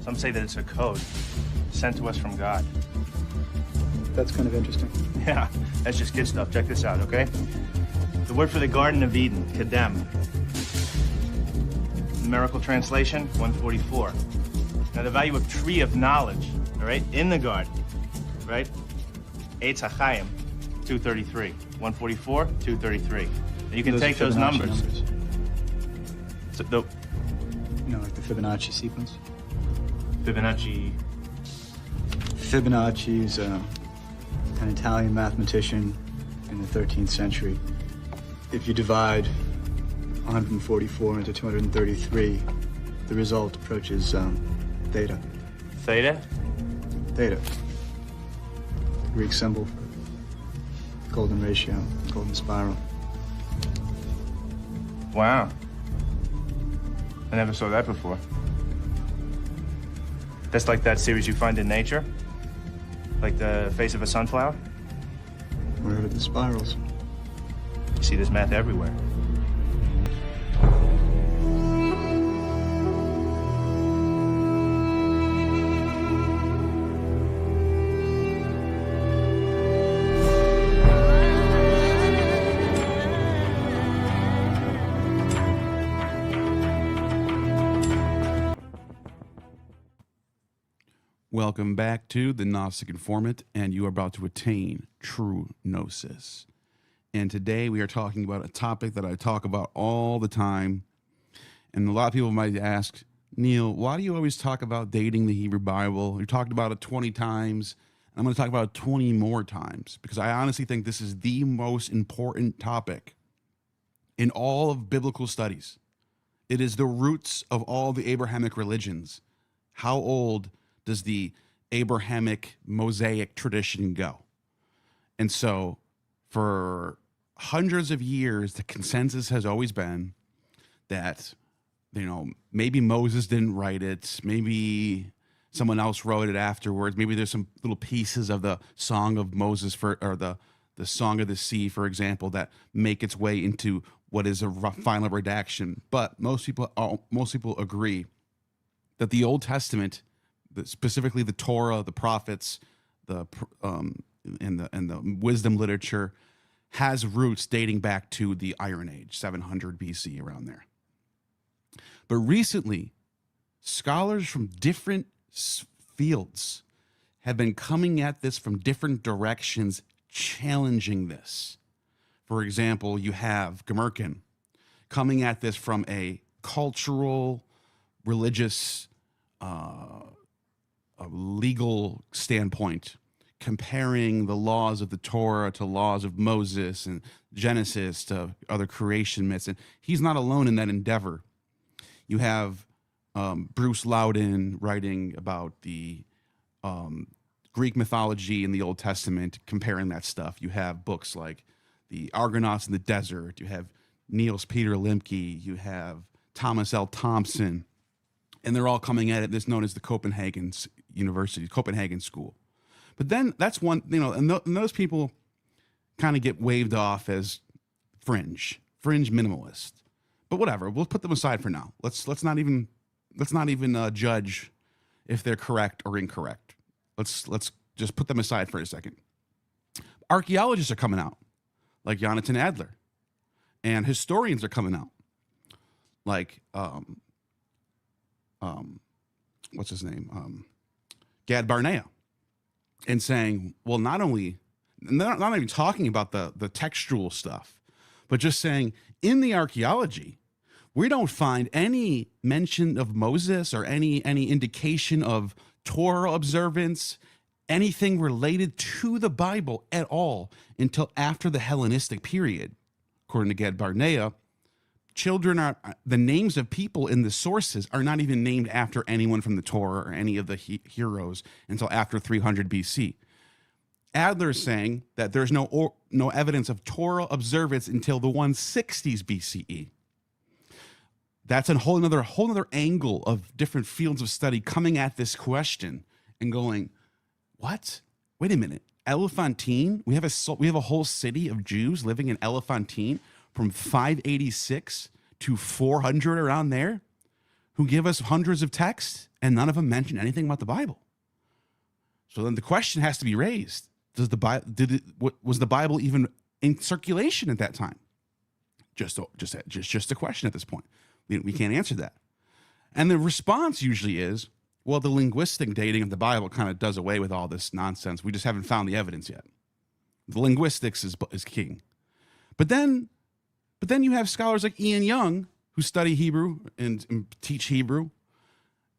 Some say that it's a code sent to us from God. That's kind of interesting. Yeah, that's just good stuff. Check this out, okay? The word for the Garden of Eden, Kedem. Numerical translation, 144. Now the value of tree of knowledge, all right, in the garden, right? Eitz HaChaim, 233. 144, 233. And you can take those numbers. So, you know, like the Fibonacci sequence? Fibonacci. Fibonacci's an Italian mathematician in the 13th century. If you divide 144 into 233, the result approaches theta. Theta? Theta. Greek symbol for golden ratio, golden spiral. Wow. I never saw that before. That's like that series you find in nature? Like the face of a sunflower? Wherever the spirals. You see this math everywhere. Welcome back to the Gnostic Informant, and you are about to attain true gnosis. And today we are talking about a topic that I talk about all the time. And a lot of people might ask, Neil, why do you always talk about dating the Hebrew Bible? You talked about it 20 times. And I'm going to talk about it 20 more times because I honestly think this is the most important topic in all of biblical studies. It is the roots of all the Abrahamic religions. How old does the Abrahamic Mosaic tradition go? And so for hundreds of years, the consensus has always been that, you know, maybe Moses didn't write it. Maybe someone else wrote it afterwards. Maybe there's some little pieces of the Song of Moses or the Song of the Sea, for example, that make its way into what is a final redaction. But most people agree that the Old Testament, specifically the Torah, the prophets, and the wisdom literature, has roots dating back to the Iron Age, 700 BC, around there. But recently, scholars from different fields have been coming at this from different directions, challenging this. For example, you have Goodacre coming at this from a cultural, religious, a legal standpoint, comparing the laws of the Torah to laws of Moses and Genesis to other creation myths. And he's not alone in that endeavor. You have Bruce Loudon writing about the Greek mythology in the Old Testament, comparing that stuff. You have books like The Argonauts in the Desert. You have Niels Peter Lemke. You have Thomas L. Thompson. And they're all coming at it. This is known as the Copenhagen School. But then that's one, you know, and those people kind of get waved off as fringe minimalist. But whatever, we'll put them aside for now. Let's not even judge if they're correct or incorrect. Let's just put them aside for a second. Archaeologists are coming out, like Jonathan Adler, and historians are coming out, like what's his name, Gad Barnea, and saying, well, not even talking about the textual stuff, but just saying in the archaeology, we don't find any mention of Moses or any indication of Torah observance, anything related to the Bible at all until after the Hellenistic period. According to Gad Barnea, the names of people in the sources are not even named after anyone from the Torah or any of the heroes until after 300 BC. Adler is saying that there's no evidence of Torah observance until the 160s BCE. That's a whole other angle of different fields of study coming at this question and going, what? Wait a minute. Elephantine? We have a whole city of Jews living in Elephantine from 586 to 400, around there. who give us hundreds of texts and none of them mention anything about the Bible. So then the question has to be raised. Was the Bible even in circulation at that time? Just a question at this point. We can't answer that. And the response usually is, well, the linguistic dating of the Bible kind of does away with all this nonsense. We just haven't found the evidence yet. The linguistics is king. But then you have scholars like Ian Young who study Hebrew and teach Hebrew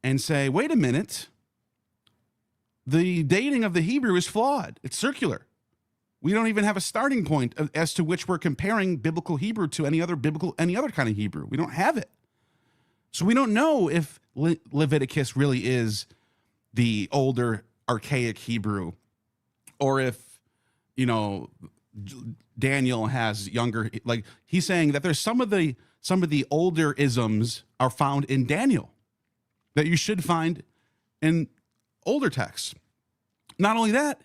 and say, wait a minute, the dating of the Hebrew is flawed. It's circular. We don't even have a starting point as to which we're comparing biblical Hebrew to any other kind of Hebrew. We don't have it. So we don't know if Leviticus really is the older archaic Hebrew, or if, Daniel has younger, like he's saying that there's some of the older isms are found in Daniel that you should find in older texts. Not only that,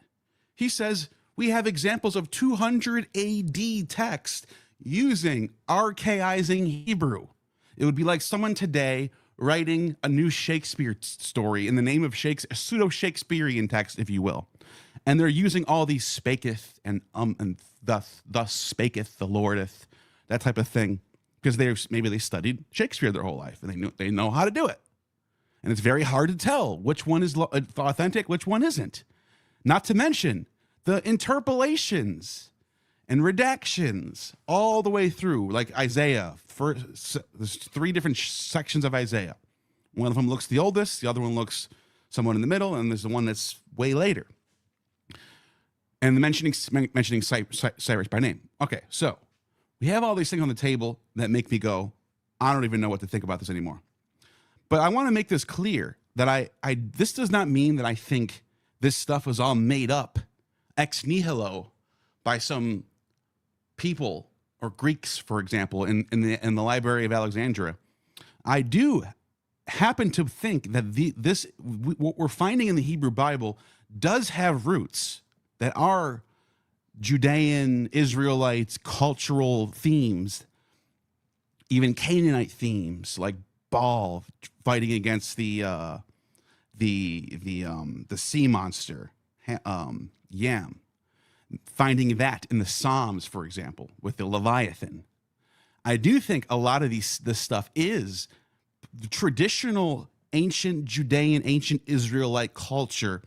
he says we have examples of 200 AD text using archaizing Hebrew. It would be like someone today writing a new Shakespeare story in the name of Shakespeare, a pseudo-Shakespearean text, if you will. And they're using all these spaketh and thus spaketh the Lordeth, that type of thing, because maybe they studied Shakespeare their whole life and they know how to do it. And it's very hard to tell which one is authentic, which one isn't. Not to mention the interpolations and redactions all the way through, like Isaiah. There's 3 different sections of Isaiah. One of them looks the oldest, the other one looks somewhat in the middle, and there's the one that's way later. And mentioning Cyrus by name. Okay, so we have all these things on the table that make me go, I don't even know what to think about this anymore. But I want to make this clear that this does not mean that I think this stuff was all made up ex nihilo by some people or Greeks, for example, in the Library of Alexandria. I do happen to think that what we're finding in the Hebrew Bible does have roots that are Judean, Israelite, cultural themes, even Canaanite themes, like Baal fighting against the sea monster, Yam. Finding that in the Psalms, for example, with the Leviathan. I do think a lot of this stuff is the traditional ancient Judean, ancient Israelite culture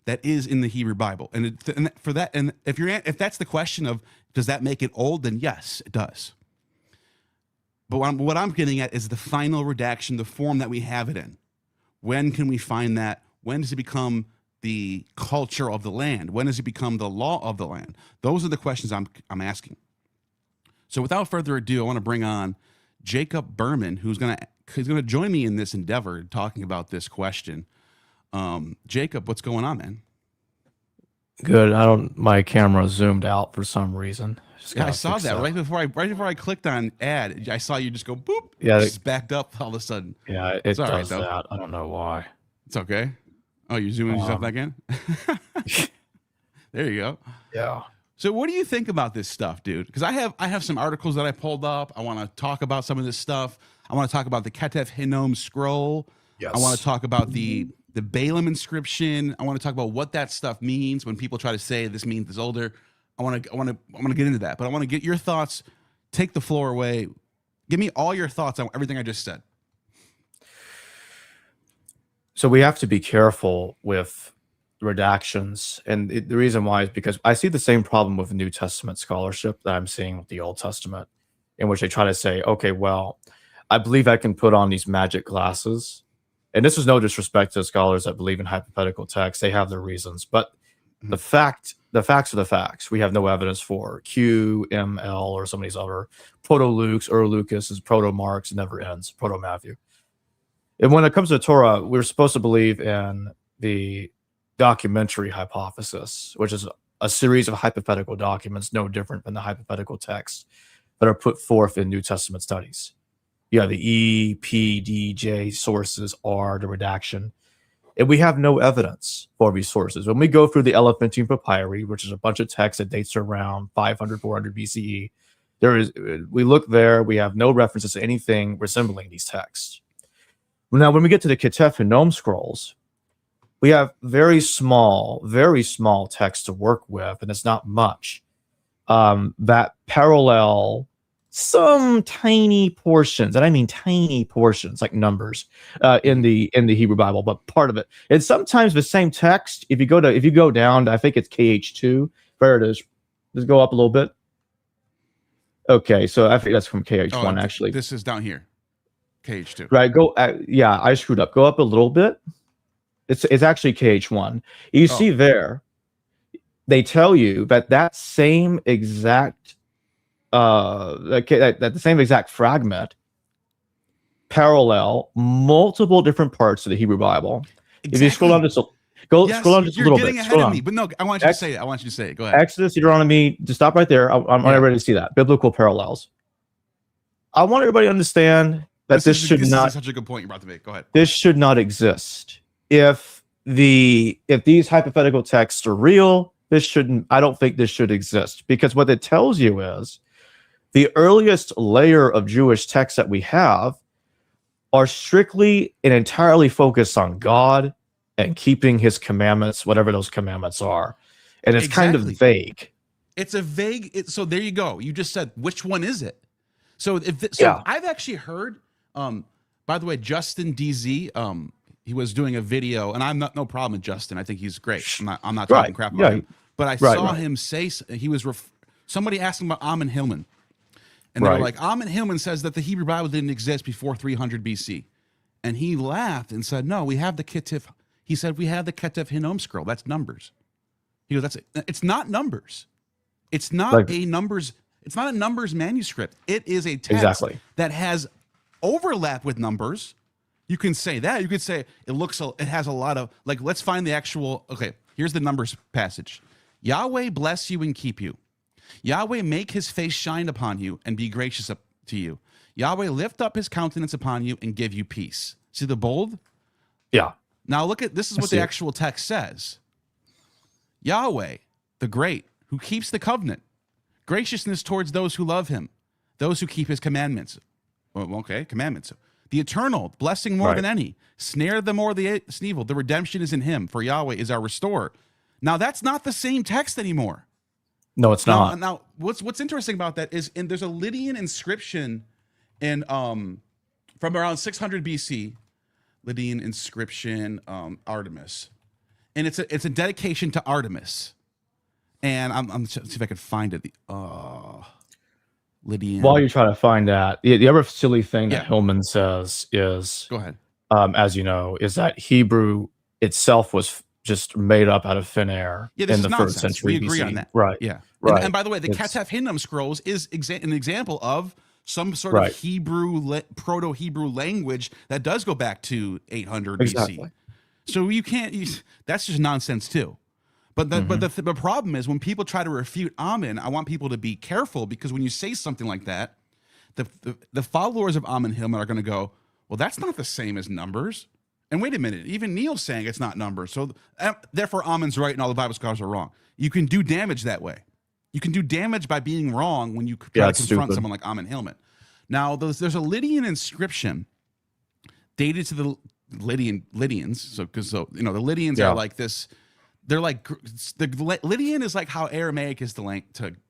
that is in the Hebrew Bible. And if that's the question of, does that make it old? Then yes, it does. But what I'm getting at is the final redaction, the form that we have it in. When can we find that? When does it become the culture of the land? When does it become the law of the land? Those are the questions I'm asking. So without further ado, I want to bring on Jacob Ehrman, who's going to join me in this endeavor talking about this question. Jacob, what's going on, man? Good. My camera zoomed out for some reason. Yeah, I saw that right before I clicked on ad. I saw you just go boop. Yeah, just backed up all of a sudden. Yeah, it does that. I don't know why. It's okay. Oh, you're zooming yourself back in? There you go. Yeah. So what do you think about this stuff, dude? Because I have some articles that I pulled up. I want to talk about some of this stuff. I want to talk about the Ketef Hinnom scroll. Yes. I want to talk about the Balaam inscription. I want to talk about what that stuff means when people try to say this means it's older. I want to get into that, but I want to get your thoughts. Take the floor away. Give me all your thoughts on everything I just said. So we have to be careful with redactions, and the reason why is because I see the same problem with New Testament scholarship that I'm seeing with the Old Testament, in which they try to say, okay, well, I believe I can put on these magic glasses. And this is no disrespect to scholars that believe in hypothetical texts. They have their reasons, but the facts are the facts. We have no evidence for Q, M, L, or some of these other Proto-Luke's, Lucas, Proto-Mark's, never ends, Proto-Matthew. And when it comes to Torah, we're supposed to believe in the documentary hypothesis, which is a series of hypothetical documents, no different than the hypothetical texts that are put forth in New Testament studies. You have the E, P, D, J sources, R, the redaction. And we have no evidence for these sources. When we go through the Elephantine Papyri, which is a bunch of text that dates around 500, 400 BCE, we look there, we have no references to anything resembling these texts. Now, when we get to the Ketef and Nome scrolls, we have very small text to work with, and it's not much that parallel some tiny portions, and I mean tiny portions, like numbers, in the Hebrew Bible, but part of it. It's sometimes the same text. If you go down, I think it's KH2. There it is. Let's go up a little bit. Okay, so I think that's from KH1 actually. This is down here. KH2. Right. Yeah, I screwed up. Go up a little bit. It's actually KH1. You see there, they tell you that same exact that the same exact fragment parallel multiple different parts of the Hebrew Bible. Exactly. If you scroll down just scroll down just a little bit. You're getting ahead of me, but no, I want you to say it. I want you to say it. Go ahead. Exodus, Deuteronomy. Just stop right there. I'm ready to see that biblical parallels. I want everybody to understand that this should not. Is such a good point you're about to make. Go ahead. This should not exist. If these hypothetical texts are real, I don't think this should exist, because what it tells you is the earliest layer of Jewish texts that we have are strictly and entirely focused on God and keeping his commandments, whatever those commandments are. And it's kind of vague. It's a vague. So there you go. You just said, which one is it? So I've actually heard, by the way, Justin DZ, he was doing a video, and I'm no problem with Justin. I think he's great. I'm not talking crap about him. But I saw him say, somebody asked him about Ehrman Hillman. And they were like, Ehrman Hillman says that the Hebrew Bible didn't exist before 300 BC. And he laughed and said, no, we have the Ketef. He said, we have the Ketef Hinnom scroll. That's numbers. He goes, that's it. It's not numbers. It's not a numbers. It's not a numbers manuscript. It is a text that has overlap with numbers. You can say that. You could say it has a lot of, let's find the actual, okay, here's the numbers passage. Yahweh bless you and keep you. Yahweh make his face shine upon you and be gracious to you. Yahweh lift up his countenance upon you and give you peace. See the bold? Yeah. Now look at, this is what the actual text says. Yahweh, the great, who keeps the covenant, graciousness towards those who love him, those who keep his commandments. Well, okay, commandments. The eternal, blessing more than any, snare the more the evil. The redemption is in him, for Yahweh is our restorer. Now that's not the same text anymore. No, it's not. Now, what's interesting about that is, there's a Lydian inscription in from around 600 BC, Lydian inscription, Artemis, and it's a dedication to Artemis. And I'm see if I can find it. Lydian. While you're trying to find that, the other silly thing that Hillman says is, go ahead. As you know, is that Hebrew itself was just made up out of thin air in the first century. We agree BC. on that. Right. Yeah. Right. And by the way, the Ketef Hinnom scrolls is an example of some sort of Hebrew, Proto-Hebrew language that does go back to 800 BC. So you can't. That's just nonsense too. But the problem is, when people try to refute Ehrman, I want people to be careful, because when you say something like that, the followers of Ehrman Hillman are going to go, well, that's not the same as numbers. And wait a minute, even Neil's saying it's not numbers. So therefore, Ehrman's right and all the Bible scholars are wrong. You can do damage that way. You can do damage by being wrong when you try to confront someone like Ehrman Hillman. Now, there's a Lydian inscription dated to the Lydians. So the Lydians are like this. They're like, the Lydian is like how Aramaic is to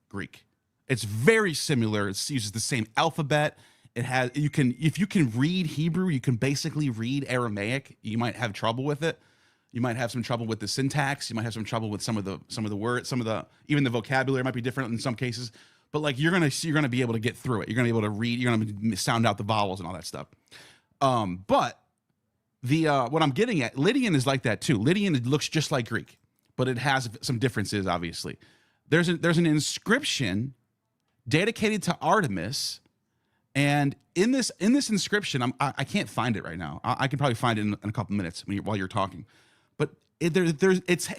Greek. It's very similar. It uses the same alphabet. It has, if you can read Hebrew, you can basically read Aramaic. You might have trouble with it. You might have some trouble with the syntax. You might have some trouble with some of the words, even the vocabulary might be different in some cases. But you're gonna be able to get through it. You're gonna be able to read. You're gonna sound out the vowels and all that stuff. But what I'm getting at, Lydian is like that too. Lydian looks just like Greek, but it has some differences. Obviously, there's an inscription dedicated to Artemis. And in this inscription, I can't find it right now. I can probably find it in a couple minutes while you're talking. But it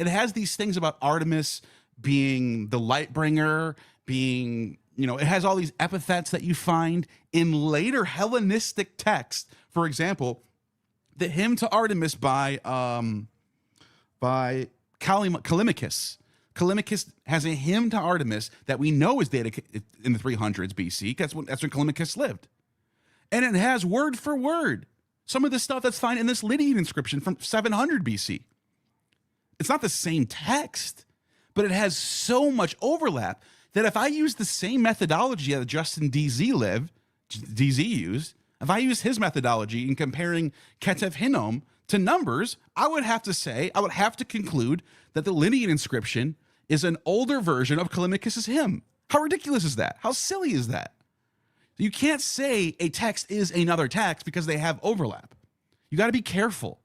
has these things about Artemis being the light bringer, being, it has all these epithets that you find in later Hellenistic texts. For example, the hymn to Artemis by Callimachus. Callimachus has a hymn to Artemis that we know is dated in the 300s BC. That's when Callimachus lived. And it has word for word some of the stuff that's found in this Lydian inscription from 700 BC. It's not the same text, but it has so much overlap that if I use the same methodology that Justin DZ used, if I use his methodology in comparing Ketef Hinnom to numbers, I would have to conclude that the Lydian inscription is an older version of Callimachus's hymn. How ridiculous is that? How silly is that? You can't say a text is another text because they have overlap. You got to be careful.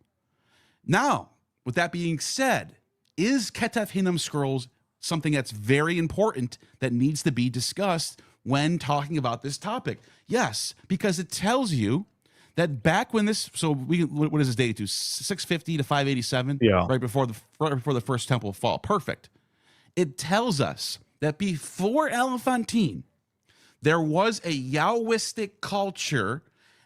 Now, with that being said, is Ketef Hinnom scrolls something that's very important that needs to be discussed when talking about this topic? Yes, because it tells you that back when this, so what is this dated to? 650 to 587? Yeah. Right before the first temple fall. Perfect. It tells us that before Elephantine, there was a Yahwistic culture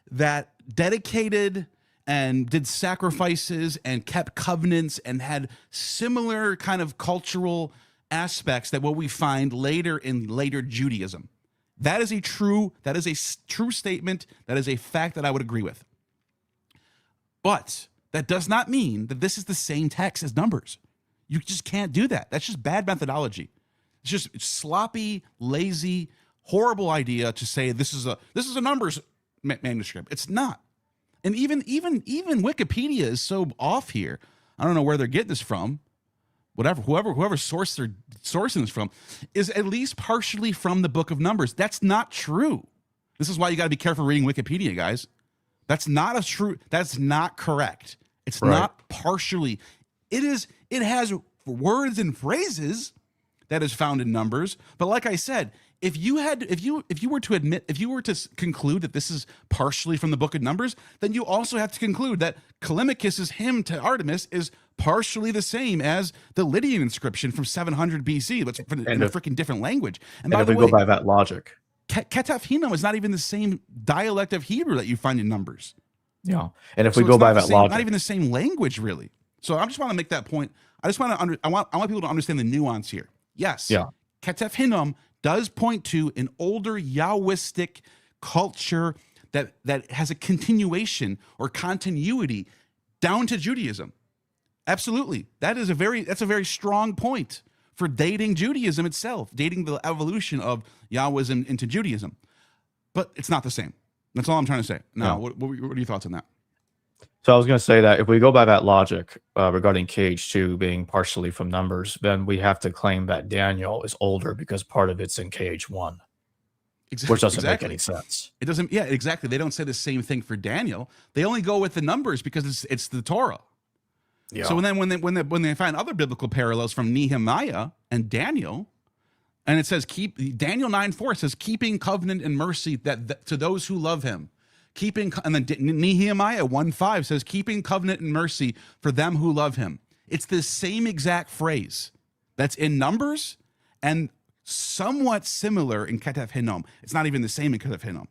that dedicated and did sacrifices and kept covenants and had similar kind of cultural aspects that what we find later in later Judaism. That is a true statement. That is a fact that I would agree with. But that does not mean that this is the same text as Numbers. You just can't do that. That's just bad methodology. It's just sloppy, lazy, horrible idea to say this is a Numbers manuscript. It's not. And even Wikipedia is so off here. I don't know where they're getting this from. Whoever source they're sourcing this from is at least partially from the Book of Numbers. That's not true. This is why you got to be careful reading Wikipedia, guys. That's not correct. It's right. Not partially. It has words and phrases that is found in Numbers, but like I said, if you were to conclude that this is partially from the Book of Numbers, then you also have to conclude that Callimachus's hymn to Artemis is partially the same as the Lydian inscription from 700 BC, but in a freaking different language. And by if the we way, go by that logic, Ketef Hinnom is not even the same dialect of Hebrew that you find in Numbers. yeah. And if we go by that logic, not even the same language, really. So I just want to make that point. I want people to understand the nuance here. Yes, yeah. Ketef Hinnom does point to an older Yahwistic culture that has a continuation or continuity down to Judaism. Absolutely. That's a very strong point for dating Judaism itself, dating the evolution of Yahwism into Judaism. But it's not the same. That's all I'm trying to say. Now, what are your thoughts on that? So I was going to say that if we go by that logic regarding KH2 being partially from Numbers, then we have to claim that Daniel is older because part of it's in KH1, which doesn't make any sense. It doesn't. Yeah, exactly. They don't say the same thing for Daniel. They only go with the numbers because it's the Torah. Yeah. So when they find other biblical parallels from Nehemiah and Daniel, and it says Daniel 9:4 says keeping covenant and mercy that to those who love him. And then Nehemiah 1:5 says, keeping covenant and mercy for them who love him. It's the same exact phrase that's in Numbers and somewhat similar in Ketef Hinnom. It's not even the same in Ketef Hinnom.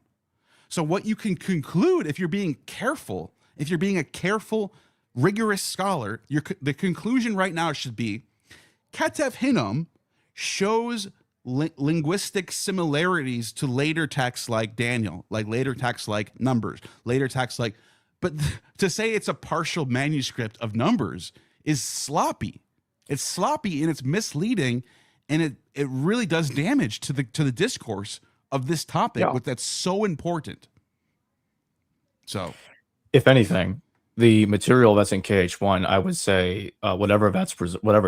So what you can conclude, if you're being a careful, rigorous scholar, the conclusion right now should be Ketef Hinnom shows linguistic similarities to later texts like Daniel, like later texts like Numbers, later texts like, but to say it's a partial manuscript of Numbers is sloppy. It's sloppy and it's misleading, and it really does damage to the discourse of this topic, that's so important. So, if anything, the material that's in KH1, I would say whatever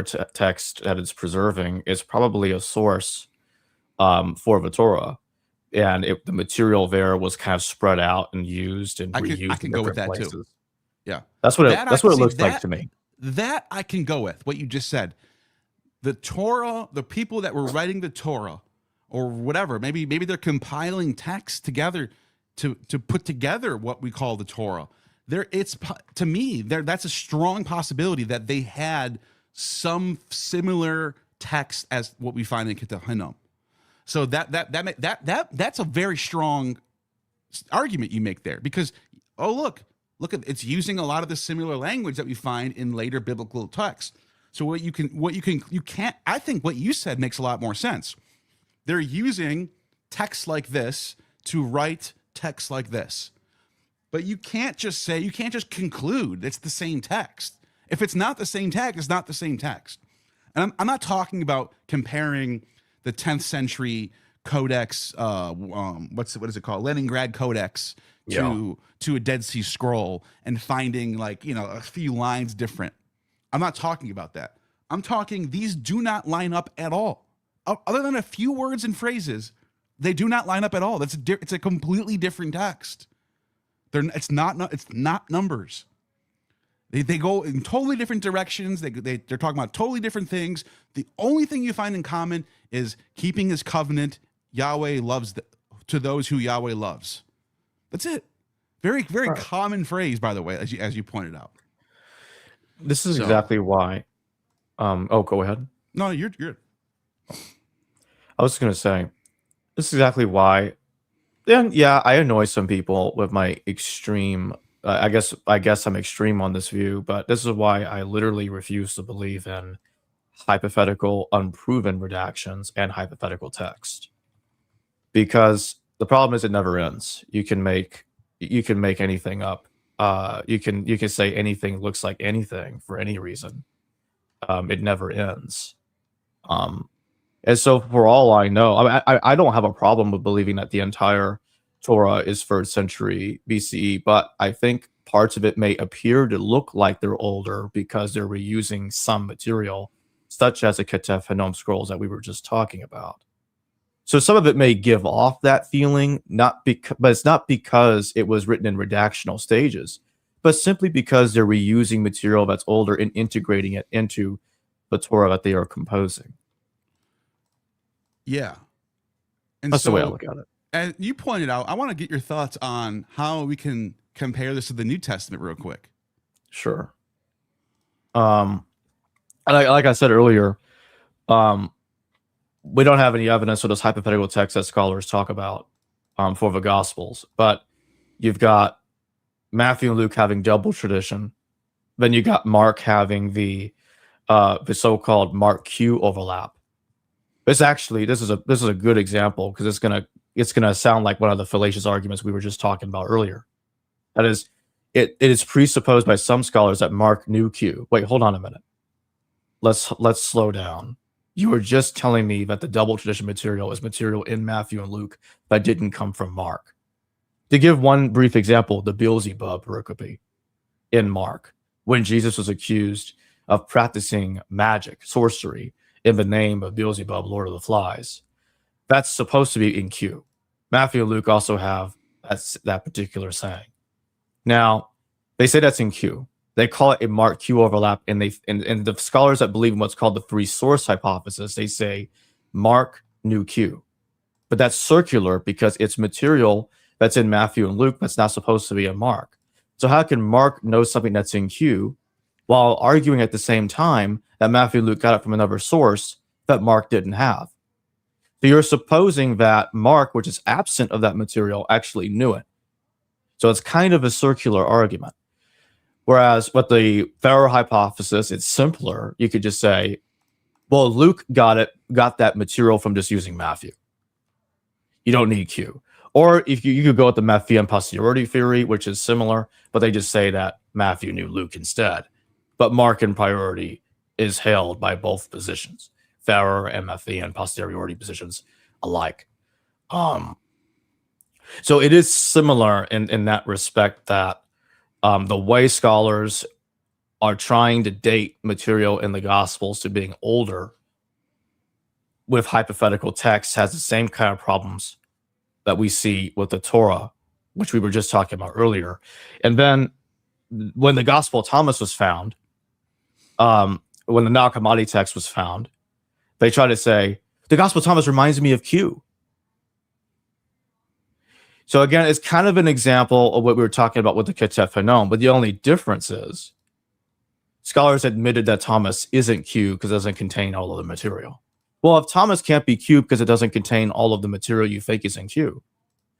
text that it's preserving is probably a source for the Torah, and the material there was kind of spread out and used and reused. I can go with that places. Too. Yeah, that's what it looks like to me. That I can go with what you just said. The Torah, the people that were writing the Torah, or whatever, maybe they're compiling texts together to put together what we call the Torah. To me, that's a strong possibility that they had some similar text as what we find in Ketef Hinnom. So that's a very strong argument you make there, because look at, it's using a lot of the similar language that we find in later biblical texts. So I think what you said makes a lot more sense. They're using texts like this to write texts like this. But you can't just conclude it's the same text. If it's not the same text, it's not the same text. And I'm not talking about comparing the 10th century codex, what is it called? Leningrad Codex to a Dead Sea Scroll and finding a few lines different. I'm not talking about that. I'm talking these do not line up at all. Other than a few words and phrases, they do not line up at all. It's a completely different text. It's not numbers. They go in totally different directions. They're talking about totally different things. The only thing you find in common is keeping his covenant. Yahweh loves to those who Yahweh loves. That's it. Very, very common phrase, by the way, as you pointed out. This is exactly why. Go ahead. No, you're good. I was going to say, this is exactly why. Yeah, I annoy some people with my extreme. I guess I'm extreme on this view, but this is why I literally refuse to believe in hypothetical, unproven redactions and hypothetical text. Because the problem is it never ends. You can make anything up. You can say anything looks like anything for any reason. It never ends. And so for all I know, I don't have a problem with believing that the entire Torah is 3rd century BCE, but I think parts of it may appear to look like they're older because they're reusing some material, such as the Ketef Hinnom scrolls that we were just talking about. So some of it may give off that feeling, but it's not because it was written in redactional stages, but simply because they're reusing material that's older and integrating it into the Torah that they are composing. Yeah. And that's the way I look at it. And you pointed out, I want to get your thoughts on how we can compare this to the New Testament real quick. Sure. Like I said earlier, we don't have any evidence for those hypothetical texts that scholars talk about for the Gospels, but you've got Matthew and Luke having double tradition. Then you got Mark having the so-called Mark Q overlap. This is a good example because it's gonna sound like one of the fallacious arguments we were just talking about earlier. That is, it is presupposed by some scholars that Mark knew Q. Wait, hold on a minute. Let's slow down. You were just telling me that the double tradition material is material in Matthew and Luke that didn't come from Mark. To give one brief example, the Beelzebub pericope in Mark, when Jesus was accused of practicing magic, sorcery, in the name of Beelzebub, Lord of the Flies. That's supposed to be in Q. Matthew and Luke also have that particular saying. Now, they say that's in Q. They call it a Mark Q overlap, and the scholars that believe in what's called the three source hypothesis, they say Mark knew Q. But that's circular because it's material that's in Matthew and Luke that's not supposed to be in Mark. So how can Mark know something that's in Q while arguing at the same time that Matthew and Luke got it from another source that Mark didn't have? So you're supposing that Mark, which is absent of that material, actually knew it. So it's kind of a circular argument. Whereas with the Farrer hypothesis, it's simpler. You could just say, well, Luke got that material from just using Matthew. You don't need Q. Or if you could go with the Matthean posterity theory, which is similar, but they just say that Matthew knew Luke instead. But Mark in priority is held by both positions, Farrer and Matthean posteriority positions alike. So it is similar in that respect that the way scholars are trying to date material in the Gospels to being older with hypothetical texts has the same kind of problems that we see with the Torah, which we were just talking about earlier. And then when the Gospel of Thomas was found, when the Nag Hammadi text was found, they try to say, the Gospel of Thomas reminds me of Q. So again, it's kind of an example of what we were talking about with the Ketef Hinnom, but the only difference is scholars admitted that Thomas isn't Q because it doesn't contain all of the material. Well, if Thomas can't be Q because it doesn't contain all of the material you think is in Q,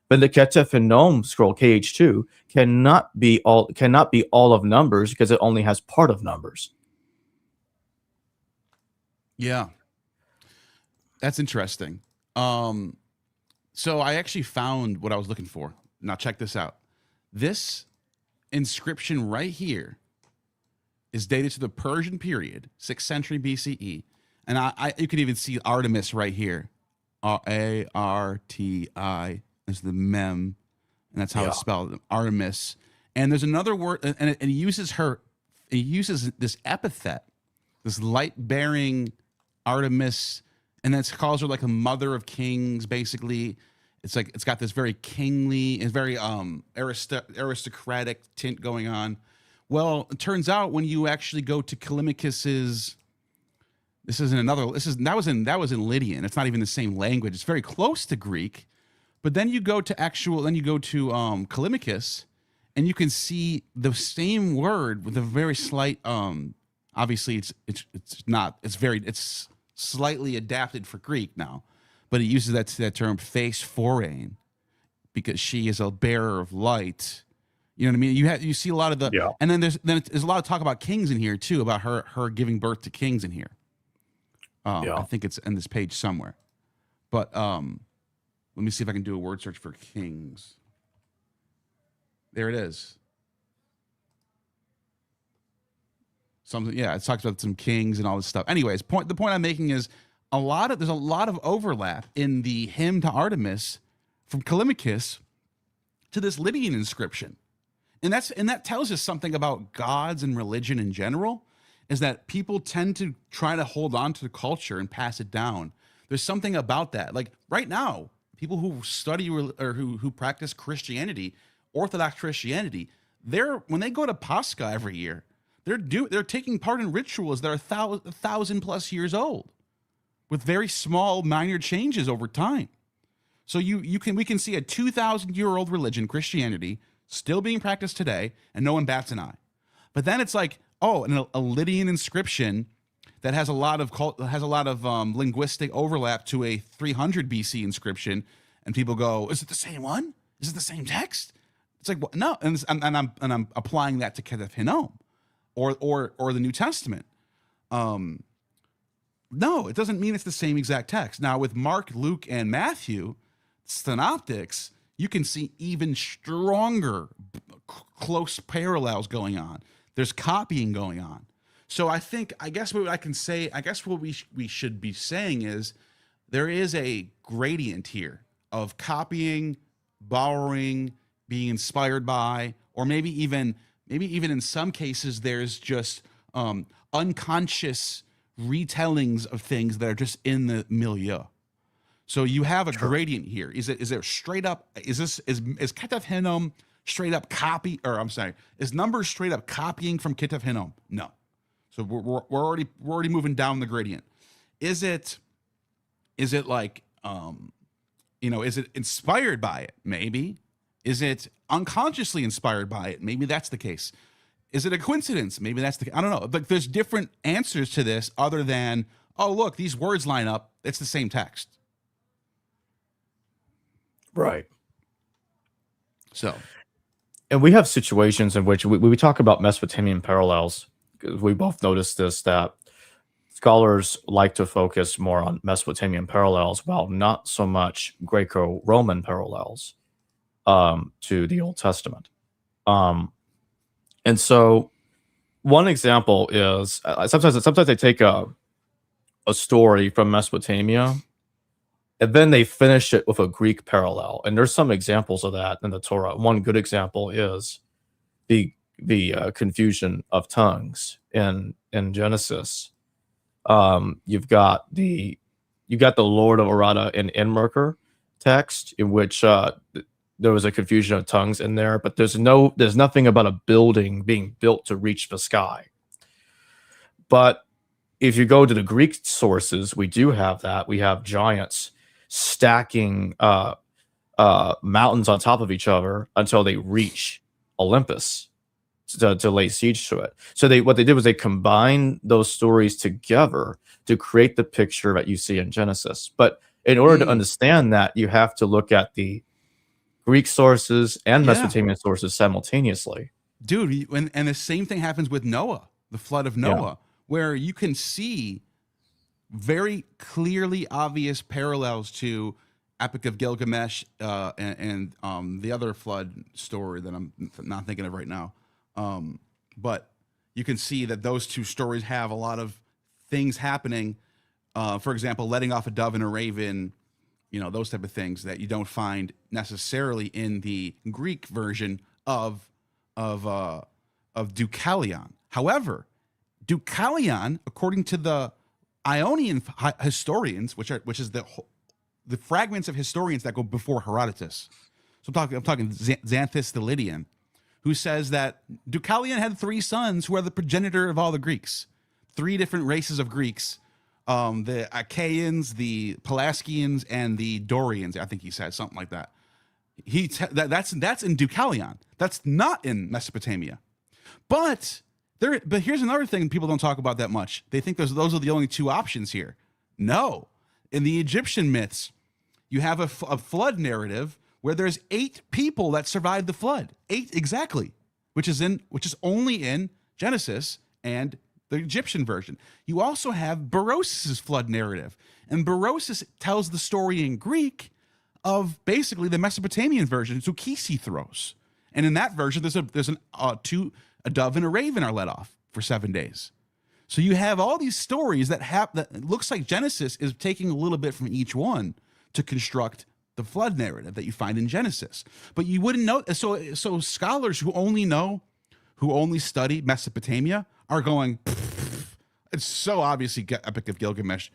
then the Ketef Hinnom scroll KH2 cannot be all of numbers because it only has part of numbers. Yeah, that's interesting. So I actually found what I was looking for. Now check this out. This inscription right here is dated to the Persian period, 6th century BCE. And you can even see Artemis right here. Arti is the mem, and that's how it's spelled, Artemis. And there's another word, and he uses this epithet, this light-bearing Artemis, and then it calls her like a mother of kings, basically. It's like it's got this very kingly, it's very aristocratic tint going on. Well, it turns out when you actually go to Callimachus's, that was in Lydian. It's not even the same language. It's very close to Greek, but then you go to Callimachus, and you can see the same word with a very slight. Obviously, it's slightly adapted for Greek now, but it uses that term "face foreign" because she is a bearer of light. You know what I mean? You see a lot of and then there's a lot of talk about kings in here too, about her giving birth to kings in here. I think it's in this page somewhere, but let me see if I can do a word search for kings. There it is. It talks about some kings and all this stuff. Anyways, the point I'm making is there's a lot of overlap in the hymn to Artemis from Callimachus to this Lydian inscription. And that tells us something about gods and religion in general, is that people tend to try to hold on to the culture and pass it down. There's something about that. Like right now, people who study or who practice Christianity, Orthodox Christianity, when they go to Pascha every year, they're taking part in rituals that are 1,000+ years old, with very small minor changes over time. So we can see a 2,000-year-old religion, Christianity, still being practiced today, and no one bats an eye. But then it's like, and a Lydian inscription that has a lot of linguistic overlap to a 300 BC inscription, and people go, "Is it the same one? Is it the same text?" It's like, well, no, and I'm applying that to Ketef Hinnom, or the New Testament. No, it doesn't mean it's the same exact text. Now with Mark, Luke, and Matthew, Synoptics, you can see even stronger, close parallels going on. There's copying going on. So I guess what we should be saying is there is a gradient here of copying, borrowing, being inspired by, or maybe even in some cases there's just unconscious retellings of things that are just in the milieu. So you have a gradient here. Is there straight up? Is Ketef Hinnom straight up copy? Or I'm sorry, is Numbers straight up copying from Ketef Hinnom? No. So we're already moving down the gradient. Is it like is it inspired by it? Maybe. Is it unconsciously inspired by it? Maybe that's the case. Is it a coincidence? Maybe that's I don't know. But there's different answers to this other than, oh, look, these words line up. It's the same text. Right. So. And we have situations in which we talk about Mesopotamian parallels, because we both noticed this, that scholars like to focus more on Mesopotamian parallels, while not so much Greco-Roman parallels to the Old Testament. And so one example is sometimes they take a story from Mesopotamia and then they finish it with a Greek parallel. And there's some examples of that in the Torah. One good example is the confusion of tongues in Genesis. You've got the Lord of Arada in Enmerker text, in which there was a confusion of tongues in there, but there's nothing about a building being built to reach the sky. But if you go to the Greek sources, we do have that. We have giants stacking mountains on top of each other until they reach Olympus to lay siege to it. So what they did was they combined those stories together to create the picture that you see in Genesis. But in order to understand that, you have to look at the Greek sources and Mesopotamian sources simultaneously. Dude, and the same thing happens with Noah, the flood of Noah, where you can see very clearly obvious parallels to Epic of Gilgamesh and the other flood story that I'm not thinking of right now. But you can see that those two stories have a lot of things happening. For example, letting off a dove and a raven, those type of things that you don't find necessarily in the Greek version of Deucalion. However, Deucalion, according to the Ionian historians, which is the fragments of historians that go before Herodotus. So I'm talking Xanthus the Lydian, who says that Deucalion had 3 sons who are the progenitor of all the Greeks. 3 different races of Greeks. The Achaeans, the Pelasgians, and the Dorians. I think he said something like that. That's in Deucalion. That's not in Mesopotamia. But here's another thing people don't talk about that much. They think those are the only 2 options here. No. In the Egyptian myths, you have a flood narrative where there's 8 people that survived the flood. 8 exactly, which is only in Genesis and the Egyptian version. You also have Berosus' flood narrative, and Berosus tells the story in Greek of basically the Mesopotamian version, Zukisi-thros. And in that version, there's a dove and a raven are let off for 7 days. So you have all these stories that looks like Genesis is taking a little bit from each one to construct the flood narrative that you find in Genesis. But you wouldn't know. So scholars who only study Mesopotamia are going, it's so obviously Epic of Gilgamesh.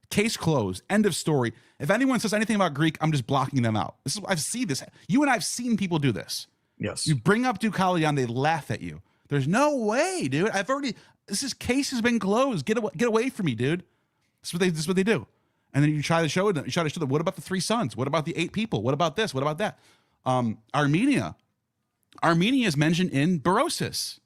Case closed. End of story. If anyone says anything about Greek, I'm just blocking them out. I've seen this. You and I've seen people do this. Yes. You bring up Deucalion, they laugh at you. There's no way, dude. Case has been closed. Get away from me, dude. This is what they do. And then you try to show them. What about the 3 sons? What about the 8 people? What about this? What about that? Armenia is mentioned in Berosus.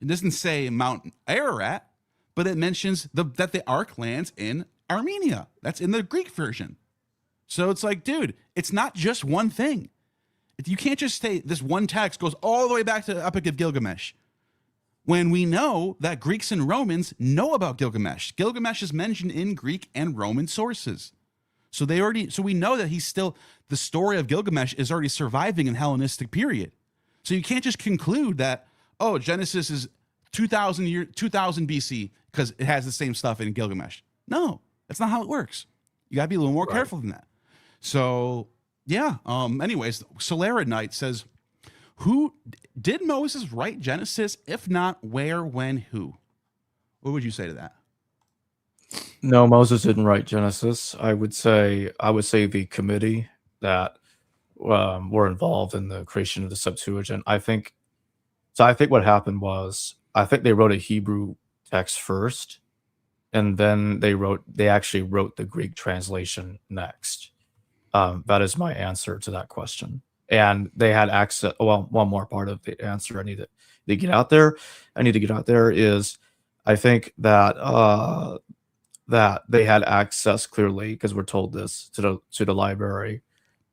It doesn't say Mount Ararat, but it mentions that the Ark lands in Armenia. That's in the Greek version. So it's like, dude, it's not just one thing. You can't just say this one text goes all the way back to the Epic of Gilgamesh, when we know that Greeks and Romans know about Gilgamesh. Gilgamesh is mentioned in Greek and Roman sources. So we know that the story of Gilgamesh is already surviving in Hellenistic period. So you can't just conclude that, Genesis is 2000 BC because it has the same stuff in Gilgamesh. No, that's not how it works. You gotta be a little more careful than that. So yeah. Anyways, Solara Knight says, who did Moses write Genesis? If not, where, when, who? What would you say to that? No, Moses didn't write Genesis. I would say the committee that were involved in the creation of the Septuagint. I think what happened was, I think they wrote a Hebrew text first, and then they actually wrote the Greek translation next. That is my answer to that question. And they had access. Well, one more part of the answer I need to get out there is, I think that that they had access clearly, because we're told this, to the library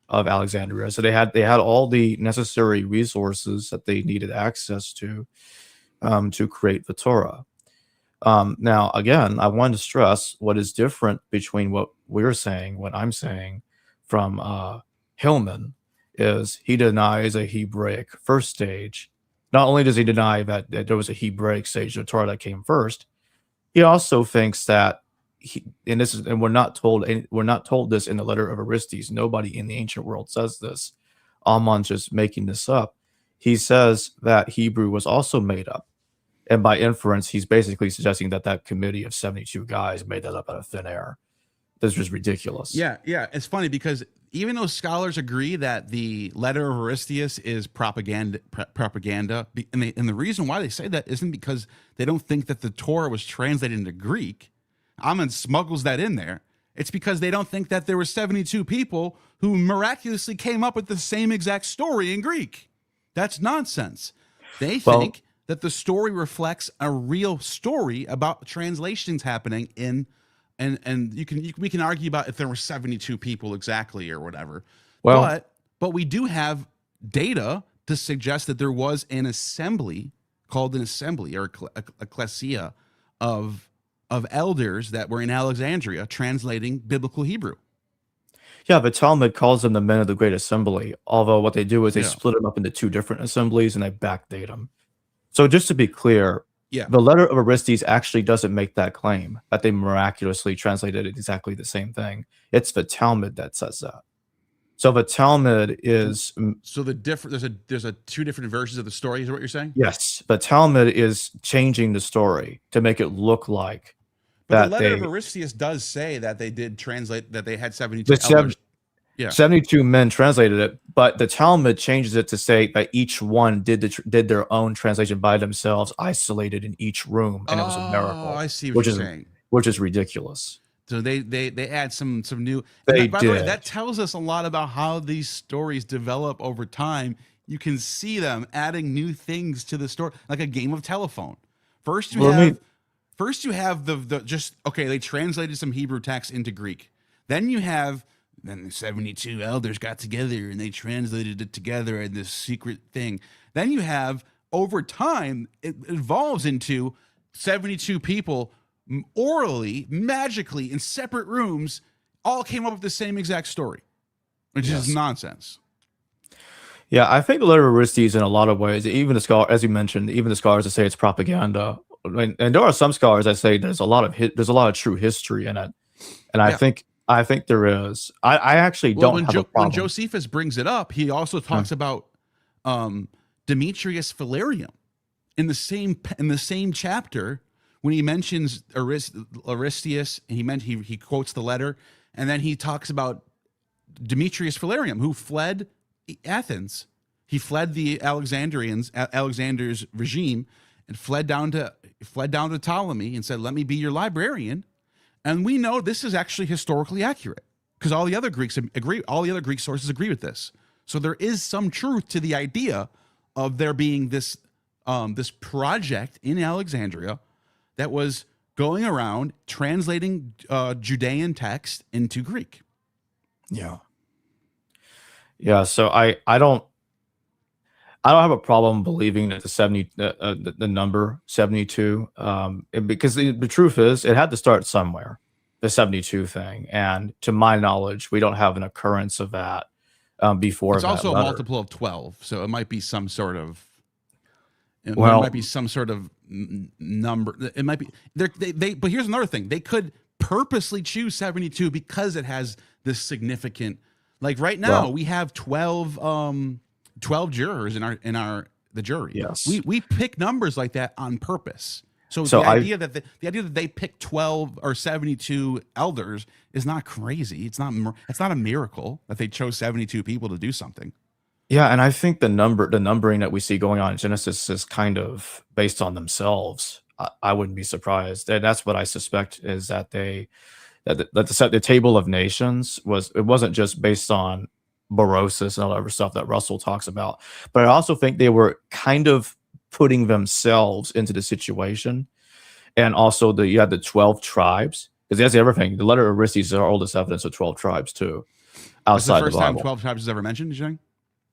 of Alexandria. So they had all the necessary resources that they needed access to create the Torah. Now, again, I want to stress what is different between what I'm saying from Hillman, is he denies a Hebraic first stage. Not only does he deny that there was a Hebraic stage of Torah that came first, he also thinks that we're not told this in the letter of Aristes. Nobody in the ancient world says this. Ehrman's just making this up. He says that Hebrew was also made up, and by inference, he's basically suggesting that committee of 72 guys made that up out of thin air. This was ridiculous. Yeah. It's funny because even though scholars agree that the letter of Aristeas is propaganda, and the reason why they say that isn't because they don't think that the Torah was translated into Greek. Ehrman smuggles that in there. It's because they don't think that there were 72 people who miraculously came up with the same exact story in Greek. That's nonsense. They think that the story reflects a real story about translations happening in. And we can argue about if there were 72 people exactly or whatever. Well, but we do have data to suggest that there was an assembly called an assembly or ecclesia of elders that were in Alexandria translating biblical Hebrew. Yeah, the Talmud calls them the men of the great assembly. Although what they do is they Yeah. split them up into two different assemblies and they backdate them. So just to be clear, Yeah. the letter of Orestes actually doesn't make that claim that they miraculously translated exactly the same thing. It's the Talmud that says that. So the Talmud is So there's a two different versions of the story, is what you're saying? yes, the Talmud is changing the story to make it look like But that the letter they of Aristeas does say that they did translate, that they had 72 the sev- elders. Yeah. 72 men translated it, but the Talmud changes it to say that each one did their own translation by themselves, isolated in each room, and it was a miracle. I see what you're saying. Which is ridiculous. So they add some new. They by the way, did. that tells us a lot about how these stories develop over time. You can see them adding new things to the story, like a game of telephone. First you have the just okay. They translated some Hebrew text into Greek. Then the 72 elders got together and they translated it together in this secret thing. Then you have, over time, it evolves into 72 people orally, magically, in separate rooms, all came up with the same exact story, which is nonsense. Yeah, I think the letter of Orestes, in a lot of ways, even the scholar, as you mentioned, even the scholars that say it's propaganda, and there are some scholars that say there's a lot of true history in it, and I think there is. I actually don't have a problem. When Josephus brings it up, he also talks about Demetrius Philarium in the same chapter when he mentions Aristeas. He quotes the letter, and then he talks about Demetrius Philarium, who fled Athens. He fled the Alexander's regime, and fled down to Ptolemy and said, "Let me be your librarian." And we know this is actually historically accurate because all the other Greeks agree. All the other Greek sources agree with this. So there is some truth to the idea of there being this project in Alexandria that was going around translating Judean text into Greek. Yeah. So I don't have a problem believing that the number 72, because the truth is it had to start somewhere, the 72 thing, and to my knowledge, we don't have an occurrence of that before. It's also a multiple of 12, so it might be some sort of. There might be some sort of number. It might be they. But here's another thing: they could purposely choose 72 because it has this significant. Like right now, we have 12 jurors in the jury. Yes, we pick numbers like that on purpose. So the idea that they pick 12 or 72 elders is not crazy. It's not a miracle that they chose 72 people to do something. Yeah, and I think the numbering that we see going on in Genesis is kind of based on themselves. I wouldn't be surprised. And that's what I suspect is that the table of nations wasn't just based on Berosus and all that other stuff that Russell talks about, but I also think they were kind of putting themselves into the situation. And also you had the 12 tribes, because that's everything. The letter of Orestes is our oldest evidence of 12 tribes too. Outside the Bible. It's the first time 12 tribes is ever mentioned, you saying?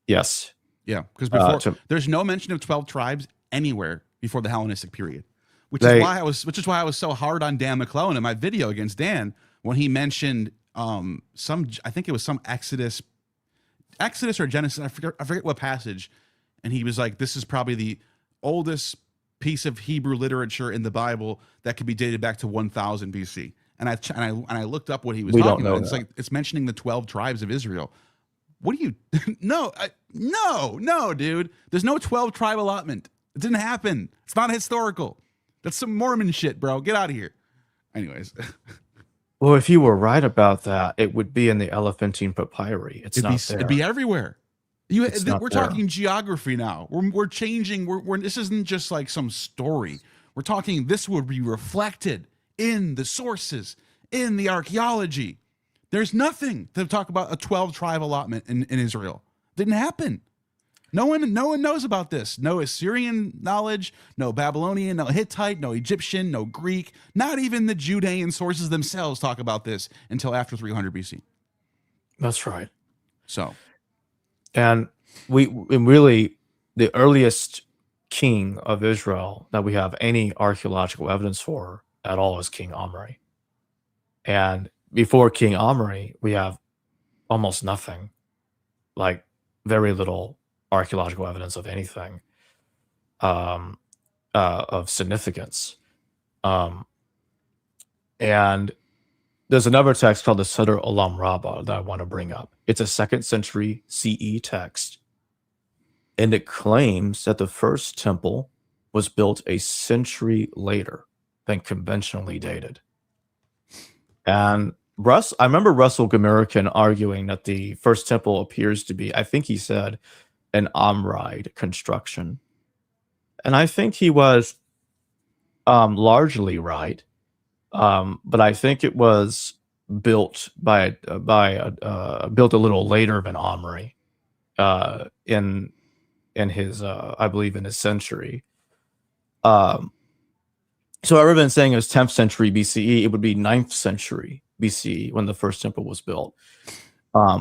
Yes. Yeah, because before there's no mention of 12 tribes anywhere before the Hellenistic period, which is why I was so hard on Dan McClellan in my video against Dan when he mentioned I think it was some Exodus or Genesis, I forget what passage, and he was like, this is probably the oldest piece of Hebrew literature in the Bible that could be dated back to 1000 BC. And I looked up what he was talking about. It's like it's mentioning the 12 tribes of Israel. What do you no, dude. There's no 12 tribe allotment. It didn't happen. It's not historical. That's some Mormon shit, bro. Get out of here. Anyways. Well, if you were right about that, it would be in the Elephantine Papyri. It'd be everywhere. We're talking geography now. We're changing. This isn't just like some story. We're talking. This would be reflected in the sources, in the archaeology. There's nothing to talk about a 12 tribe allotment in Israel. Didn't happen. No one knows about this. No Assyrian knowledge, no Babylonian, no Hittite, no Egyptian, no Greek. Not even the Judean sources themselves talk about this until after 300 BC. That's right. So, and really the earliest king of Israel that we have any archaeological evidence for at all is King Omri. And before King Omri, we have almost nothing, like very little archaeological evidence of anything of significance. And there's another text called the Sadr Olam Rabbah that I want to bring up. It's a 2nd century CE text, and it claims that the first temple was built a century later than conventionally dated. And I remember Russell Gomerican arguing that the first temple appears to be, I think he said, an Amride construction. And I think he was largely right. But I think it was built built a little later than Omri in his I believe in his century. So I've been saying it was 10th century BCE. It would be 9th century BCE when the first temple was built.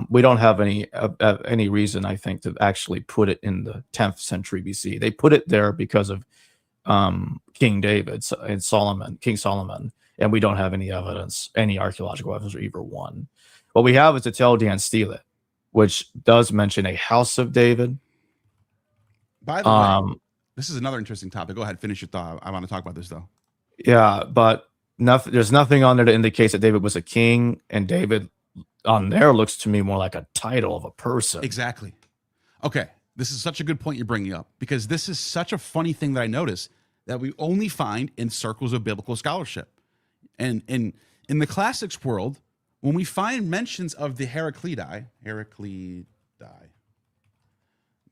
We don't have any reason, I think, to actually put it in the 10th century BCE. They put it there because of King David and King Solomon, and we don't have any evidence, any archaeological evidence, or either one. What we have is the Tel Dan Stele, which does mention a house of David. By the way, this is another interesting topic. Go ahead, finish your thought. I want to talk about this though. Yeah, but there's nothing on there that indicates that David was a king, and David on there looks to me more like a title of a person. Exactly. Okay, this is such a good point you're bringing up, because this is such a funny thing that I noticed that we only find in circles of biblical scholarship. And in the classics world, when we find mentions of the Heraclidi, let me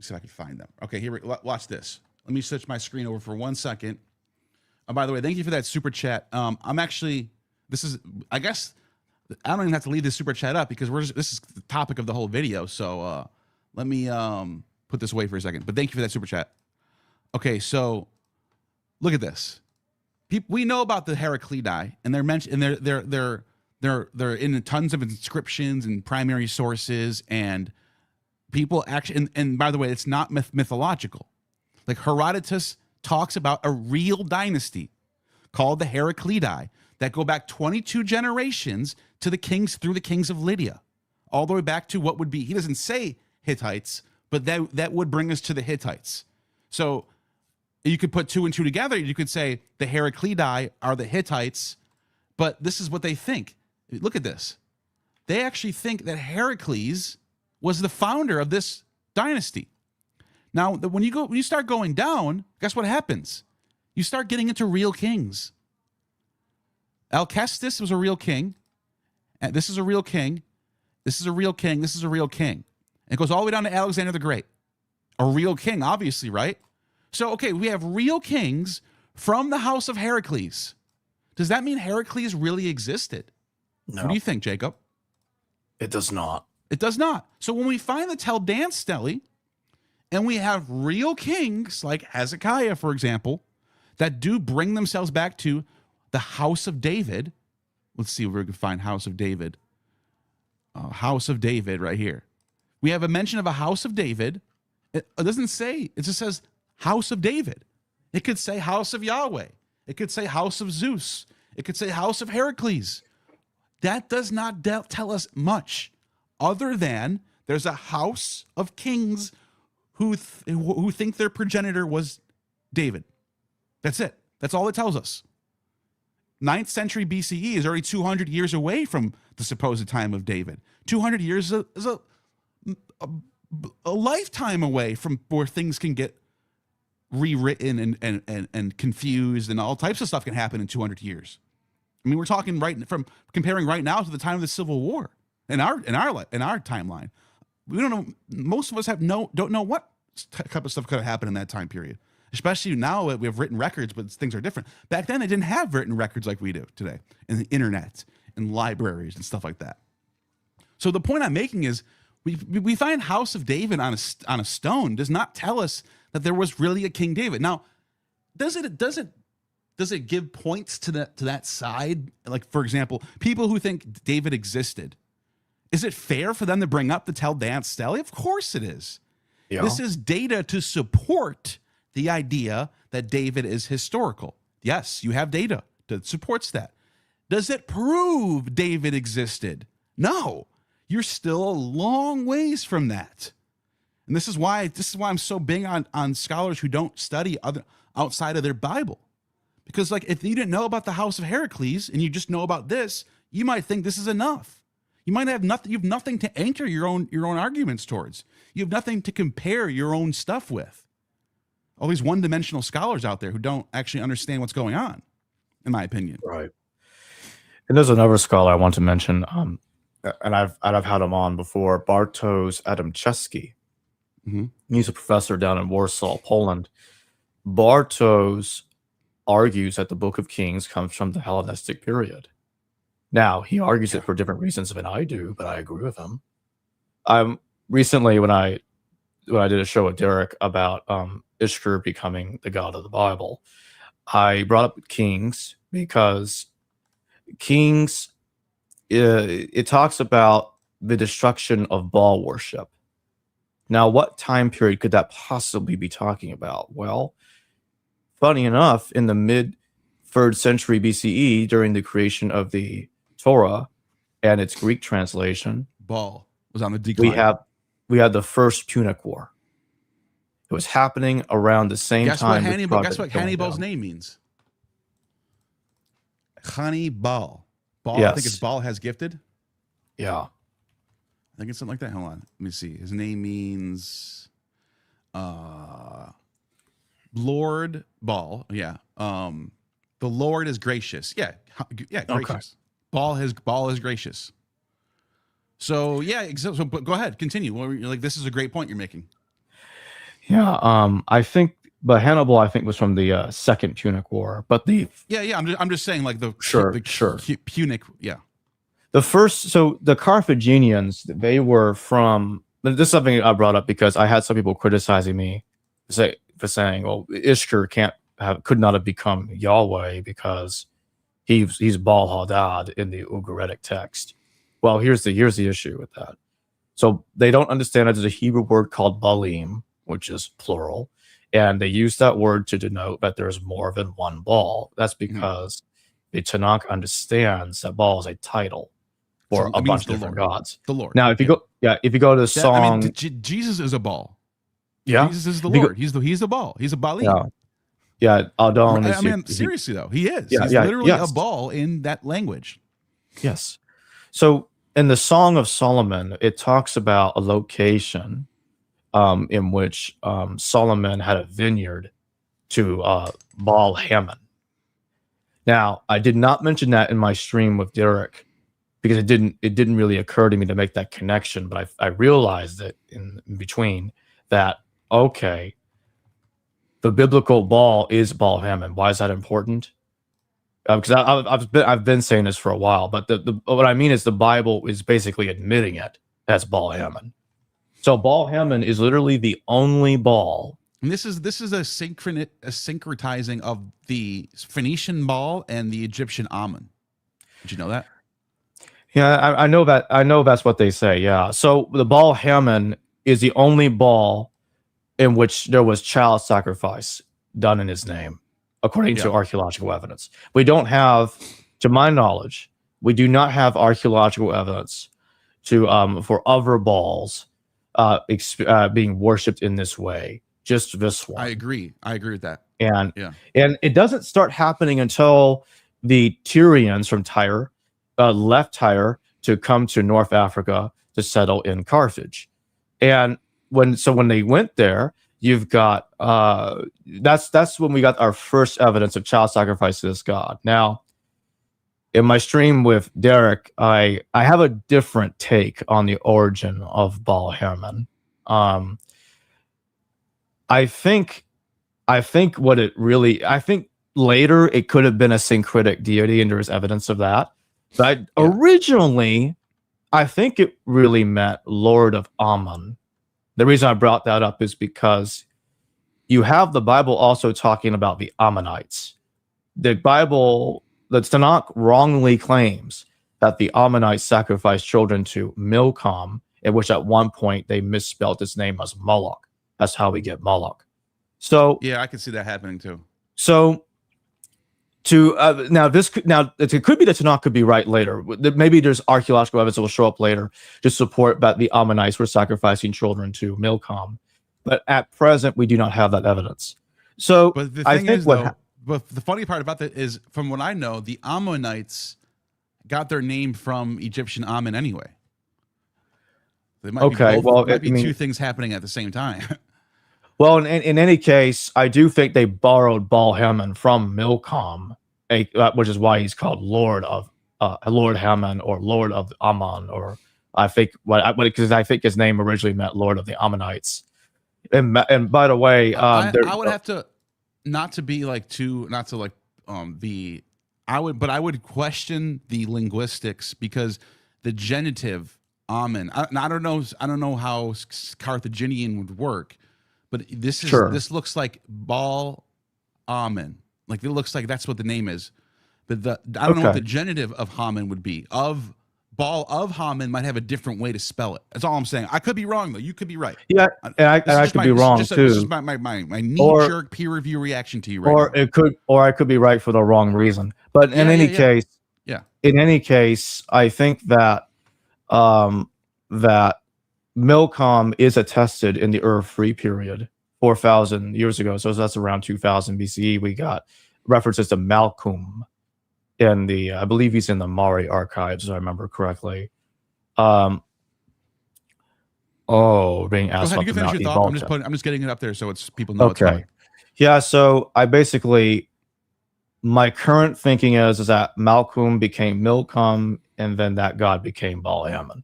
see if I can find them. Okay, here, watch this. Let me switch my screen over for 1 second. By the way, thank you for that super chat. I guess I don't even have to leave this super chat up because this is the topic of the whole video. So let me put this away for a second. But thank you for that super chat. Okay, so look at this. We know about the Heraclidi, and they're mentioned, and they're in tons of inscriptions and primary sources, and people actually. And by the way, it's not mythological. Like Herodotus talks about a real dynasty called the Heraclidi that go back 22 generations to the kings, through the kings of Lydia, all the way back to what would be, he doesn't say Hittites, but that would bring us to the Hittites. So you could put 2 and 2 together. You could say the Heraclidi are the Hittites, but this is what they think. Look at this. They actually think that Heracles was the founder of this dynasty. Now, when you start going down, guess what happens? You start getting into real kings. Alcestis was a real king. And this is a real king. This is a real king. This is a real king. And it goes all the way down to Alexander the Great. A real king, obviously, right? So, okay, we have real kings from the house of Heracles. Does that mean Heracles really existed? No. What do you think, Jacob? It does not. It does not. So when we find the Tel Dan Stele, and we have real kings like Hezekiah, for example, that do bring themselves back to the house of David. Let's see if we can find house of David. House of David right here. We have a mention of a house of David. It doesn't say, it just says house of David. It could say house of Yahweh. It could say house of Zeus. It could say house of Heracles. That does not tell us much other than there's a house of kings who think their progenitor was David. That's it. That's all it tells us. 9th century BCE is already 200 years away from the supposed time of David. 200 years is a lifetime away from where things can get rewritten and confused, and all types of stuff can happen in 200 years. I mean, we're talking comparing right now to the time of the Civil War in our timeline. We don't know. Most of us don't know what type of stuff could have happened in that time period. Especially now we have written records, but things are different. Back then, they didn't have written records like we do today, and the internet and libraries and stuff like that. So the point I'm making is, we find House of David on a stone does not tell us that there was really a King David. Now, does it give points to that side? Like, for example, people who think David existed. Is it fair for them to bring up the Tel Dan Stele? Of course it is. Yeah. This is data to support the idea that David is historical. Yes, you have data that supports that. Does it prove David existed? No. You're still a long ways from that. And this is why I'm so big on scholars who don't study other outside of their Bible. Because like if you didn't know about the house of Heracles and you just know about this, you might think this is enough. You might have nothing, you have nothing to anchor your own arguments towards. You have nothing to compare your own stuff with. All these one-dimensional scholars out there who don't actually understand what's going on, in my opinion. Right. And there's another scholar I want to mention, and I've had him on before, Bartosz Adamczewski. He's a professor down in Warsaw, Poland. Bartosz argues that the Book of Kings comes from the Hellenistic period. Now, he argues it for different reasons than I do, but I agree with him. Recently, when I did a show with Derek about Ishkur becoming the god of the Bible, I brought up Kings because Kings, it talks about the destruction of Baal worship. Now, what time period could that possibly be talking about? Well, funny enough, in the mid-3rd century BCE, during the creation of the Torah and its Greek translation, Baal was on the decline. We had the First Punic War. It was happening around the same time. Guess what Hannibal's name means? Hannibal. Baal. Yes. I think it's Baal has gifted. Yeah. I think it's something like that. Hold on. Let me see. His name means Lord Baal. Yeah. The Lord is gracious. Yeah. Yeah. Gracious. Okay. Baal is gracious. So yeah. So but go ahead. Continue. Well, you're like, this is a great point you're making. Yeah. I think, but Hannibal, I think, was from the Second Punic War. But the I'm just saying, like the Punic. Yeah. The first, so the Carthaginians, they were from. This is something I brought up because I had some people criticizing me for saying, well, Ishkur could not have become Yahweh because he's Baal Hadad in the Ugaritic text. Well, here's the issue with that. So they don't understand that there's a Hebrew word called Baalim, which is plural, and they use that word to denote that there's more than one Baal. That's because the Tanakh understands that Baal is a title for a bunch of different gods. The Lord. Now, if you go to the song, Jesus is a Baal. Yeah, Jesus is the Lord. He's the Baal. He's a Baalim. Yeah, Adon. Seriously though, he is. Yeah, he's literally a Baal in that language. Yes. So in the Song of Solomon, it talks about a location in which Solomon had a vineyard to Baal Hammon. Now, I did not mention that in my stream with Derek because it didn't really occur to me to make that connection, but I realized that in between that, okay, the biblical Baal is Baal Hammon. Why is that important? Because I've been saying this for a while, but what I mean is the Bible is basically admitting it as Baal Hammon. So Baal Hammon is literally the only Baal. And this is a syncretizing of the Phoenician Baal and the Egyptian Ammon. Did you know that? Yeah, I know that. I know that's what they say. Yeah. So the Baal Hammon is the only Baal in which there was child sacrifice done in his name, according to archaeological evidence. We don't have, to my knowledge, we do not have archaeological evidence for other Baals being worshipped in this way. Just this one. I agree with that. And it doesn't start happening until the Tyrians from Tyre left Tyre to come to North Africa to settle in Carthage. And when they went there, you've got that's when we got our first evidence of child sacrifice to this god. Now, in my stream with Derek, I have a different take on the origin of Baal Hammon. I think later it could have been a syncretic deity, and there is evidence of that. But originally, I think it really meant Lord of Ammon. The reason I brought that up is because you have the Bible also talking about the Ammonites. The Tanakh wrongly claims that the Ammonites sacrificed children to Milcom, in which at one point they misspelled his name as Moloch. That's how we get Moloch. So yeah, I can see that happening too. So Now it could be the Tanakh could be right later. Maybe there's archaeological evidence that will show up later to support that the Ammonites were sacrificing children to Milcom, but at present we do not have that evidence. So But the I thing think is, though, but the funny part about that is, from what I know, the Ammonites got their name from Egyptian Ammon anyway. They might Okay, be both, well, might be I mean- two things happening at the same time. Well, in any case, I do think they borrowed Baal Haman from Milcom, which is why he's called Lord Haman or Lord of Ammon, or I think because I think his name originally meant Lord of the Ammonites. And by the way, I would have to I would question the linguistics, because the genitive Ammon, I don't know how Carthaginian would work, but this looks like Baal Ammon. Like, it looks like that's what the name is. But I don't know what the genitive of Haman would be. Of Baal of Haman might have a different way to spell it. That's all I'm saying. I could be wrong, though. You could be right. Yeah, and I could be wrong too. This is my knee-jerk peer review reaction to you right now. Or I could be right for the wrong reason. But in any case, I think that that Milcom is attested in the Ur-Free period 4,000 years ago. So that's around 2000 BCE. We got references to Malcolm in the, I believe he's in the Mari archives, if I remember correctly. Being asked Go ahead, about you can the finish your Mount thought. I'm just getting it up there so it's people know it's Okay. coming. Yeah, so I basically, my current thinking is that Malcolm became Milcom, and then that god became Baal Haman.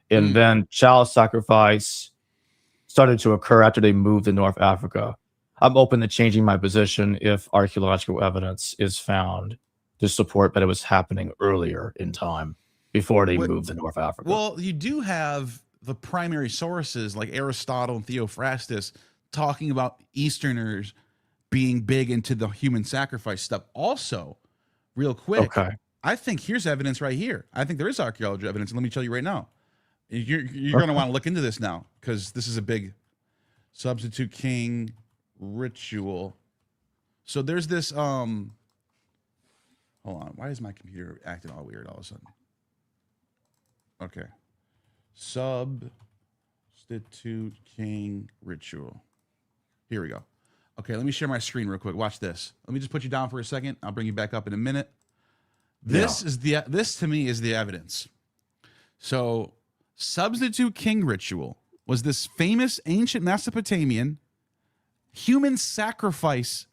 And then child sacrifice started to occur after they moved to North Africa. I'm open to changing my position if archaeological evidence is found to support that it was happening earlier in time, before they moved to North Africa. Well, you do have the primary sources like Aristotle and Theophrastus talking about Easterners being big into the human sacrifice stuff. Also, real quick, I think here's evidence right here. I think there is archaeological evidence, and let me tell you right now. You're going to want to look into this now, because this is a big substitute king ritual. So there's this hold on, why is my computer acting all weird all of a sudden? Okay. Substitute king ritual. Here we go. Okay, let me share my screen real quick. Watch this. Let me just put you down for a second. I'll bring you back up in a minute. This to me is the evidence. So, substitute king ritual was this famous ancient Mesopotamian human sacrifice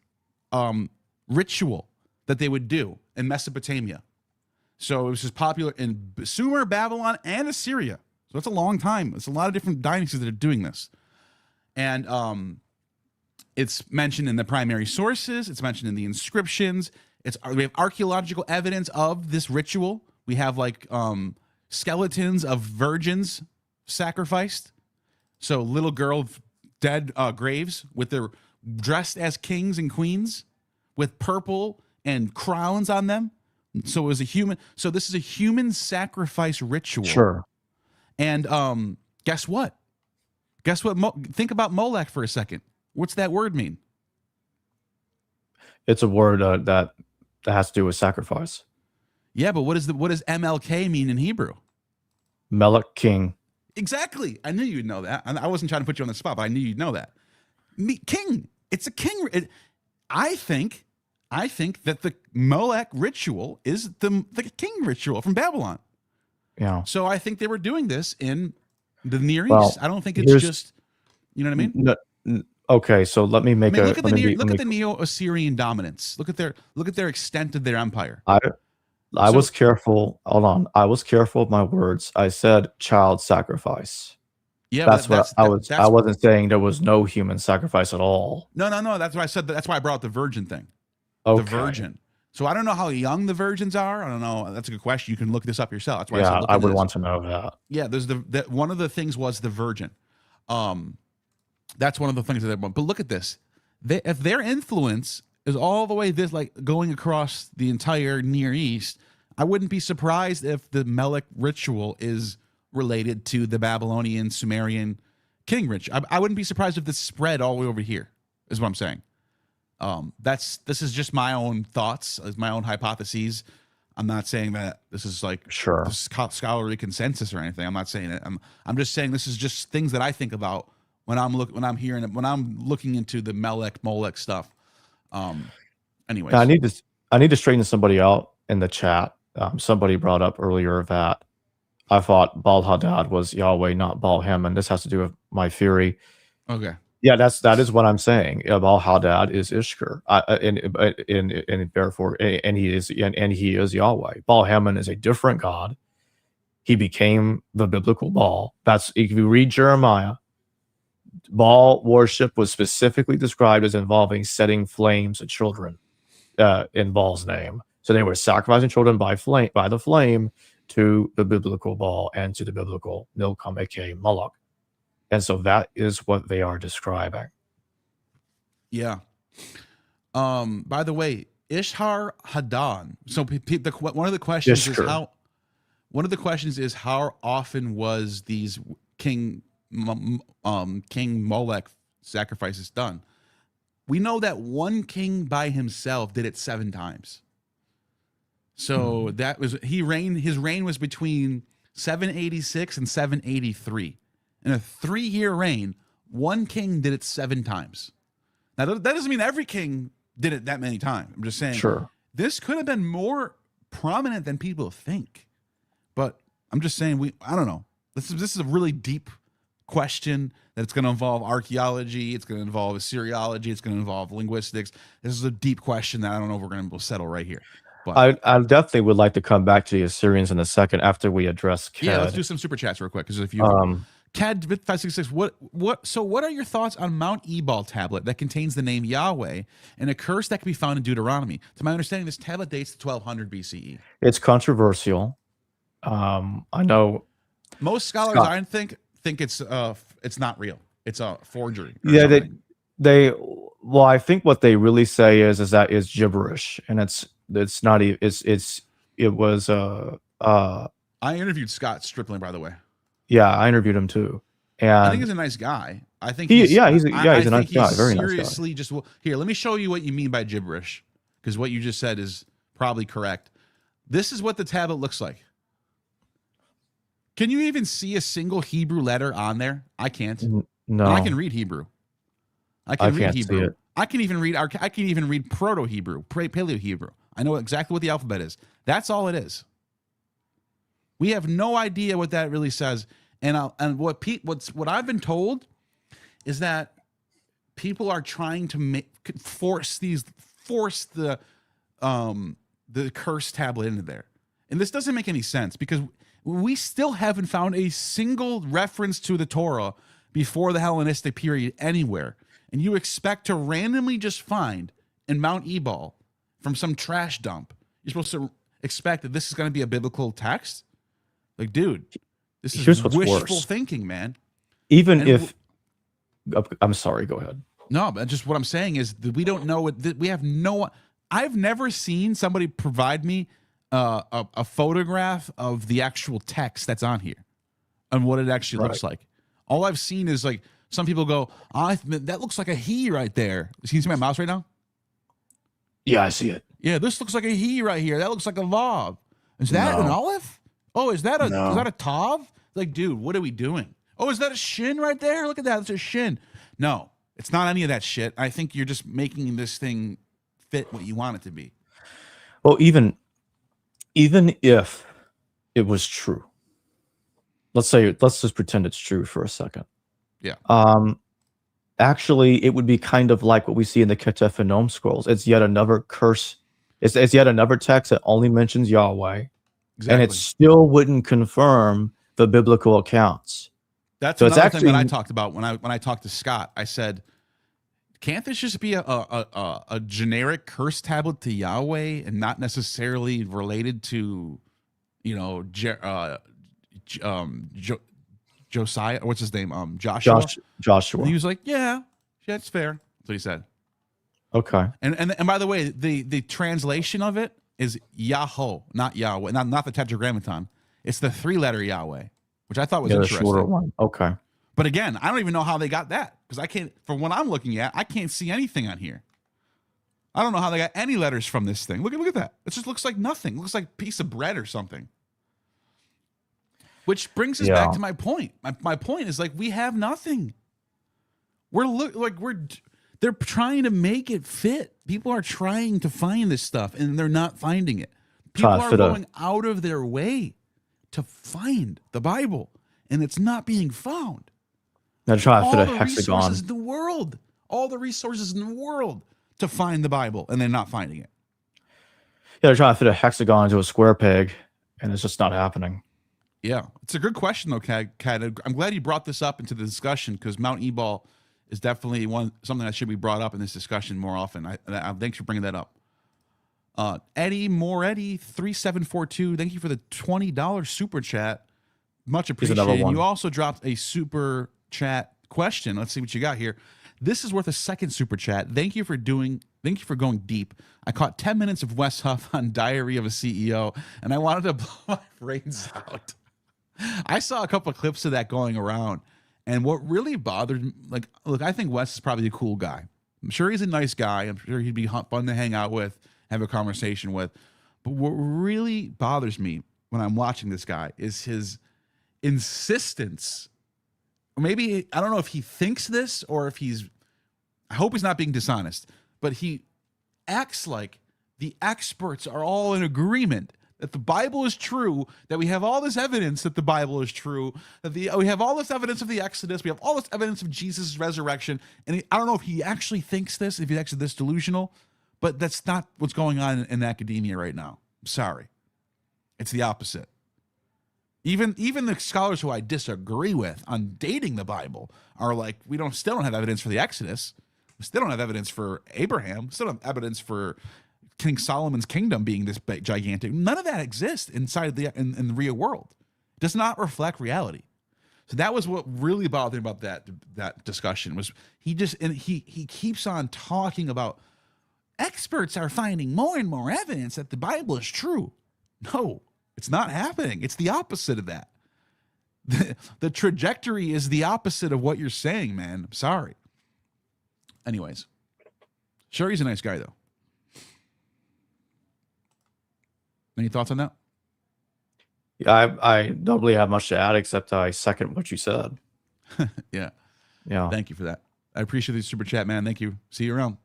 ritual that they would do in Mesopotamia. So it was just popular in Sumer, Babylon, and Assyria. So it's a long time. It's a lot of different dynasties that are doing this. And it's mentioned in the primary sources. It's mentioned in the inscriptions. We have archaeological evidence of this ritual. We have like skeletons of virgins sacrificed. So little girl dead graves with their dressed as kings and queens with purple and crowns on them. So it was a human. So this is a human sacrifice ritual. Sure. And guess what? Think about Molech for a second. What's that word mean? It's a word that has to do with sacrifice. Yeah, but what does MLK mean in Hebrew? Melech, king. Exactly. I knew you'd know that. I wasn't trying to put you on the spot, but I knew you'd know that. King. It's a king. I think that the Molech ritual is the king ritual from Babylon. Yeah. So I think they were doing this in the Near East. I don't think it's just, you know what I mean? Okay, so let me make look at the Neo-Assyrian dominance. Look at their extent of their empire. I was careful. Hold on. I was careful of my words. I said child sacrifice. Yeah, I wasn't saying there was no human sacrifice at all. No. That's what I said. That's why I brought up the virgin thing. Okay. The virgin. So I don't know how young the virgins are. I don't know. That's a good question. You can look this up yourself. That's why I would want to know that. Yeah, there's one of the things was the virgin. That's one of the things that they want. But look at this. If their influence is all the way going across the entire Near East, I wouldn't be surprised if the Melech ritual is related to the Babylonian Sumerian king ritual. I wouldn't be surprised if this spread all the way over here, is what I'm saying. This is just my own thoughts, my own hypotheses. I'm not saying that this is like Sure. this is scholarly consensus or anything. I'm not saying it. I'm just saying this is just things that I think about when I'm looking into the Melech Molech stuff. Anyways, Now, I need to straighten somebody out in the chat. Somebody brought up earlier that I thought Baal Hadad was Yahweh, not Baal Hammon. This has to do with my theory. okay. Yeah, that is what I'm saying. Baal Hadad is Ishkur, and therefore, and he is Yahweh. Baal Hammon is a different god. He became the biblical Baal. That's if you read Jeremiah, Baal worship was specifically described as involving setting flames at children in Baal's name. So they were sacrificing children by the flame to the biblical Baal and to the biblical Milcom, aka Moloch. And so that is what they are describing. Yeah. By the way, Ishtar Hadan. So one of the questions is how. One of the questions is how often was these King Molech sacrifices done? We know that one king by himself did it 7 times. So that was his reign was between 786 and 783. In a 3-year reign, one king did it 7 times. Now, that doesn't mean every king did it that many times. I'm just saying this could have been more prominent than people think. But I'm just saying, I don't know. This is a really deep question that it's going to involve archaeology. It's going to involve Assyriology. It's going to involve linguistics. This is a deep question that I don't know if we're going to settle right here. But I definitely would like to come back to the Assyrians in a second after we address Ked. Yeah, let's do some super chats real quick. Because if you... Cad 566, what are your thoughts on Mount Ebal tablet that contains the name Yahweh and a curse that can be found in Deuteronomy? To my understanding, this tablet dates to 1200 BCE. It's controversial. I know most scholars I think it's not real. It's a forgery. Yeah, well, I think what they really say is that it's gibberish, and it's not. It was. I interviewed Scott Stripling, by the way. Yeah, I interviewed him too, and I think he's a nice guy. I think he's a nice guy, very nice guy. Seriously, here, let me show you what you mean by gibberish, because what you just said is probably correct. This is what the tablet looks like. Can you even see a single Hebrew letter on there? I can't. No, and I can read Hebrew. I can read Hebrew. See it. I can even read Proto-Hebrew, Paleo-Hebrew. I know exactly what the alphabet is. That's all it is. We have no idea what that really says. And what I've been told is that people are trying to force the curse tablet into there. And this doesn't make any sense because we still haven't found a single reference to the Torah before the Hellenistic period anywhere. And you expect to randomly just find in Mount Ebal from some trash dump, you're supposed to expect that this is going to be a biblical text? Like, dude, this is wishful thinking, man. I'm sorry, go ahead. No, but just what I'm saying is that we don't know I've never seen somebody provide me a photograph of the actual text that's on here and what it actually looks like. All I've seen is like some people go, that looks like a he right there. Can you see my mouse right now? Yeah, I see it. Yeah, this looks like a he right here. That looks like a vav. Is that an olive? Oh, is that a tav? Like, dude, what are we doing? Oh, is that a shin right there? Look at that. It's a shin. No, it's not any of that shit. I think you're just making this thing fit what you want it to be. Well, even if it was true, let's just pretend it's true for a second. Yeah. Actually, it would be kind of like what we see in the Ketef and Noam scrolls. It's yet another curse. It's yet another text that only mentions Yahweh. Exactly. And it still wouldn't confirm the biblical accounts. That's another thing that I talked about when I talked to Scott. I said, can't this just be a generic curse tablet to Yahweh and not necessarily related to, Josiah? What's his name? Joshua. Joshua. And he was like, yeah, that's fair. That's what he said. Okay. And by the way, the translation of it is Yahweh, not Yahweh, not the Tetragrammaton. It's the 3-letter Yahweh, which I thought was interesting. The shorter one. Okay. But again, I don't even know how they got that because I can't. From what I'm looking at, I can't see anything on here. I don't know how they got any letters from this thing. Look at that. It just looks like nothing. It looks like a piece of bread or something. Which brings us back to my point. My point is, like, we have nothing. They're trying to make it fit. People are trying to find this stuff, and they're not finding it. People are going out of their way to find the Bible, and it's not being found. They're trying to fit a All the hexagon. resources in the world, all the resources in the world to find the Bible, and they're not finding it. Yeah, they're trying to fit a hexagon into a square peg, and it's just not happening. Yeah, it's a good question though, Kat. I'm glad you brought this up into the discussion, because Mount Ebal is definitely something that should be brought up in this discussion more often. Thanks for bringing that up. Eddie Moretti 3742. Thank you for the $20 super chat. Much appreciated. You also dropped a super chat question. Let's see what you got here. This is worth a second super chat. Thank you for going deep. I caught 10 minutes of Wes Huff on Diary of a CEO, and I wanted to blow my brains out. I saw a couple of clips of that going around, and what really bothered me, like, look, I think Wes is probably a cool guy. I'm sure he's a nice guy. I'm sure he'd be fun to hang out with, have a conversation with. But what really bothers me when I'm watching this guy is his insistence. Maybe, I don't know if he thinks this or if I hope he's not being dishonest, but he acts like the experts are all in agreement that the Bible is true, that we have all this evidence that the Bible is true, that we have all this evidence of the Exodus, we have all this evidence of Jesus' resurrection. And I don't know if he actually thinks this, if he's actually this delusional, but that's not what's going on in academia right now. I'm sorry. It's the opposite. Even the scholars who I disagree with on dating the Bible are like, still don't have evidence for the Exodus. We still don't have evidence for Abraham. Still don't have evidence for King Solomon's kingdom being this gigantic. None of that exists inside in the real world. It does not reflect reality. So that was what really bothered me about that discussion. Was he keeps on talking about experts are finding more and more evidence that the Bible is true. No, it's not happening. It's the opposite of that. The trajectory is the opposite of what you're saying, man. I'm sorry. Anyways, sure, he's a nice guy though. Any thoughts on that? Yeah, I don't really have much to add except I second what you said. Yeah. Yeah. Thank you for that. I appreciate the super chat, man. Thank you. See you around.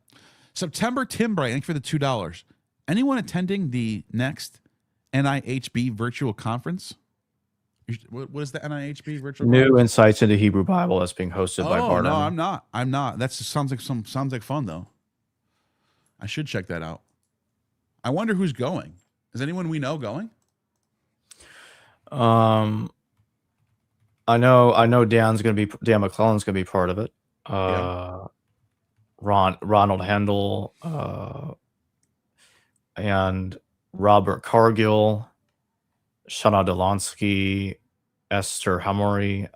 September Tim Bright, thank you for the $2. Anyone attending the next NIHB virtual conference? What is the NIHB virtual New conference? insights into Hebrew Bible that's being hosted by Bart. No, I'm not. That sounds like fun though. I should check that out. I wonder who's going. Is anyone we know going? I know Dan McClellan's gonna be part of it. Ronald Handel, and Robert Cargill, Shana Delansky, Esther Hamouri.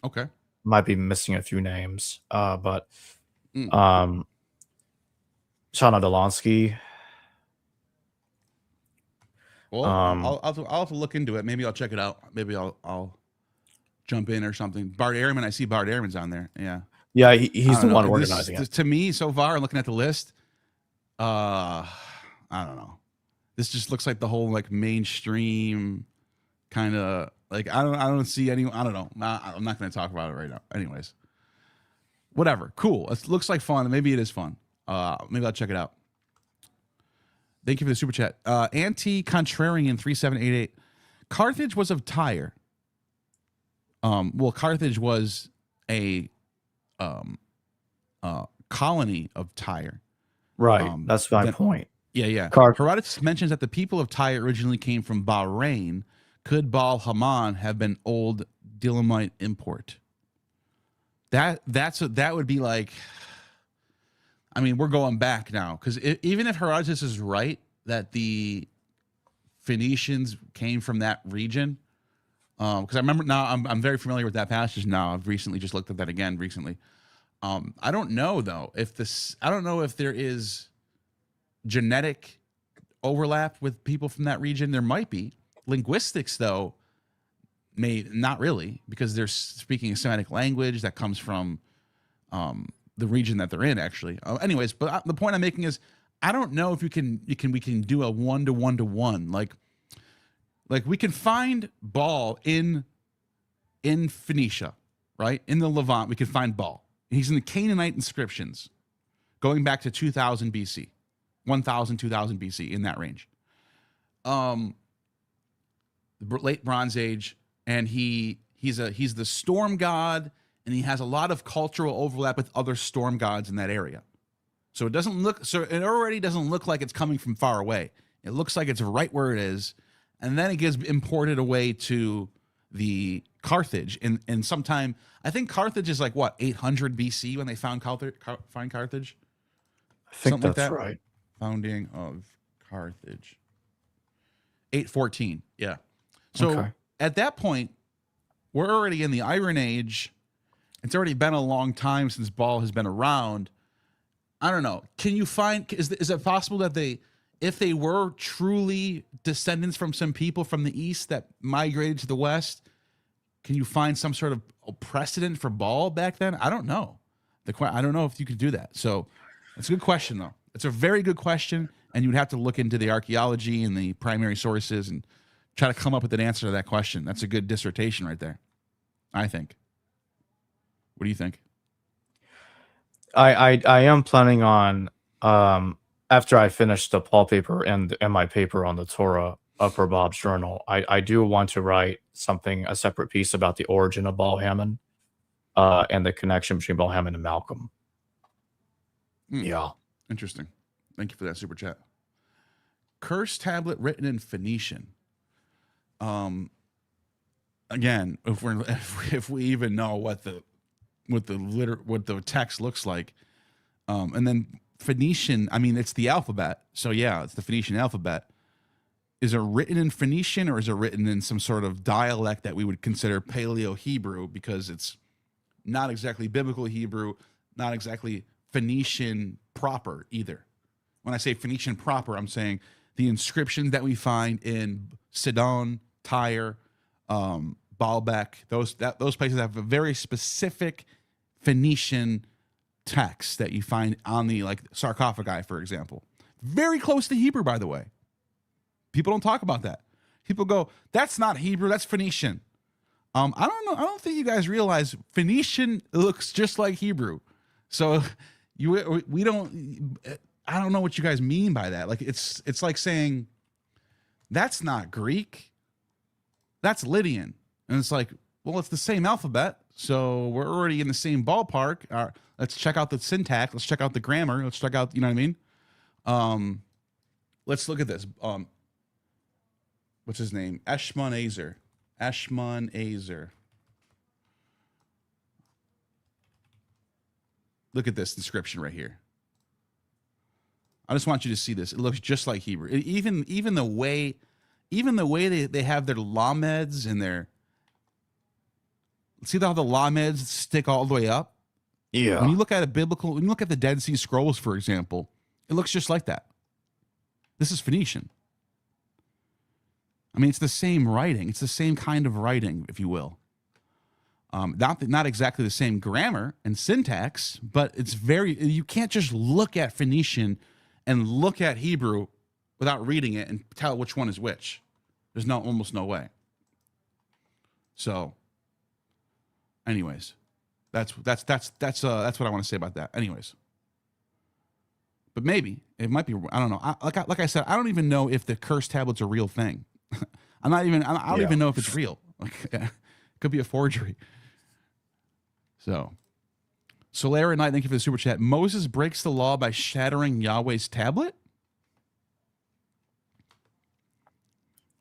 Okay. Might be missing a few names, but Shana Delansky. Well, I'll have to look into it. Maybe I'll check it out. Maybe I'll jump in or something. Bart Ehrman, I see Bart Ehrman's on there. Yeah. Yeah, he's the one organizing it. To me, so far, looking at the list, I don't know. This just looks like the whole like mainstream kind of like I don't see any. I don't know. I'm not going to talk about it right now. Anyways, whatever. Cool. It looks like fun. Maybe it is fun. Maybe I'll check it out. Thank you for the super chat. Anti-Contrarian 3788. Carthage was of Tyre. Well, Carthage was a colony of Tyre. Right. That's my point. Yeah. Herodotus mentions that the people of Tyre originally came from Bahrain. Could Baal Haman have been old Dilamite import? That would be like, I mean, we're going back now because even if Herodotus is right that the Phoenicians came from that region, because I remember now I'm very familiar with that passage now. I've recently just looked at that again recently. I don't know though if there is genetic overlap with people from that region. There might be. Linguistics though, not really, because they're speaking a Semitic language that comes from the region that they're in, actually. Anyways, but the point I'm making is, I don't know if we can do a 1-to-1-to-1. Like we can find Baal in Phoenicia, right? In the Levant, we can find Baal. He's in the Canaanite inscriptions, going back to 2000 BC, 1000, 2000 BC, in that range. The late Bronze Age, and he's the storm god, and he has a lot of cultural overlap with other storm gods in that area. So it already doesn't look like it's coming from far away. It looks like it's right where it is, and then it gets imported away to the Carthage. And sometime, I think Carthage is like what, 800 BC when they found Carthage. I think Something that's like that. right. Founding of Carthage, 814. Yeah. So Okay. at that point, we're already in the Iron Age. It's already been a long time since Baal has been around. I don't know. Can you find, is it possible that if they were truly descendants from some people from the east that migrated to the west, can you find some sort of precedent for Baal back then? I don't know. I don't know if you could do that. So it's a good question, though. It's a very good question, and you'd have to look into the archaeology and the primary sources and try to come up with an answer to that question. That's a good dissertation right there, I think. What do you think? I am planning on after I finish the Paul paper and my paper on the Torah for Bob's journal, I do want to write a separate piece about the origin of Baal Hammon and the connection between Baal Hammon and Malcolm. Yeah. Interesting. Thank you for that super chat. Curse tablet written in Phoenician. Again, if we even know what the text looks like, and then Phoenician. I mean, it's the alphabet. So yeah, it's the Phoenician alphabet. Is it written in Phoenician, or is it written in some sort of dialect that we would consider Paleo Hebrew, because it's not exactly biblical Hebrew, not exactly Phoenician proper either. When I say Phoenician proper, I'm saying the inscriptions that we find in Sidon, Tyre, Baalbek, those places have a very specific Phoenician text that you find on the sarcophagi, for example. Very close to Hebrew, by the way. People don't talk about that. People go, that's not Hebrew, that's Phoenician. I don't know. I don't think you guys realize Phoenician looks just like Hebrew. So we don't. I don't know what you guys mean by that. Like it's like saying that's not Greek, that's Lydian, and it's like, well, it's the same alphabet, so we're already in the same ballpark. Let's check out the syntax. Let's check out the grammar. Let's check out, you know what I mean? Let's look at this. What's his name? Eshmun Azer. Look at this inscription right here. I just want you to see this. It looks just like Hebrew. Even the way they have their lameds and their, see how the lameds stick all the way up? Yeah. When you look at when you look at the Dead Sea Scrolls, for example, it looks just like that. This is Phoenician. I mean, it's the same writing. It's the same kind of writing, if you will. Not exactly the same grammar and syntax, but you can't just look at Phoenician and look at Hebrew without reading it and tell which one is which. There's almost no way. So, anyways, that's what I want to say about that. Anyways, but maybe it might be. I don't know. Like I said, I don't even know if the curse tablet's a real thing. I don't even know if it's real. It could be a forgery. So, Solara Knight, thank you for the super chat. Moses breaks the law by shattering Yahweh's tablet?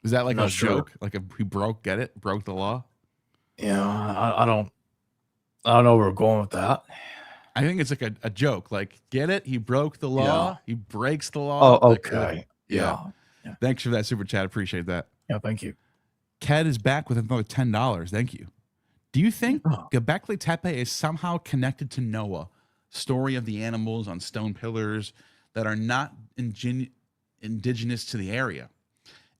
Is that like a joke? Like he broke the law? Yeah, I don't know where we're going with that. I think it's like a joke. Like, get it? He broke the law. Yeah. He breaks the law. Oh, okay. Yeah. Thanks for that super chat. Appreciate that. Yeah, thank you. Ked is back with another $10. Thank you. Do you think Göbekli Tepe is somehow connected to Noah? Story of the animals on stone pillars that are not indigenous to the area.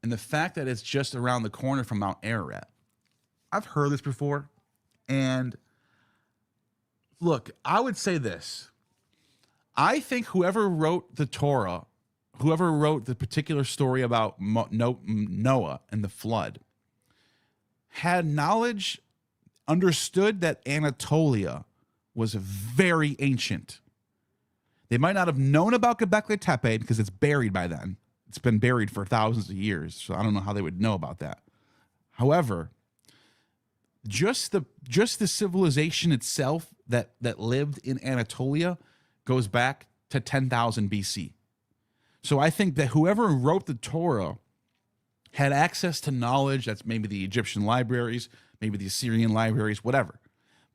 And the fact that it's just around the corner from Mount Ararat. I've heard this before. And look, I would say this. I think whoever wrote the Torah, whoever wrote the particular story about Noah and the flood, had knowledge, understood that Anatolia was very ancient. They might not have known about Göbekli Tepe because it's buried by then. It's been buried for thousands of years, so I don't know how they would know about that. However, just the civilization itself that lived in Anatolia goes back to 10,000 BC. So I think that whoever wrote the Torah had access to knowledge that's maybe the Egyptian libraries, maybe the Assyrian libraries, whatever.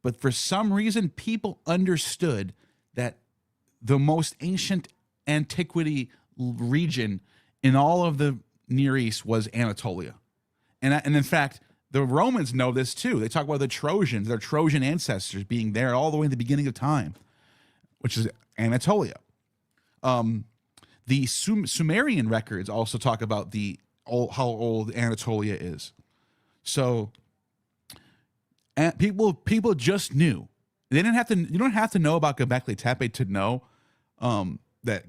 But for some reason, people understood that the most ancient antiquity region in all of the Near East was Anatolia. And in fact, the Romans know this too. They talk about the Trojans, their Trojan ancestors being there all the way in the beginning of time, which is Anatolia. The Sumerian records also talk about how old Anatolia is. So people just knew. They didn't have to. You don't have to know about Göbekli Tepe to know that.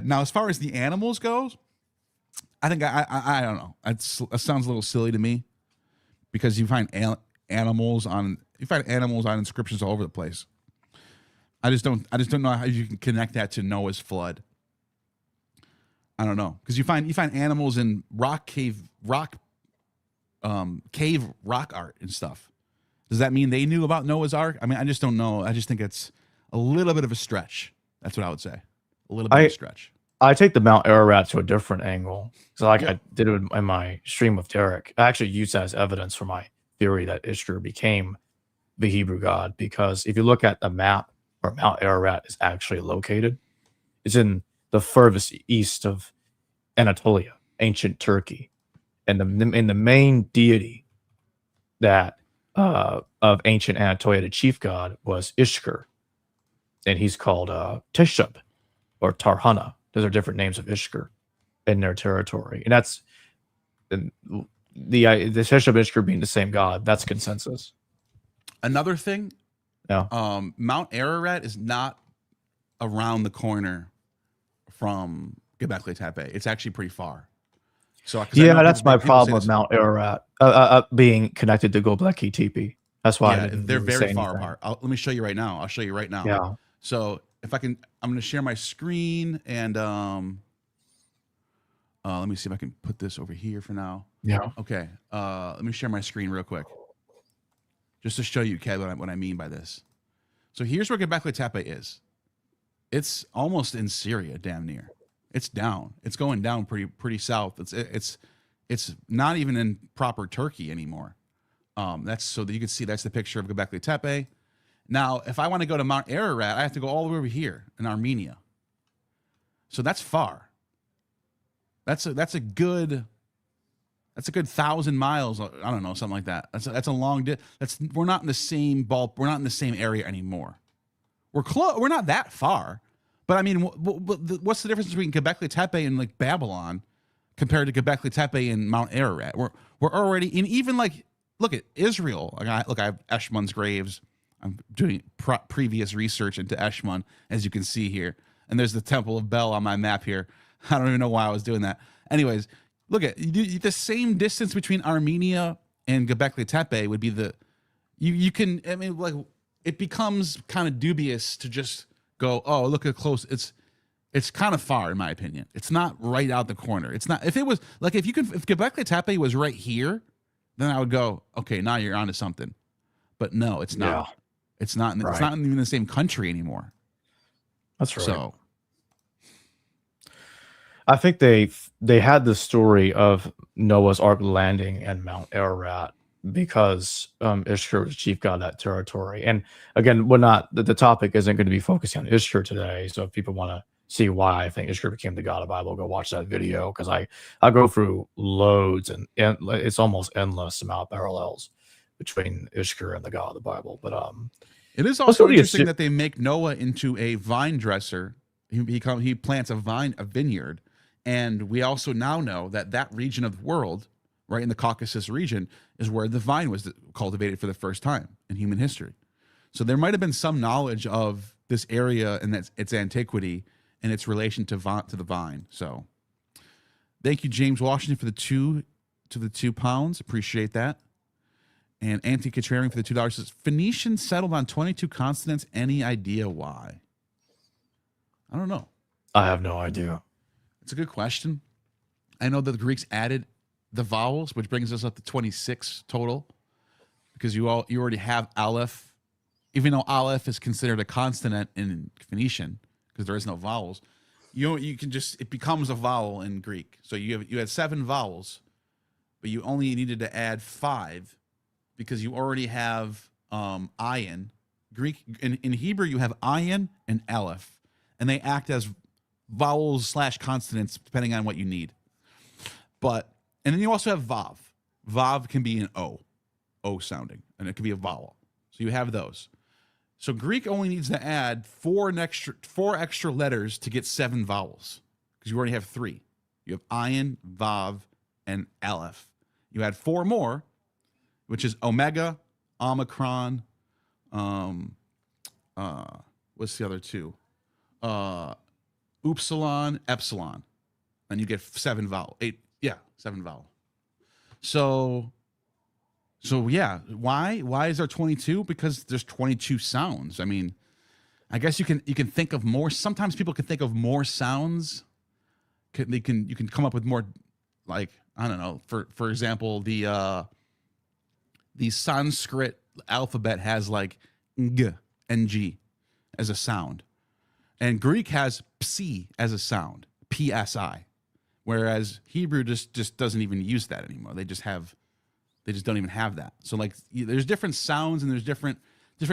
Now, as far as the animals goes, I think I don't know. It sounds a little silly to me because you find animals on inscriptions all over the place. I just don't know how you can connect that to Noah's flood. I don't know, because you find animals in cave rock art and stuff. Does that mean they knew about Noah's Ark? I mean, I just don't know. I just think it's a little bit of a stretch. That's what I would say. A little bit of a stretch. I take the Mount Ararat to a different angle. So I did it in my stream with Derek. I actually used that as evidence for my theory that Ishtar became the Hebrew god, because if you look at the map where Mount Ararat is actually located, it's in the furthest east of Anatolia, ancient Turkey. And the main deity that of ancient Anatolia, the chief god, was Ishtar. And he's called Tishub or Tarhana. Those are different names of Ishtar in their territory. And that's the Tishub Ishtar being the same god. That's consensus. Another thing, Yeah. Mount Ararat is not around the corner from Göbekli Tepe. It's actually pretty far. So yeah, that's my problem with Mount Ararat being connected to Göbekli Tepe. That's why they're very far apart. Let me show you right now. I'll show you right now. Yeah. So if I can, I'm going to share my screen and let me see if I can put this over here for now. Yeah. Okay. Let me share my screen real quick, just to show you, Kev, what I mean by this. So here's where Göbekli Tepe is. It's almost in Syria, damn near. It's down. It's going down pretty south. It's not even in proper Turkey anymore. That's so that you can see that's the picture of Göbekli Tepe. Now, if I want to go to Mount Ararat, I have to go all the way over here in Armenia. So that's far. That's a good 1,000 miles. I don't know, something like that. That's a long. We're not in the same We're not in the same area anymore. We're close. We're not that far. But I mean, what's the difference between Göbekli Tepe and like Babylon compared to Göbekli Tepe and Mount Ararat? We're already in, even like, look at Israel. I have Eschmon's graves. I'm doing previous research into Eschmon, as you can see here. And there's the Temple of Bel on my map here. I don't even know why I was doing that. Anyways, look at the same distance between Armenia and Göbekli Tepe would be you can, I mean, like, it becomes kind of dubious to just go, oh, look at close. It's kind of far, in my opinion. It's not right out the corner. It's not. If it was like, if Göbekli Tepe was right here, then I would go, okay, now you're onto something. But no, it's not. Yeah. It's not. It's not even in the same country anymore. That's right. So I think they had the story of Noah's Ark landing and Mount Ararat because Ishtar was chief god of that territory. And again, the topic isn't going to be focusing on Ishtar today. So if people want to see why I think Ishtar became the god of the Bible, go watch that video, because I go through loads and it's almost endless amount of parallels between Ishtar and the god of the Bible. But it is also interesting that they make Noah into a vine dresser. He plants a vineyard, and we also now know that region of the world, right in the Caucasus region, is where the vine was cultivated for the first time in human history. So there might have been some knowledge of this area and its antiquity and its relation to the vine. So, thank you, James Washington, for the £2. Appreciate that. And Anthony Contrarian for the $2 says Phoenicians settled on 22 consonants. Any idea why? I don't know. I have no idea. It's a good question. I know that the Greeks added the vowels, which brings us up to 26 total, because you already have aleph, even though aleph is considered a consonant in Phoenician because there is no vowels. You can just, it becomes a vowel in Greek. So you had 7 vowels, but you only needed to add 5 because you already have ayin. Greek in Hebrew you have ayin and aleph, and they act as vowels / consonants depending on what you need. And then you also have vav. Vav can be an O sounding, and it can be a vowel. So you have those. So Greek only needs to add 4 extra letters to get 7 vowels, because you already have 3. You have ayin, vav, and aleph. You add 4 more, which is omega, omicron. What's the other 2? Upsilon, epsilon, and you get 7 vowel. 7 vowel. So yeah, why is there 22? Because there's 22 sounds. I mean, I guess you can think of more. Sometimes people can think of more sounds. You can come up with more, like, I don't know. For example, the Sanskrit alphabet has like ng and g as a sound, and Greek has psi as a sound, psi, whereas Hebrew just doesn't even use that anymore. They just don't even have that. So like, there's different sounds and there's different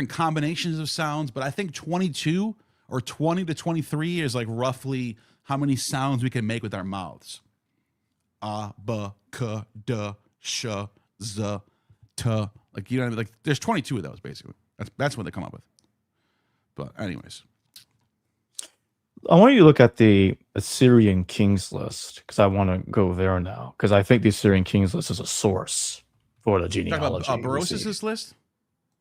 combinations of sounds, but I think 22 or 20 to 23 is like roughly how many sounds we can make with our mouths. A, b, k, d, sh, z, t. Like, you know what I mean? Like, there's 22 of those basically. That's what they come up with. But anyways, I want you to look at the Assyrian Kings list, because I want to go there now, because I think the Assyrian Kings list is a source for the genealogy. Talk about Berosus' list?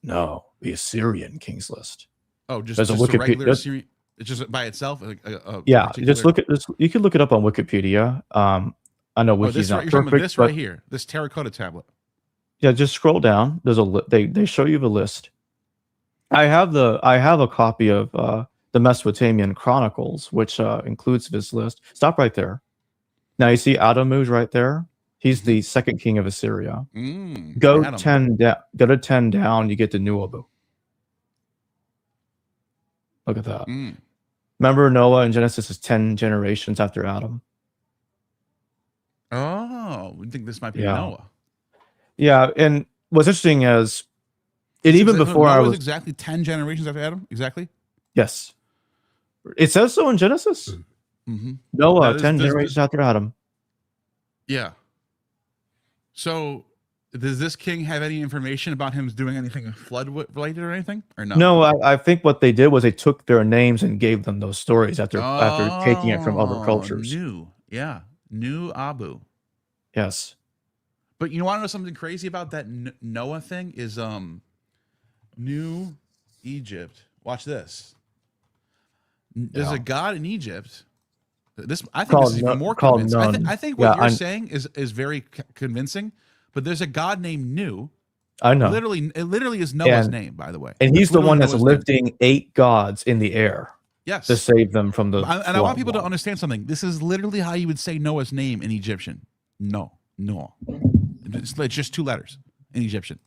No, the Assyrian Kings list. Oh, just There's a Wikipedia. regular Assyrian. It's just by itself. Yeah, just look at this. You can look it up on Wikipedia. I know Wiki's not perfect. This right here, this terracotta tablet. Yeah, just scroll down. There's they show you the list. I have a copy of the Mesopotamian Chronicles, which includes this list. Stop right there. Now you see Adamus right there. He's the second king of Assyria. Go Adam. 10 down. Go to 10 down. You get to Nuabu. Look at that. Remember, Noah in Genesis is 10 generations after Adam. Oh, we think this might be Noah. Yeah, and what's interesting is, even before Noah I was exactly 10 generations after Adam. Exactly. Yes, it says so in Genesis. Noah 10 generations after Adam. Yeah. So, does this king have any information about him doing anything flood related or anything, or no? No, I think what they did was they took their names and gave them those stories after taking it from other cultures. New Abu. Yes. But you want to know something crazy about that Noah thing is New Egypt. Watch this. There's a god in Egypt. I think this is even more convincing. I think what you're saying is very convincing. But there's a god named Nu. I know. It literally is Noah's name, by the way. And he's the one that's lifting 8 gods in the air. Yes. To save them from the. And I want people to understand something. This is literally how you would say Noah's name in Egyptian. No. It's just 2 letters in Egyptian.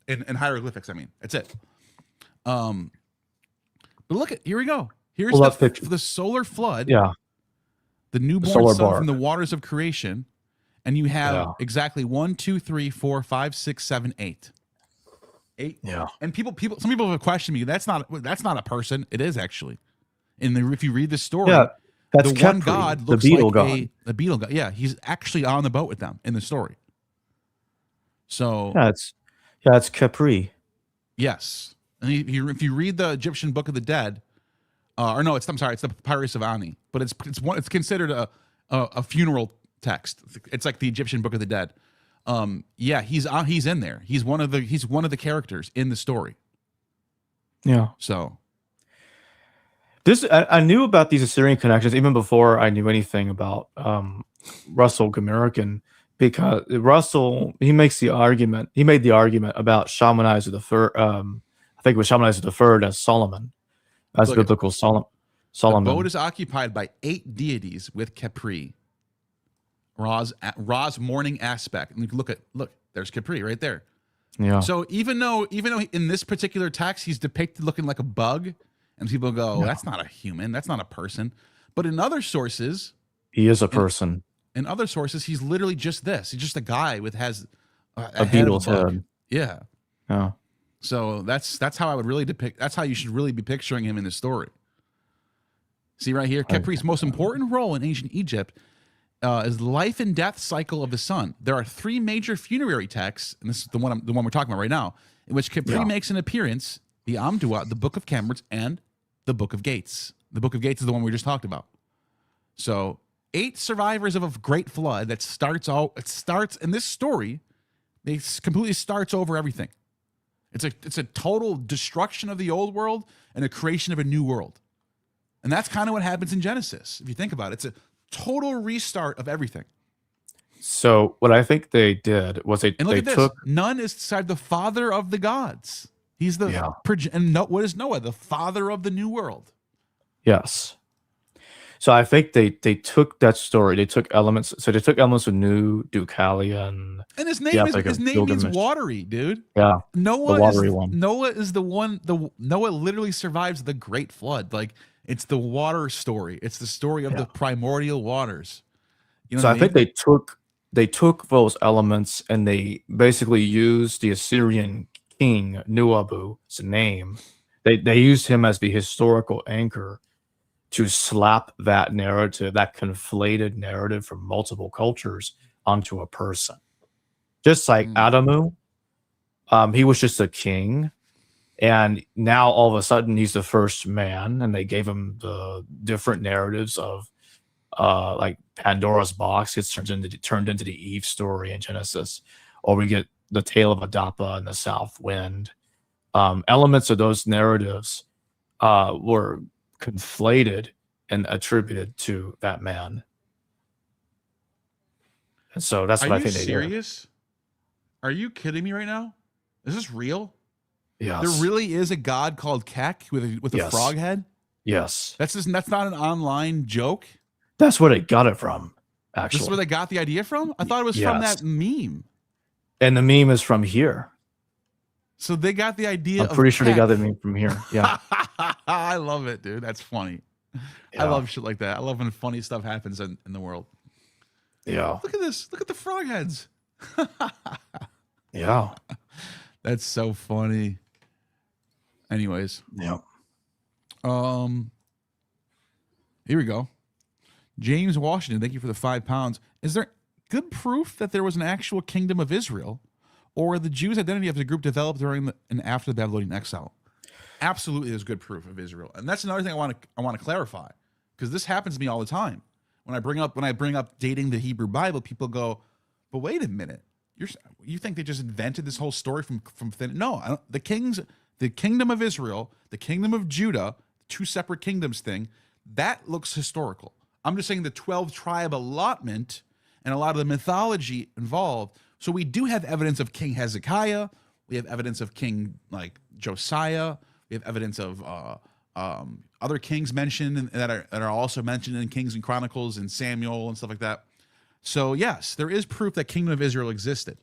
In hieroglyphics, I mean. That's it. But look at, here we go. Here's the solar flood. Yeah. The newborn son from the waters of creation. And you have exactly 1, 2, 3, 4, 5, 6, 7, 8. 8. Yeah. And some people have questioned me. That's not a person. It is actually. If you read the story, that's the Khepri, one god looks the beetle like god. a beetle god. Yeah, he's actually on the boat with them in the story. So it's Khepri. Yes, and if you read the Egyptian Book of the Dead, it's the Papyrus of Ani, but it's considered a funeral text. It's like the Egyptian Book of the Dead. He's in there. He's one of the characters in the story. Yeah. So I knew about these Assyrian connections even before I knew anything about Russell Gomerican, because Russell, he made the argument about Shalmaneser the third. I think it was Shalmaneser the third as Solomon, as Look, biblical the Solomon. boat is occupied by 8 deities with Capri. Ra's morning aspect. And look, there's Capri right there. Yeah. So even though in this particular text he's depicted looking like a bug, and people go, that's not a human, that's not a person. But in other sources, he is a person. In other sources, he's literally just this. He's just a guy with a beetle's head. Yeah. Yeah. So that's how I would really depict. That's how you should really be picturing him in the story. See right here, Capri's most important role in ancient Egypt is the life and death cycle of the sun. There are 3 major funerary texts, and this is the one we're talking about right now, in which Capri makes an appearance: the Amduat, the Book of Cameras, and the Book of Gates. The Book of Gates is the one we just talked about. So 8 survivors of a great flood that starts in this story. It completely starts over everything. It's a total destruction of the old world and a creation of a new world. And that's kind of what happens in Genesis. If you think about it, it's a total restart of everything. So what I think they did was they look at this. took Nun is the father of the gods. He's the what is Noah? The father of the new world. Yes. So I think they took that story. They took elements. So they took elements of New, Deucalion, and his name means watery, dude. Yeah, Noah the watery one. Noah is the one. Noah literally survives the great flood. Like, it's the water story. It's the story of the primordial waters. You know so I think they took those elements and they basically used the Assyrian king Nuabu's name. They used him as the historical anchor to slap that narrative, that conflated narrative from multiple cultures, onto a person. Just like Adamu, he was just a king, and now all of a sudden he's the first man, and they gave him the different narratives of like Pandora's box gets turned into the Eve story in Genesis, or we get the tale of Adapa and the South Wind. Elements of those narratives were conflated and attributed to that man. And so that's what I think they did. Are you serious? Are you kidding me right now? Is this real? Yes. There really is a god called Kek with a frog head? Yes. That's not an online joke? That's where they got it from, actually. This is where they got the idea from? I thought it was from that meme. And the meme is from here. So they got the idea. I'm pretty sure they got the meme from here. Yeah. I love it, dude. That's funny. Yeah. I love shit like that. I love when funny stuff happens in the world. Yeah. Look at this. Look at the frog heads. Yeah. That's so funny. Anyways. Yeah. Here we go. James Washington, thank you for the £5. Is there good proof that there was an actual kingdom of Israel, or the Jews' identity as a group developed during and after the Babylonian exile? Absolutely, there's good proof of Israel, and that's another thing I want to clarify, because this happens to me all the time. When I bring up dating the Hebrew Bible, people go, "But wait a minute, you think they just invented this whole story from thin?" No, the kingdom of Israel, the kingdom of Judah, 2 separate kingdoms thing, that looks historical. I'm just saying the 12 tribe allotment and a lot of the mythology involved. So we do have evidence of King Hezekiah. We have evidence of King like Josiah. We have evidence of other kings mentioned that are also mentioned in Kings and Chronicles and Samuel and stuff like that. So yes, there is proof that Kingdom of Israel existed.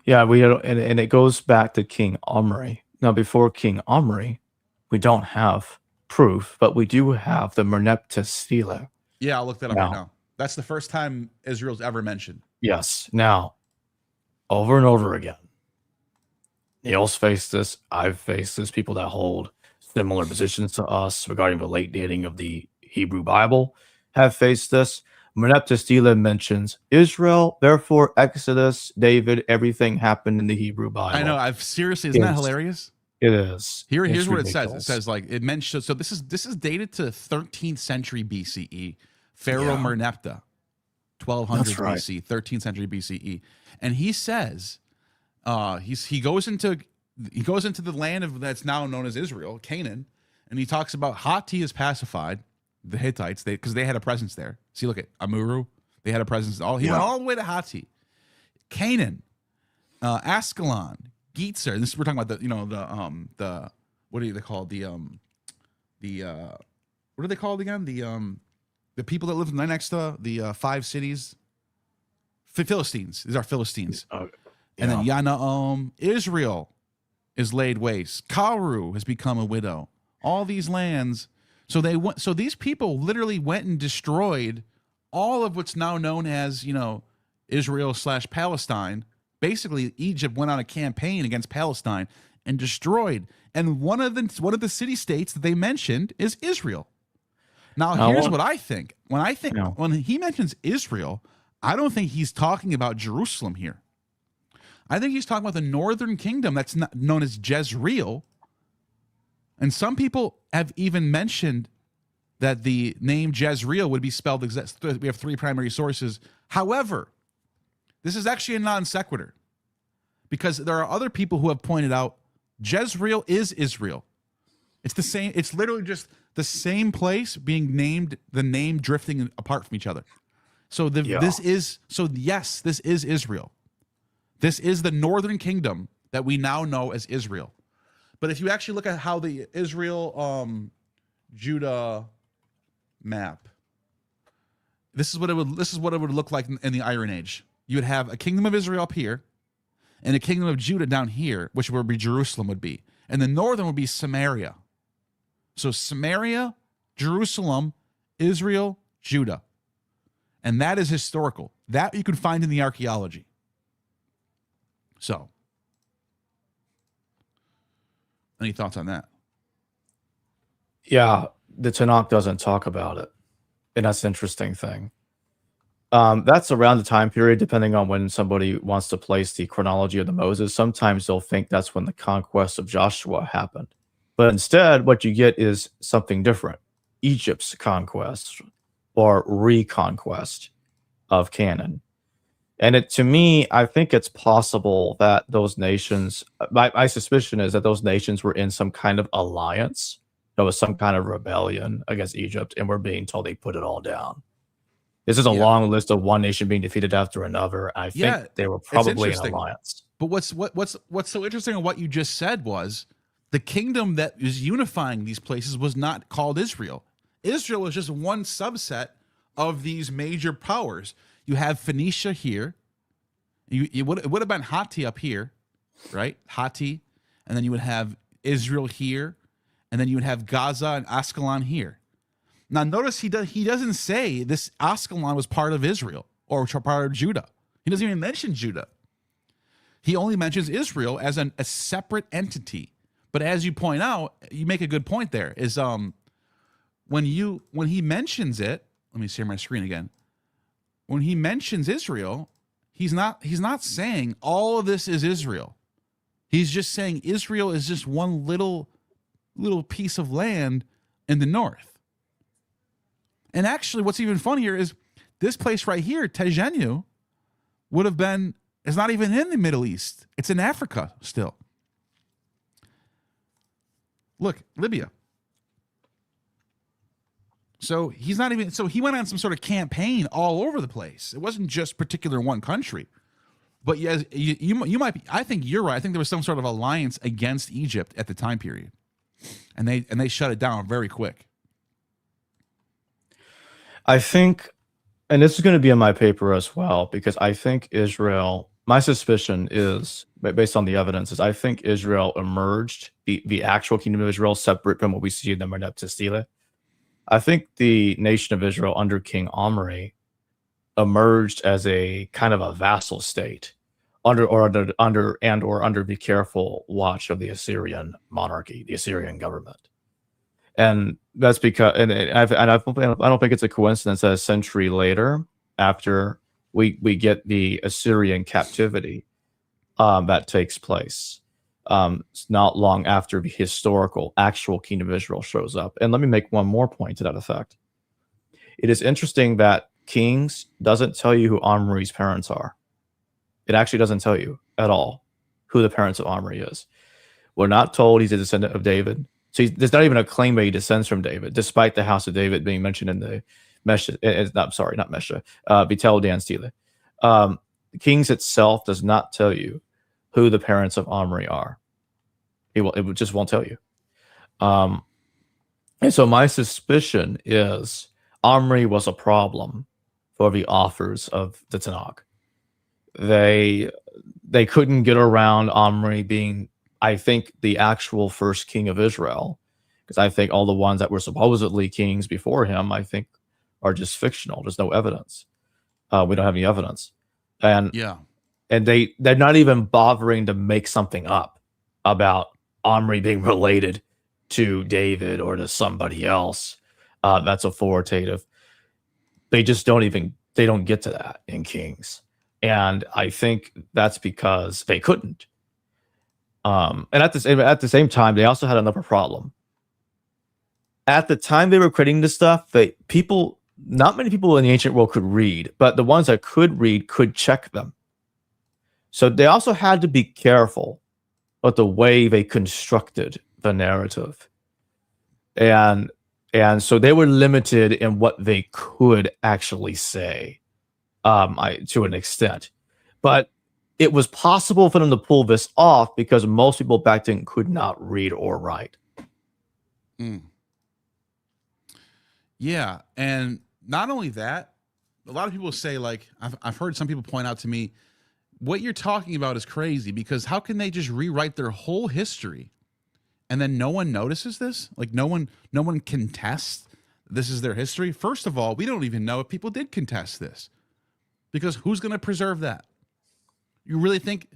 Yeah, and it goes back to King Omri. Now, before King Omri, we don't have proof, but we do have the Merneptah Stele. Yeah, I'll look that up right now. That's the first time Israel's ever mentioned. Yes. Now, over and over again, Neil's faced this. I've faced this. People that hold similar positions to us regarding the late dating of the Hebrew Bible have faced this. Merneptah Stele mentions Israel, therefore Exodus, David, everything happened in the Hebrew Bible. I know. Isn't that hilarious? It is. Here's what it says. It says like it mentions. So this is dated to 13th century BCE. Pharaoh Merneptah, 1200 BC, 13th century BCE, and he says, he goes into the land that's now known as Israel, Canaan, And he talks about Hatti is pacified, the Hittites, because they had a presence there. See, look at Amuru. They had a presence. He went all the way to Hatti. Canaan, Ascalon, Gezer. This we're talking about the what do they call what are they called again? The people that live next to the 5 cities. Philistines. These are Philistines. And then Yanaom, Israel is laid waste. Karu has become a widow. All these lands. So these people literally went and destroyed all of what's now known as, Israel/Palestine. Basically, Egypt went on a campaign against Palestine and destroyed. And one of the city states that they mentioned is Israel. Now, here's what I think. When he mentions Israel, I don't think he's talking about Jerusalem here. I think he's talking about the northern kingdom that's not known as Jezreel. And some people have even mentioned that the name Jezreel would be spelled exactly. We have 3 primary sources. However, this is actually a non sequitur, because there are other people who have pointed out Jezreel is Israel. It's the same. It's literally just the same place being named, the name drifting apart from each other. So this is Israel. This is the northern kingdom that we now know as Israel. But if you actually look at how the Israel Judah map, this is what it would look like in the Iron Age. You would have a kingdom of Israel up here and a kingdom of Judah down here, which would be Jerusalem would be. And the northern would be Samaria. So Samaria, Jerusalem, Israel, Judah. And that is historical. That you can find in the archaeology. So, any thoughts on that? Yeah, the Tanakh doesn't talk about it. And that's an interesting thing. That's around the time period, depending on when somebody wants to place the chronology of the Moses. Sometimes they'll think that's when the conquest of Joshua happened. But instead, what you get is something different. Egypt's conquest or reconquest of Canaan. And to me, I think it's possible that those nations, my suspicion is that those nations were in some kind of alliance. There was some kind of rebellion against Egypt, and we're being told they put it all down. This is a long list of one nation being defeated after another. I think they were probably in alliance. But what's so interesting in what you just said was the kingdom that is unifying these places was not called Israel. Israel was just one subset of these major powers. You have Phoenicia here. It would have been Hatti up here, right? Hatti. And then you would have Israel here. And then you would have Gaza and Ascalon here. Now, notice he doesn't say this Ascalon was part of Israel or part of Judah. He doesn't even mention Judah. He only mentions Israel as a separate entity. But as you point out, you make a good point there, is when he mentions it, let me share my screen again. When he mentions Israel, he's not saying all of this is Israel. He's just saying Israel is just one little piece of land in the north. And actually, what's even funnier is this place right here, Tejenu, is not even in the Middle East. It's in Africa still. Look, Libya. So he went on some sort of campaign all over the place. It wasn't just particular one country. But yes, you might be, I think you're right. I think there was some sort of alliance against Egypt at the time period. And they shut it down very quick. I think, and this is going to be in my paper as well, because I think Israel, my suspicion is, based on the evidence, is I think Israel emerged, the actual kingdom of Israel, separate from what we see in the Merneptah. I think the nation of Israel under King Omri emerged as a kind of a vassal state under the careful watch of the Assyrian monarchy, the Assyrian government. And that's because, I don't think it's a coincidence that a century later, after we get the Assyrian captivity that takes place, it's not long after the historical, actual kingdom of Israel shows up. And let me make one more point to that effect. It is interesting that Kings doesn't tell you who Omri's parents are. It actually doesn't tell you at all who the parents of Omri is. We're not told he's a descendant of David. So there's not even a claim that he descends from David, despite the house of David being mentioned in the Mesha. Not Mesha. Vitel Dan Stele. Kings itself does not tell you who the parents of Omri are. It just won't tell you. And so my suspicion is Omri was a problem for the authors of the Tanakh. They couldn't get around Omri being, I think, the actual first king of Israel, because I think all the ones that were supposedly kings before him, I think, are just fictional. There's no evidence. We don't have any evidence, and they're not even bothering to make something up about Omri being related to David or to somebody else that's authoritative. They just don't get to that in Kings. And I think that's because they couldn't. And at the same time, they also had another problem. At the time they were creating this stuff, not many people in the ancient world could read, but the ones that could read could check them. So they also had to be careful with the way they constructed the narrative. And so they were limited in what they could actually say. To an extent, but it was possible for them to pull this off because most people back then could not read or write. Yeah, and not only that, a lot of people say, like, I've heard some people point out to me, what you're talking about is crazy, because how can they just rewrite their whole history and then no one notices this? Like, no one contests this is their history. First of all, we don't even know if people did contest this. Because who's going to preserve that? You really think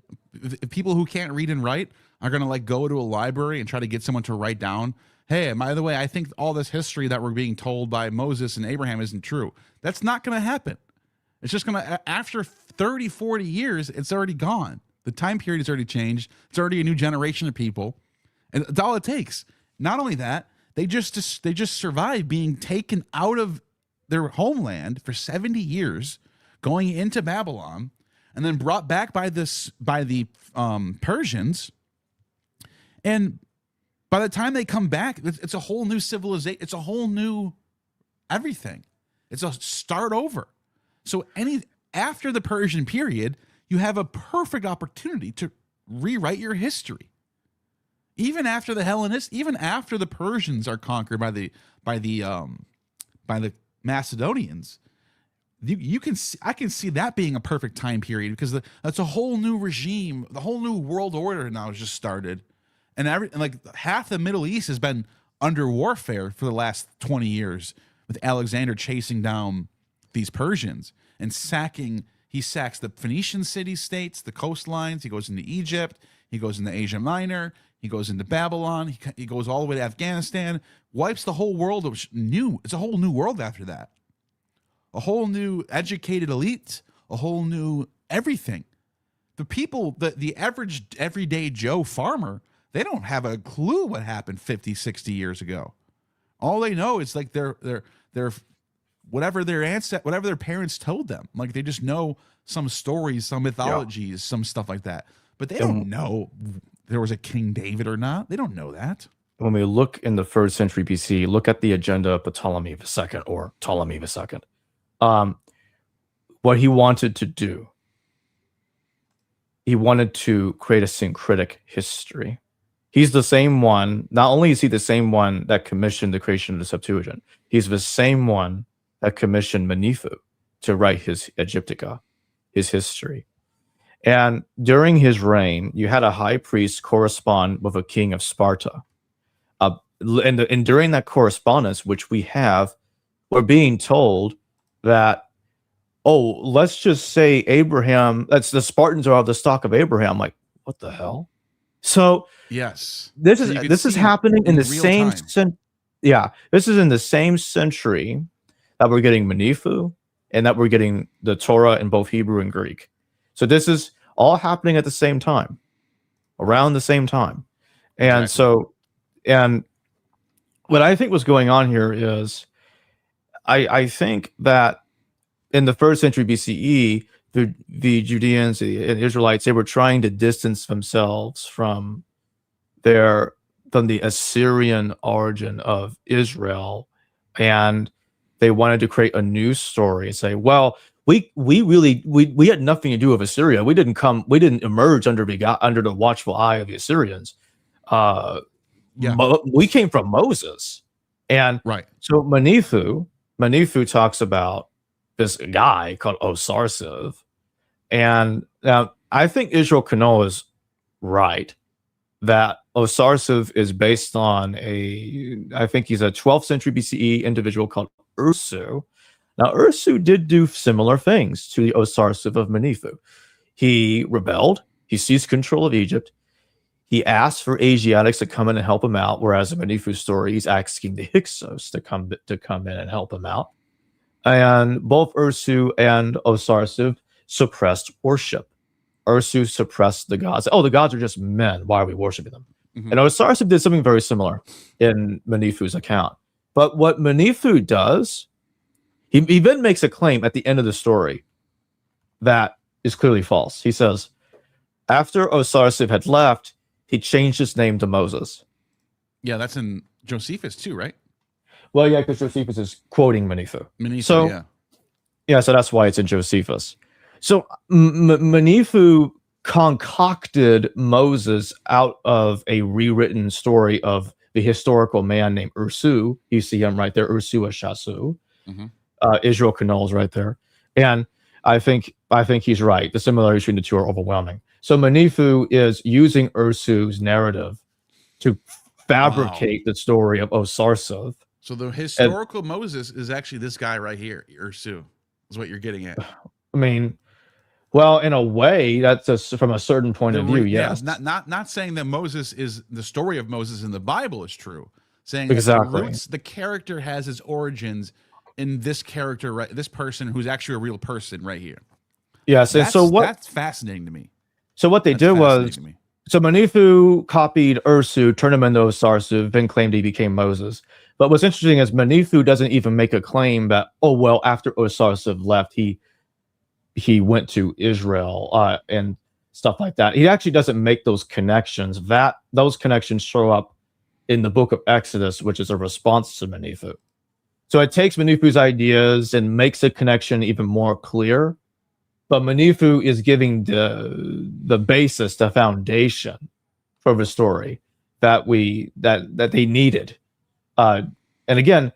people who can't read and write are going to like go to a library and try to get someone to write down, hey, by the way, I think all this history that we're being told by Moses and Abraham isn't true. That's not going to happen. It's just going to, after 30, 40 years, it's already gone. The time period has already changed. It's already a new generation of people. And that's all it takes. Not only that, they just survived being taken out of their homeland for 70 years, going into Babylon, and then brought back by the Persians. And by the time they come back, it's a whole new civilization. It's a whole new everything. It's a start over. So after the Persian period, you have a perfect opportunity to rewrite your history. Even after the Hellenists, even after the Persians are conquered by the Macedonians, I can see that being a perfect time period, because that's a whole new regime. The whole new world order now has just started, and like half the Middle East has been under warfare for the last 20 years, with Alexander chasing down these Persians and he sacks the Phoenician city-states, the coastlines. He goes into Egypt. He goes into Asia Minor. He goes into Babylon. He goes all the way to Afghanistan, wipes the whole world. It's a whole new world after that. A whole new educated elite, a whole new everything. The people, the average everyday Joe farmer, they don't have a clue what happened 50, 60 years ago. All they know is like they're whatever their parents told them. Like they just know some stories, some mythologies, some stuff like that. But they don't know there was a King David or not. They don't know that. When we look in the 1st century BC, look at the agenda of Ptolemy II or Ptolemy II. What he wanted to do, he wanted to create a syncretic history. He's the same one. Not only is he the same one that commissioned the creation of the Septuagint, he's the same one that commissioned Manetho to write his Egyptica, his history. And during his reign, you had a high priest correspond with a king of Sparta. And during that correspondence, which we have, we're being told that, oh, let's just say Abraham, that's the Spartans are of the stock of Abraham. Like, what the hell? So yes, this is happening in the same this is in the same century that we're getting Manetho and that we're getting the Torah in both Hebrew and Greek. So this is all happening at the same time, around the same time. And so, and what I think was going on here is, I think that in the 1st century BCE, the Judeans and Israelites, they were trying to distance themselves from their the Assyrian origin of Israel, and they wanted to create a new story and say, well, we had nothing to do with Assyria. We didn't emerge under the watchful eye of the Assyrians. We came from Moses. And Right. so Manethu talks about this guy called Osarsiv. And now I think Israel Kano is right that Osarsiv is based on I think he's a 12th century BCE individual called Ursu. Now, Ursu did do similar things to the Osarsiv of Manethu. He rebelled. He seized control of Egypt. He asked for Asiatics to come in and help him out, whereas in Manethu's story, he's asking the Hyksos to come in and help him out. And both Ursu and Osarsiv suppressed worship. Ursu suppressed the gods. Oh, the gods are just men. Why are we worshiping them? Mm-hmm. And Osarsiv did something very similar in Manethu's account. But what Manethu does, he then makes a claim at the end of the story that is clearly false. He says, after Osarsiv had left, he changed his name to Moses. Yeah, that's in Josephus too, right? Well, yeah, because Josephus is quoting Manethu. Yeah, so that's why it's in Josephus. So Manethu concocted Moses out of a rewritten story of the historical man named Ursu. You see him right there, Ursu Ashasu. Mm-hmm. Israel Kanol's right there. And I think he's right. The similarities between the two are overwhelming. So Manethu is using Ursu's narrative to fabricate the story of Osarsiv. So the historical Moses is actually this guy right here, Ursu, is what you're getting at. I mean, well, in a way, that's from a certain point of view, yes. Not saying that Moses is the story of Moses in the Bible is true. Saying exactly. That the character has its origins in this character, right? This person who's actually a real person right here. Yes, and so that's fascinating to me. So what they did was, so Manethu copied Ursu, turned him into Osarsiv, then claimed he became Moses. But what's interesting is Manethu doesn't even make a claim that, oh, well, after Osarsiv left, he went to Israel and stuff like that. He actually doesn't make those connections. Those connections show up in the book of Exodus, which is a response to Manethu. So it takes Manethu's ideas and makes the connection even more clear. But Manethu is giving the basis, the foundation for the story that they needed. And again,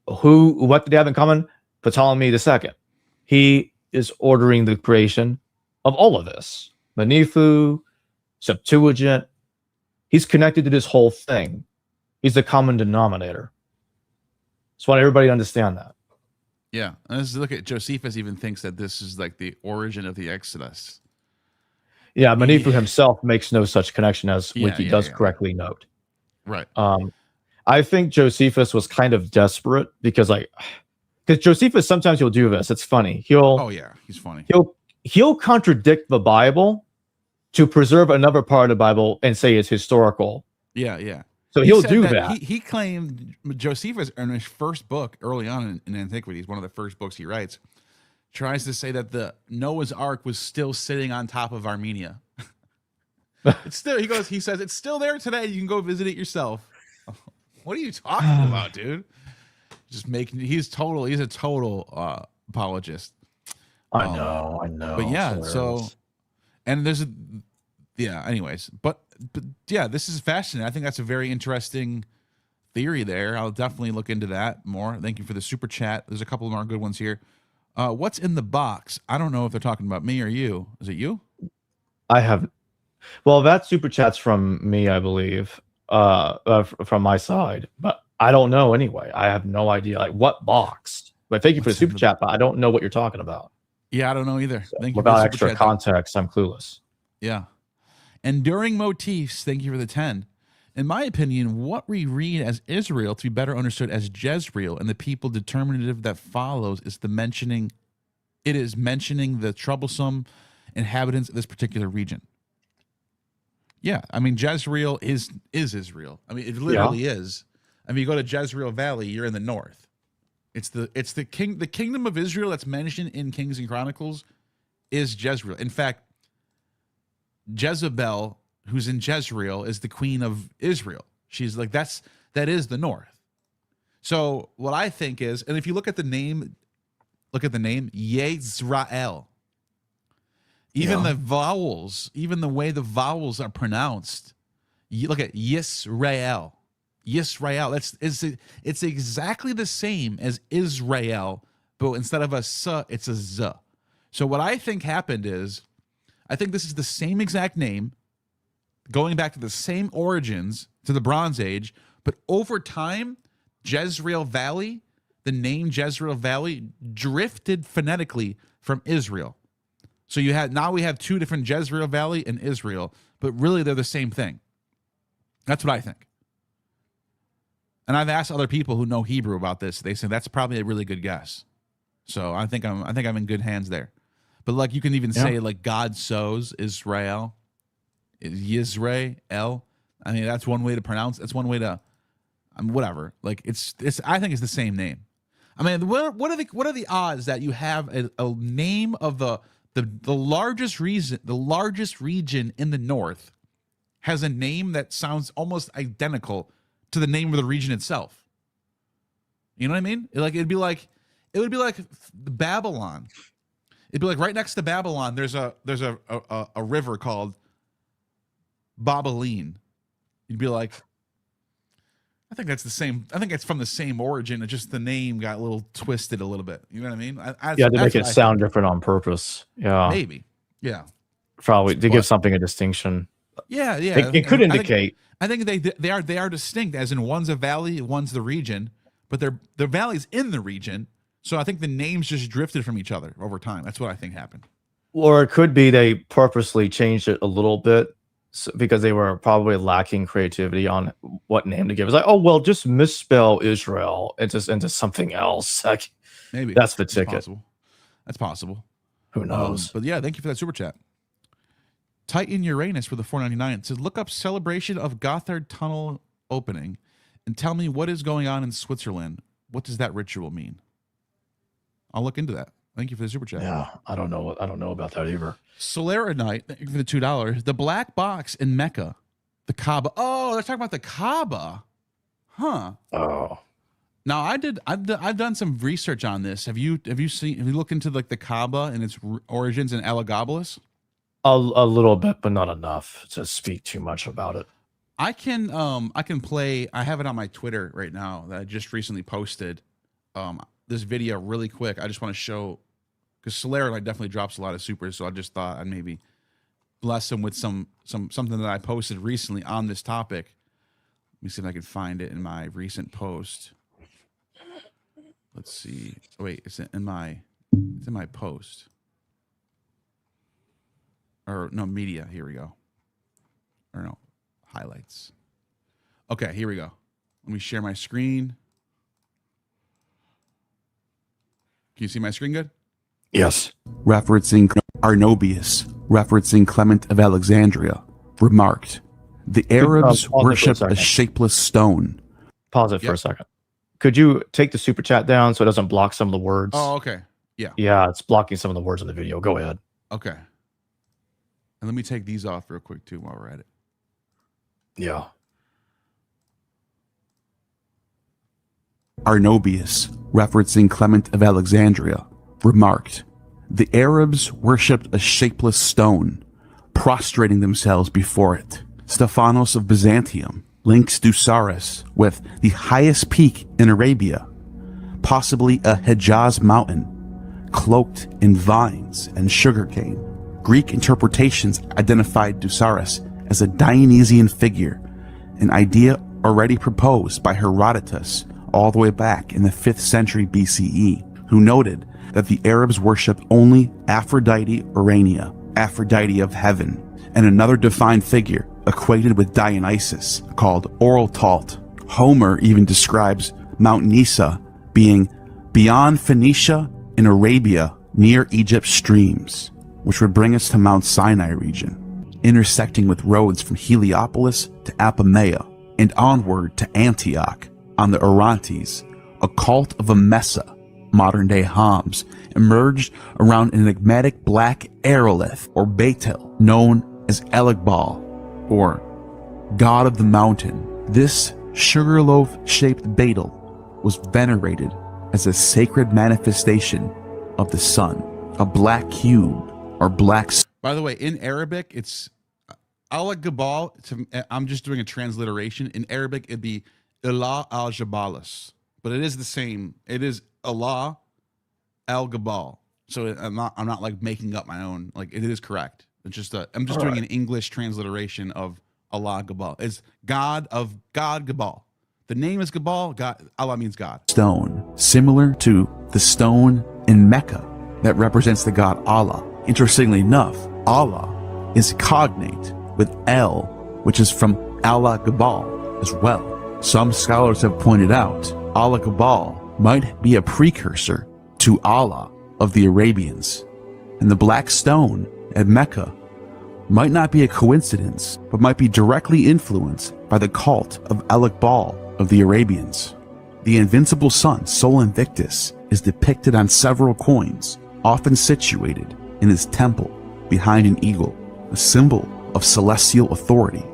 what did they have in common? Ptolemy II. He is ordering the creation of all of this. Manethu, Septuagint. He's connected to this whole thing. He's the common denominator. Just want everybody to understand that. Yeah, and let's look at Josephus. Even thinks that this is like the origin of the Exodus. Yeah, Manethu himself makes no such connection, as Wiki does correctly note. Right. I think Josephus was kind of desperate because Josephus sometimes he'll do this. It's funny. He's funny. He'll contradict the Bible to preserve another part of the Bible and say it's historical. Yeah. So he'll do that. He claimed Josephus in his first book early on in Antiquities, one of the first books he writes, tries to say that the Noah's Ark was still sitting on top of Armenia. It's still, he says it's still there today. You can go visit it yourself. What are you talking about, dude? He's a total apologist. I know. But yeah, anyways, but yeah, this is fascinating. I think that's a very interesting theory there. I'll definitely look into that more. Thank you for the super chat. There's a couple more good ones here. What's in the box? I don't know if they're talking about me or you. Is it you? Well, that super chat's from me, I believe, from my side, but I don't know anyway. I have no idea, like, what box. But thank you for the super chat, but I don't know what you're talking about. Yeah, I don't know either. Thank you. Without extra context, I'm clueless. Yeah. Enduring motifs, thank you for the 10. In my opinion, what we read as Israel to be better understood as Jezreel and the people determinative that follows is mentioning the troublesome inhabitants of this particular region. Yeah, I mean, Jezreel is Israel. I mean, it literally is. I mean, you go to Jezreel Valley, you're in the north. It's the kingdom of Israel that's mentioned in Kings and Chronicles is Jezreel. In fact, Jezebel who's in Jezreel, is the queen of Israel. She's like, that is the north. So what I think is, and if you look at the name Yisrael, even the vowels, even the way the vowels are pronounced, you look at Yisrael. It's exactly the same as Israel, but instead of a s, it's a z. So what I think happened is, I think this is the same exact name, going back to the same origins to the Bronze Age, but over time, Jezreel Valley, the name Jezreel Valley drifted phonetically from Israel. So now we have two different Jezreel Valley and Israel, but really they're the same thing. That's what I think. And I've asked other people who know Hebrew about this. They say that's probably a really good guess. So I think I'm in good hands there. But like you can even say like God sows Israel, Yisrael. I mean that's one way to pronounce. That's one way to, whatever. Like it's. I think it's the same name. I mean, what are the odds that you have a name of the largest region in the north has a name that sounds almost identical to the name of the region itself? You know what I mean? It would be like Babylon. It'd be like right next to Babylon, there's a river called Babeline. You'd be like, I think that's the same. I think it's from the same origin. It's just the name got a little twisted a little bit. You know what I mean? To make it sound different on purpose. Yeah, maybe. Yeah, probably to give something a distinction. Yeah. It could indicate. I think they are distinct, as in one's a valley, one's the region, but they're valleys in the region. So I think the names just drifted from each other over time. That's what I think happened. Or it could be they purposely changed it a little bit because they were probably lacking creativity on what name to give. It's like, oh, well, just misspell Israel into something else. Like, maybe that's the ticket. That's possible. Who knows? But yeah, thank you for that super chat. Titan Uranus for the $4.99. It says, look up celebration of Gothard Tunnel opening and tell me what is going on in Switzerland. What does that ritual mean? I'll look into that. Thank you for the super chat. Yeah, I don't know about that either. Solera Knight, thank you for the $2. The black box in Mecca, the Kaaba. Oh, they're talking about the Kaaba, huh? Oh, now I've done some research on this. Have you looked into like the Kaaba and its origins in Elagabalus? A little bit, but not enough to speak too much about it. I can play. I have it on my Twitter right now that I just recently posted. This video really quick. I just want to show, because Solera definitely drops a lot of supers, so I just thought I'd maybe bless him with something that I posted recently on this topic. Let me see if I can find it in my recent post. Let's see. Oh, wait, it's in my post. Or no, media. Here we go. Or no, highlights. Okay, here we go. Let me share my screen. Can you see my screen good? Yes. Referencing Arnobius, referencing Clement of Alexandria, remarked, the Arabs worship a shapeless stone. Pause it for a second. Could you take the super chat down so it doesn't block some of the words? Oh, okay. Yeah. Yeah, it's blocking some of the words in the video. Go ahead. Okay. And let me take these off real quick, too, while we're at it. Yeah. Arnobius, referencing Clement of Alexandria, remarked, the Arabs worshipped a shapeless stone, prostrating themselves before it. Stephanos of Byzantium links Dusaris with the highest peak in Arabia, possibly a Hejaz mountain, cloaked in vines and sugarcane. Greek interpretations identified Dusaris as a Dionysian figure, an idea already proposed by Herodotus all the way back in the 5th century BCE, who noted that the Arabs worshipped only Aphrodite Urania, Aphrodite of heaven, and another divine figure equated with Dionysus called Oraltalt. Homer even describes Mount Nisa being beyond Phoenicia in Arabia near Egypt's streams, which would bring us to Mount Sinai region, intersecting with roads from Heliopolis to Apamea and onward to Antioch on the Orontes. A cult of Emesa, modern-day Homs, emerged around an enigmatic black aerolith or Beitel known as Elegbal. or God of the Mountain. This sugarloaf-shaped beetle was venerated as a sacred manifestation of the sun, a black cube or black. By the way, in Arabic, it's Al-Gabal. I'm just doing a transliteration. In Arabic, it'd be Ilah al-Jabalis, but it is the same. It is Allah al-Gabal. So I'm not like making up my own. Like it is correct. It's just I'm just doing an English transliteration of Allah Gabal. It's God of God Gabal. The name is Gabal. God, Allah means God. Stone, similar to the stone in Mecca that represents the god Allah. Interestingly enough, Allah is cognate with El, which is from Allah Gabal as well. Some scholars have pointed out Allah Gabal might be a precursor to Allah of the Arabians, and the black stone at Mecca might not be a coincidence, but might be directly influenced by the cult of El-Iqbal of the Arabians. The invincible sun, Sol Invictus, is depicted on several coins, often situated in his temple behind an eagle, a symbol of celestial authority,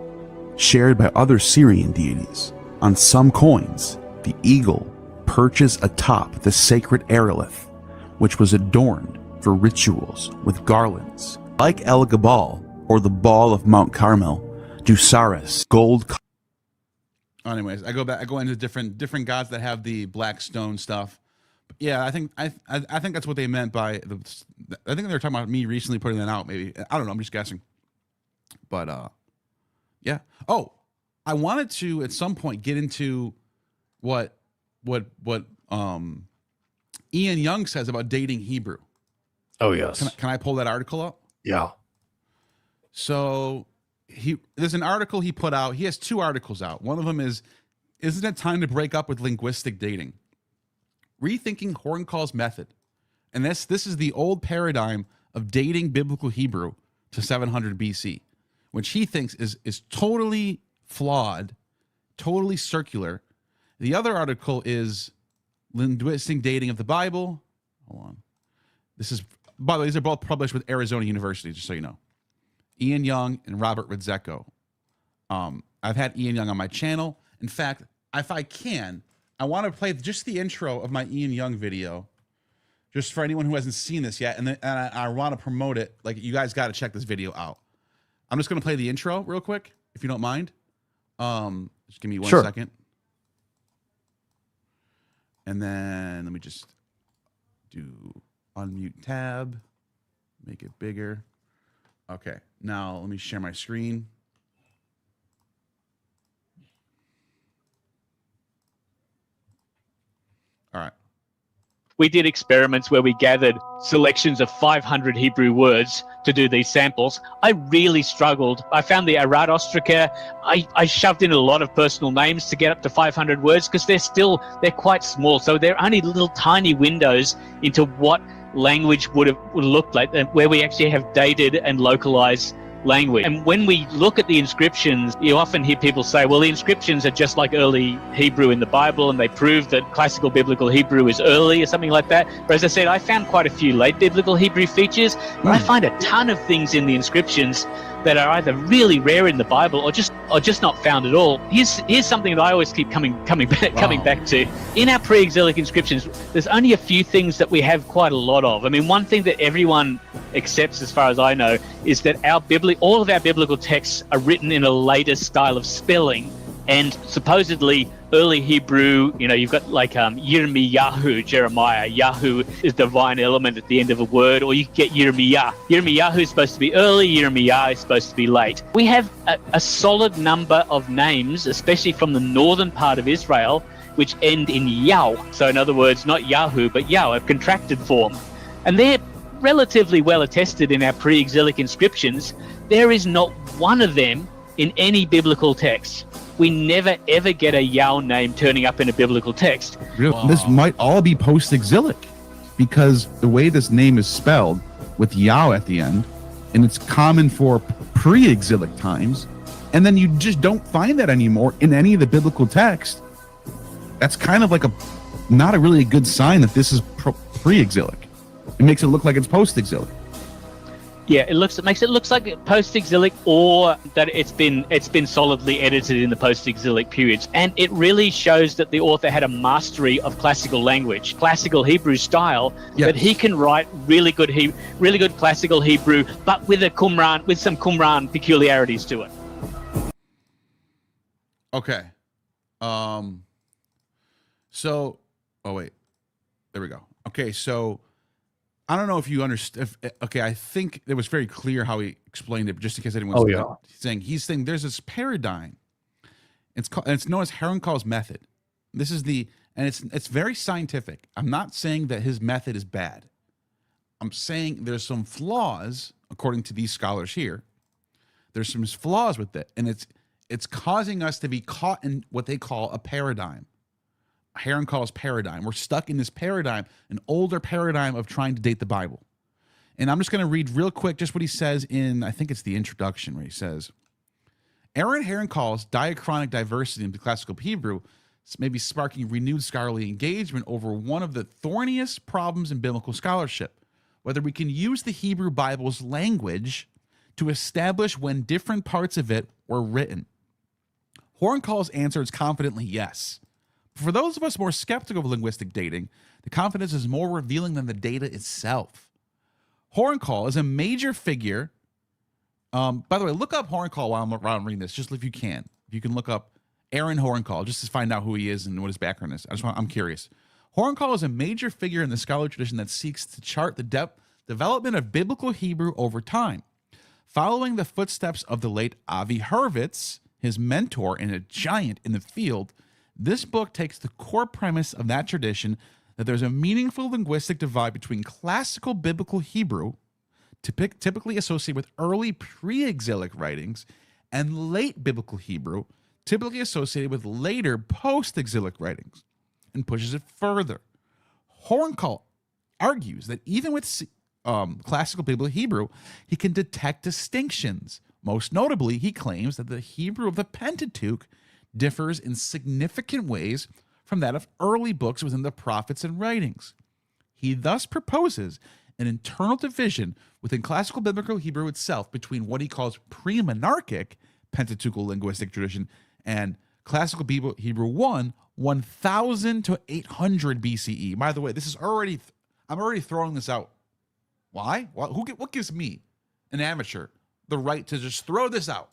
shared by other Syrian deities. On some coins, the eagle perches atop the sacred aerolith, which was adorned for rituals with garlands. Like El-Gabal, or the ball of Mount Carmel, Dusaris, gold. Anyways, I go into different gods that have the black stone stuff. But yeah, I think that's what they meant by the. I think they were talking about me recently putting that out. Maybe I don't know. I'm just guessing. But yeah. Oh, I wanted to at some point get into what Ian Young says about dating Hebrew. Oh yes. Can I pull that article up? Yeah. So there's an article he put out. He has two articles out. One of them is, "Isn't it time to break up with linguistic dating? Rethinking Horncall's method." And this is the old paradigm of dating biblical Hebrew to 700 BC, which he thinks is totally flawed, totally circular. The other article is linguistic dating of the Bible. Hold on. This is, by the way, these are both published with Arizona University, just so you know. Ian Young and Robert Ridzeko. I've had Ian Young on my channel. In fact, if I can, I want to play just the intro of my Ian Young video, just for anyone who hasn't seen this yet, and I want to promote it. Like, you guys got to check this video out. I'm just going to play the intro real quick, if you don't mind. Just give me one second. And then let me just do unmute tab, make it bigger. Okay, now let me share my screen. All right. We did experiments where we gathered selections of 500 Hebrew words to do these samples. I really struggled. I found the Aradostraker. I shoved in a lot of personal names to get up to 500 words because they're quite small. So they're only little tiny windows into what language would look like, where we actually have dated and localized language. And when we look at the inscriptions, you often hear people say, well, the inscriptions are just like early Hebrew in the Bible, and they prove that classical biblical Hebrew is early or something like that. But as I said, I found quite a few late biblical Hebrew features, but I find a ton of things in the inscriptions that are either really rare in the Bible or just not found at all. Here's something that I always keep coming back to. In our pre-exilic inscriptions, there's only a few things that we have quite a lot of. I mean, one thing that everyone accepts, as far as I know, is that all of our biblical texts are written in a later style of spelling, and supposedly early Hebrew, you've got like Yirmiyahu, Jeremiah. Yahu is divine element at the end of a word, or you get Yirmiyah. Yirmiyahu is supposed to be early, Yirmiyah is supposed to be late. We have a solid number of names, especially from the northern part of Israel, which end in Yao. So in other words, not Yahu, but Yao, a contracted form. And they're relatively well attested in our pre-exilic inscriptions. There is not one of them in any biblical text. We never ever get a Yao name turning up in a biblical text. Wow. This might all be post-exilic, because the way this name is spelled with Yao at the end, and it's common for pre-exilic times, and then you just don't find that anymore in any of the biblical text. That's kind of like not a really good sign that this is pre-exilic. It makes it look like it's post-exilic. Yeah, it makes it looks like post-exilic, or that it's been solidly edited in the post-exilic periods, and it really shows that the author had a mastery of classical language, classical Hebrew style, that he can write really good classical Hebrew, but with some Qumran peculiarities to it. Okay. So, oh wait, there we go. Okay, so I don't know if you understand. Okay, I think it was very clear how he explained it, but just in case anyone's he's saying there's this paradigm. It's known as Herrenkohl's method. This is it's very scientific. I'm not saying that his method is bad. I'm saying there's some flaws, according to these scholars here. There's some flaws with it, and it's causing us to be caught in what they call a paradigm. Herrenkohl's paradigm. We're stuck in this paradigm, an older paradigm of trying to date the Bible. And I'm just going to read real quick just what he says in, I think it's the introduction, where he says, Aaron Herrenkohl's diachronic diversity into classical Hebrew may be sparking renewed scholarly engagement over one of the thorniest problems in biblical scholarship, whether we can use the Hebrew Bible's language to establish when different parts of it were written. Herrenkohl's answer is confidently yes. For those of us more skeptical of linguistic dating, the confidence is more revealing than the data itself. Herrenkohl is a major figure. By the way, look up Herrenkohl while I'm reading this, just if you can. If you can look up Aaron Herrenkohl, just to find out who he is and what his background is. I'm curious. Herrenkohl is a major figure in the scholarly tradition that seeks to chart the development of biblical Hebrew over time. Following the footsteps of the late Avi Hurwitz, his mentor and a giant in the field, this book takes the core premise of that tradition that there's a meaningful linguistic divide between classical biblical Hebrew, typically associated with early pre-exilic writings, and late biblical Hebrew, typically associated with later post-exilic writings, and pushes it further. Herrenkohl argues that even with classical biblical Hebrew, he can detect distinctions. Most notably, he claims that the Hebrew of the Pentateuch differs in significant ways from that of early books within the prophets and writings. He thus proposes an internal division within classical biblical Hebrew itself between what he calls pre-monarchic Pentateuchal linguistic tradition and classical Hebrew 1000 to 800 BCE. By the way, I'm already throwing this out. Why? What gives me, an amateur, the right to just throw this out?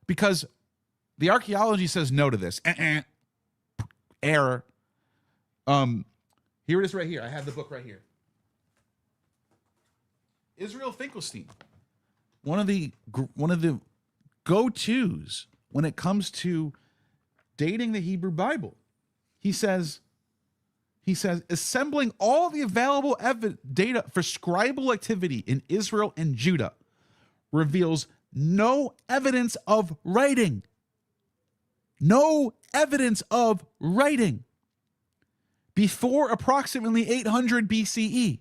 Because the archaeology says no to this. Error. Here it is right here. I have the book right here. Israel Finkelstein, one of the go-tos when it comes to dating the Hebrew Bible. He says, assembling all the available data for scribal activity in Israel and Judah reveals no evidence of writing. No evidence of writing before approximately 800 BCE.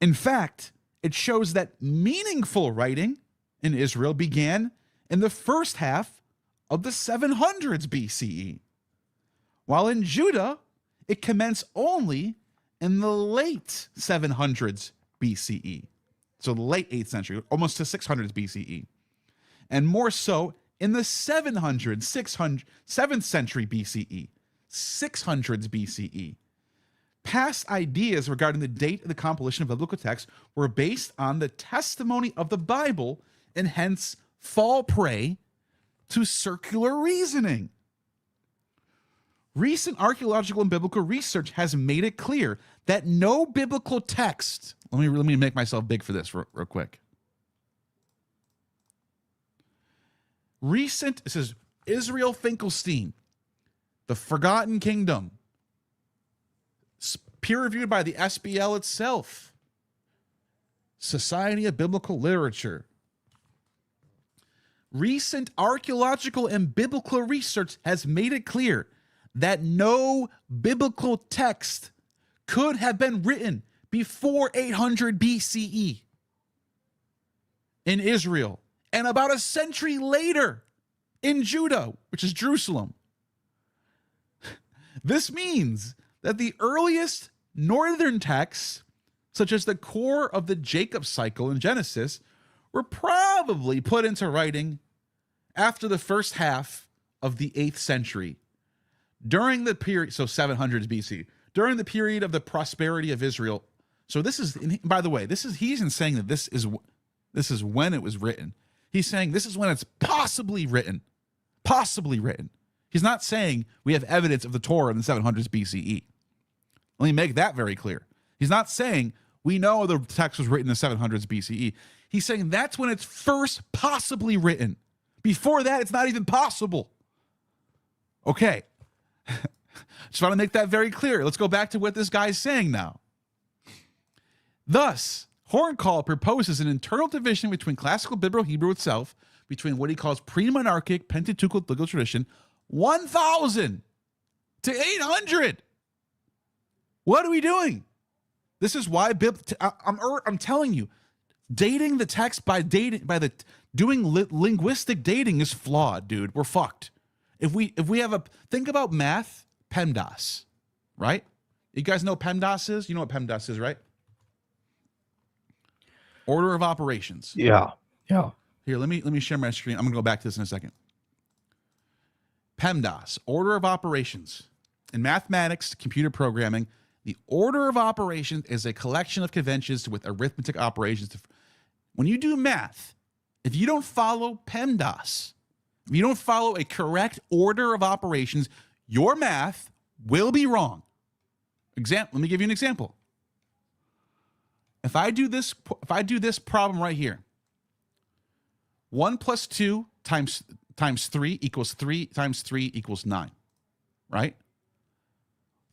In fact, it shows that meaningful writing in Israel began in the first half of the 700s BCE, while in Judah, it commenced only in the late 700s BCE. So the late 8th century, almost to 600s BCE. And more so in the 7th century BCE, 600s BCE. Past ideas regarding the date of the compilation of biblical texts were based on the testimony of the Bible and hence fall prey to circular reasoning. Recent archaeological and biblical research has made it clear that no biblical text, let me make myself big for this real quick. This is Israel Finkelstein, The Forgotten Kingdom, peer-reviewed by the SBL itself, Society of Biblical Literature. Recent archaeological and biblical research has made it clear that no biblical text could have been written before 800 BCE in Israel, and about a century later in Judah, which is Jerusalem. This means that the earliest northern texts such as the core of the Jacob cycle in Genesis, were probably put into writing after the first half of the 8th century, during the period, so 700s BC, during the period of the prosperity of Israel. So this is, by the way, he's even saying that this is when it was written. He's saying this is when it's possibly written. He's not saying we have evidence of the Torah in the 700s BCE. Let me make that very clear. He's not saying we know the text was written in the 700s BCE. He's saying that's when it's first possibly written. Before that, it's not even possible. Okay. Just want to make that very clear. Let's go back to what this guy's saying now. Thus, Horncall proposes an internal division between classical Biblical Hebrew itself, between what he calls pre-monarchic Pentateuchal legal tradition, 1,000 to 800. What are we doing? This is why I'm telling you, dating the text doing linguistic dating is flawed, dude. We're fucked. If we think about math, PEMDAS, right? You guys know what PEMDAS is? You know what PEMDAS is, right? Order of operations. Yeah. Here, let me share my screen. I'm gonna go back to this in a second. PEMDAS, order of operations. In mathematics, computer programming, the order of operations is a collection of conventions with arithmetic operations. When you do math, if you don't follow PEMDAS, if you don't follow a correct order of operations, your math will be wrong. Let me give you an example. If I do this problem right here, 1 plus 2 times 3 equals 3 times 3 equals 9, right?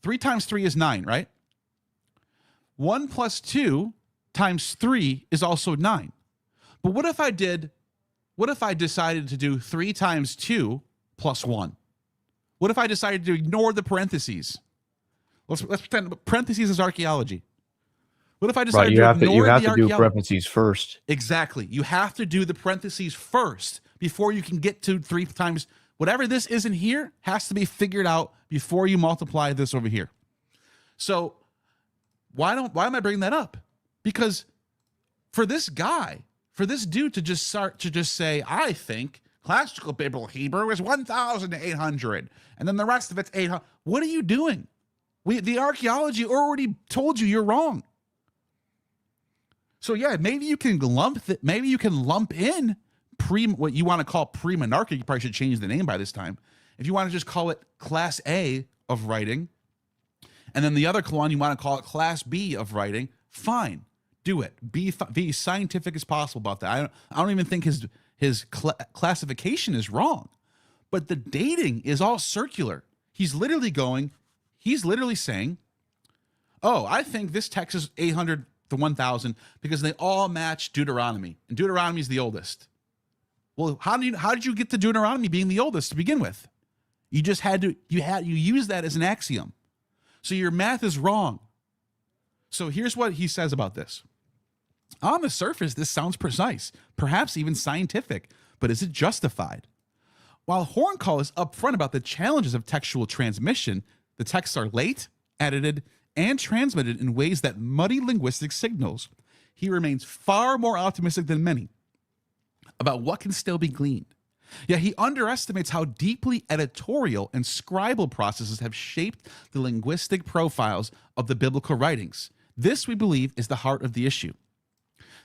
3 times 3 is 9, right? 1 plus 2 times 3 is also 9. But what if I decided to do 3 times 2 plus 1? What if I decided to ignore the parentheses? Let's pretend parentheses is archaeology. What if I decided to ignore the archaeology? You have to do parentheses first. Exactly. You have to do the parentheses first before you can get to 3 times. Whatever this isn't here has to be figured out before you multiply this over here. So why am I bringing that up? Because for this dude to just say, I think classical Biblical Hebrew is 1,800, and then the rest of it's 800. What are you doing? The archaeology already told you you're wrong. So yeah, maybe you can lump in what you want to call pre-monarchic. You probably should change the name by this time. If you want to just call it Class A of writing, and then the other one you want to call it Class B of writing, fine, do it. Be scientific as possible about that. I don't even think his classification is wrong, but the dating is all circular. He's literally saying, oh, I think this text is 800 to 1,000 because they all match Deuteronomy, and Deuteronomy is the oldest. Well, how did you get to Deuteronomy being the oldest to begin with? You just you use that as an axiom. So your math is wrong. So here's what he says about this. On the surface, this sounds precise, perhaps even scientific, but is it justified? While Horncall is upfront about the challenges of textual transmission, the texts are late, edited, and transmitted in ways that muddy linguistic signals. He remains far more optimistic than many about what can still be gleaned. Yet he underestimates how deeply editorial and scribal processes have shaped the linguistic profiles of the biblical writings. This, we believe, is the heart of the issue.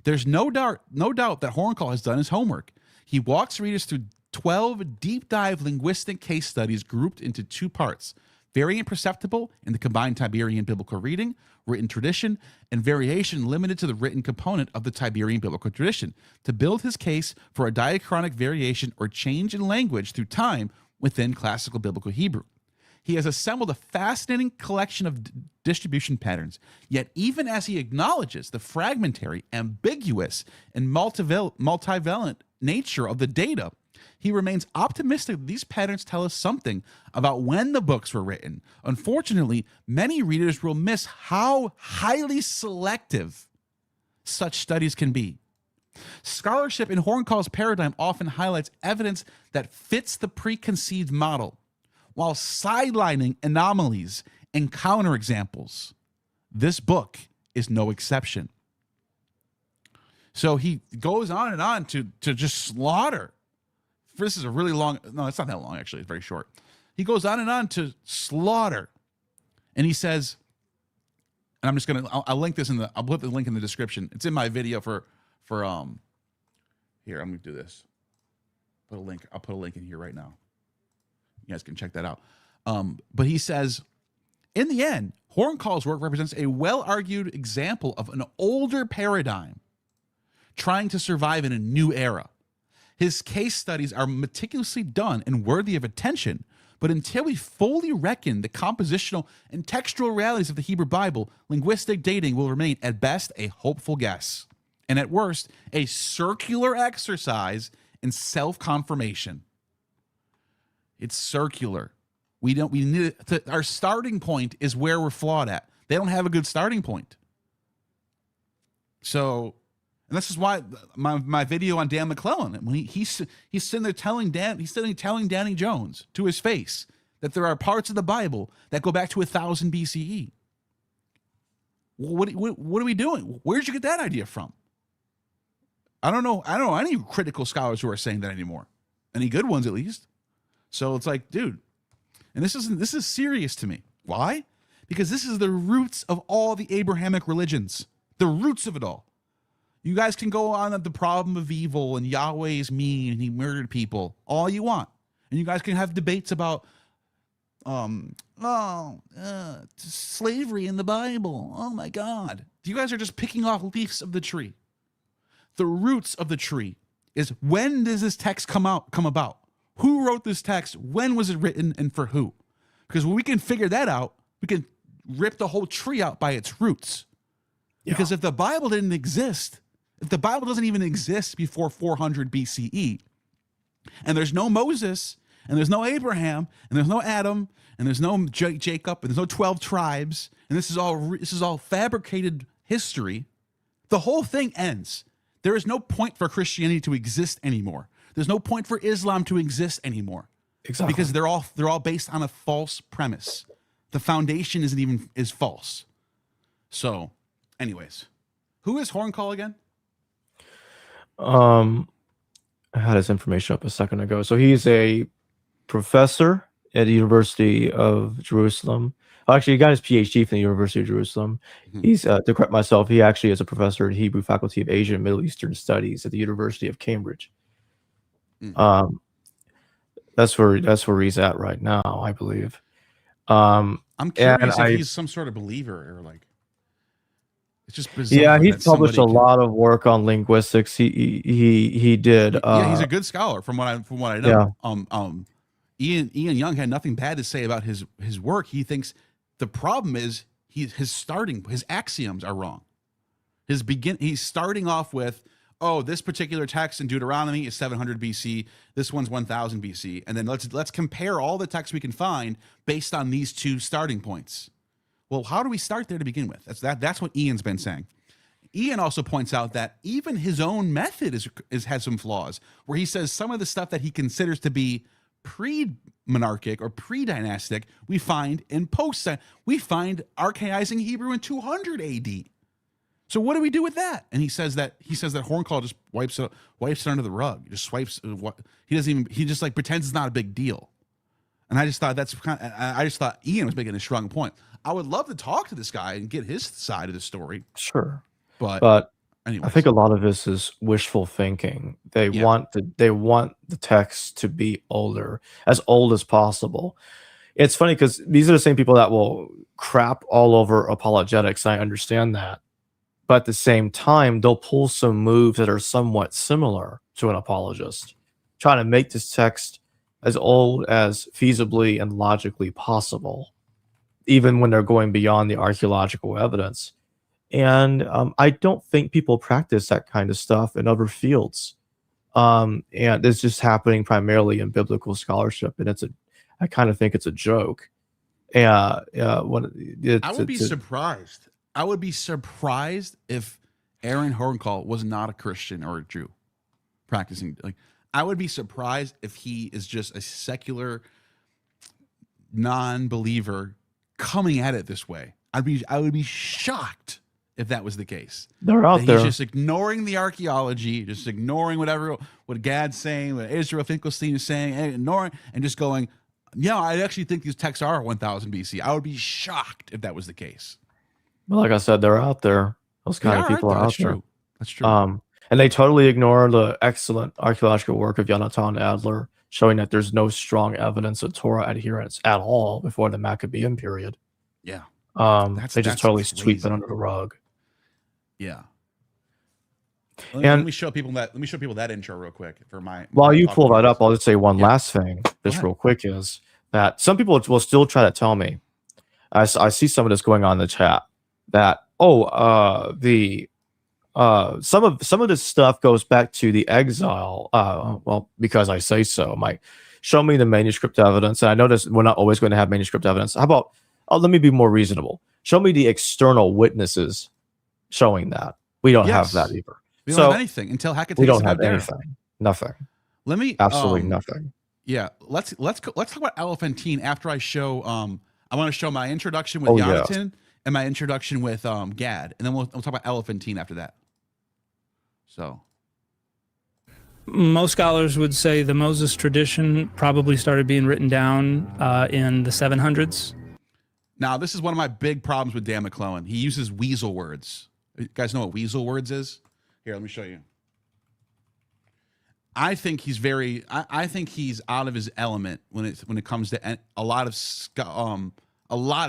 There's no doubt that Horncall has done his homework. He walks readers through 12 deep dive linguistic case studies grouped into 2 parts: variant perceptible in the combined Tiberian biblical reading, written tradition, and variation limited to the written component of the Tiberian biblical tradition, to build his case for a diachronic variation or change in language through time within classical biblical Hebrew. He has assembled a fascinating collection of distribution patterns, yet even as he acknowledges the fragmentary, ambiguous, and multivalent nature of the data, he remains optimistic that these patterns tell us something about when the books were written. Unfortunately, many readers will miss how highly selective such studies can be. Scholarship in Horncall's paradigm often highlights evidence that fits the preconceived model, while sidelining anomalies and counterexamples. This book is no exception. So he goes on and on to just slaughter. This is a really long, no, it's not that long, actually. It's very short. He goes on and on to slaughter. And he says, and I'm just going to, I'll link this I'll put the link in the description. It's in my video here, I'm going to do this. I'll put a link in here right now. You guys can check that out. But he says, in the end, Horncall's work represents a well-argued example of an older paradigm trying to survive in a new era. His case studies are meticulously done and worthy of attention, but until we fully reckon the compositional and textual realities of the Hebrew Bible, linguistic dating will remain at best a hopeful guess, and at worst, a circular exercise in self-confirmation. It's circular. Our starting point is where we're flawed at. They don't have a good starting point. So, and this is why my video on Dan McClellan, when he's sitting there telling Danny Jones to his face that there are parts of the Bible that go back to 1000 BCE. What are we doing? Where'd you get that idea from? I don't know any critical scholars who are saying that anymore. Any good ones, at least. So it's like, dude, and this is serious to me. Why? Because this is the roots of all the Abrahamic religions. The roots of it all. You guys can go on the problem of evil and Yahweh's mean and he murdered people all you want. And you guys can have debates about slavery in the Bible. Oh my God. You guys are just picking off leaves of the tree. The roots of the tree is, when does this text come about? Who wrote this text? When was it written and for who? Because when we can figure that out, we can rip the whole tree out by its roots. Yeah. Because if the Bible didn't exist, if the Bible doesn't even exist before 400 BCE, and there's no Moses, and there's no Abraham, and there's no Adam, and there's no Jacob, and there's no 12 tribes, and this is all fabricated history, the whole thing ends. There is no point for Christianity to exist anymore. There's no point for Islam to exist anymore. Exactly. Because they're all based on a false premise. The foundation is false. So, anyways, who is Horncall again? I had his information up a second ago. So he's a professor at the University of Jerusalem. Actually, he got his PhD from the University of Jerusalem. Mm-hmm. He's, to correct myself, he actually is a professor at Hebrew Faculty of Asian and Middle Eastern Studies at the University of Cambridge. Mm-hmm. That's where he's at right now, I believe. I'm curious if he's some sort of believer or like. It's just bizarre. Yeah, he's published a lot of work on linguistics. He did. Yeah, he's a good scholar from what I know. Yeah. Ian Young had nothing bad to say about his work. He thinks the problem is his axioms are wrong. He's starting off with, this particular text in Deuteronomy is 700 BC. This one's 1000 BC. And then let's compare all the texts we can find based on these two starting points. Well, how do we start there to begin with? That's what Ian's been saying. Ian also points out that even his own method has some flaws, where he says some of the stuff that he considers to be pre-monarchic or pre-dynastic, we find in we find archaizing Hebrew in 200 AD. So what do we do with that? And he says that Horncall just wipes it under the rug. Just swipes what he just like pretends it's not a big deal. And I just thought Ian was making a strong point. I would love to talk to this guy and get his side of the story. Sure. But anyways. I think a lot of this is wishful thinking. They want the text to be as old as possible. It's funny because these are the same people that will crap all over apologetics. I understand that. But at the same time, they'll pull some moves that are somewhat similar to an apologist, trying to make this text as old as feasibly and logically possible, even when they're going beyond the archaeological evidence. And I don't think people practice that kind of stuff in other fields. And it's just happening primarily in biblical scholarship. And I kind of think it's a joke. I would be surprised. I would be surprised if Aaron Horncall was not a Christian or a Jew practicing. Like, I would be surprised if he is just a secular non-believer coming at it this way. I would be shocked if that was the case. They're out That there. He's just ignoring the archaeology, just ignoring what Gad's saying, what Israel Finkelstein is saying, and ignoring and just going, yeah, I actually think these texts are 1000 BC. I would be shocked if that was the case. Well, like I said, they're out there. Those kind of people are out That's there. true. That's true. And they totally ignore the excellent archaeological work of Yonatan Adler, showing that there's no strong evidence of Torah adherence at all before the Maccabean period. Yeah. They just totally crazy. sweep it under the rug. Yeah. And let me show people that intro real quick for my. While you pull that up, I'll just say one last thing, just ahead. real quick, is that some people will still try to tell me. I see some of this going on in the chat that some of this stuff goes back to the exile. Well, because I say so, Mike. Show me the manuscript evidence, and I notice we're not always going to have manuscript evidence. How about? Let me be more reasonable. Show me the external witnesses showing that. We don't have that either. We don't have anything until Hackett. We don't have anything. Nothing. Let me absolutely nothing. Yeah, let's talk about Elephantine after I show. I want to show my introduction with Yonatan and my introduction with Gad, and then we'll talk about Elephantine after that. So, most scholars would say the Moses tradition probably started being written down in the 700s. Now, this is one of my big problems with Dan McClellan. He uses weasel words. You guys know what weasel words is? Here, let me show you. I think he's I think he's out of his element when it comes to a lot of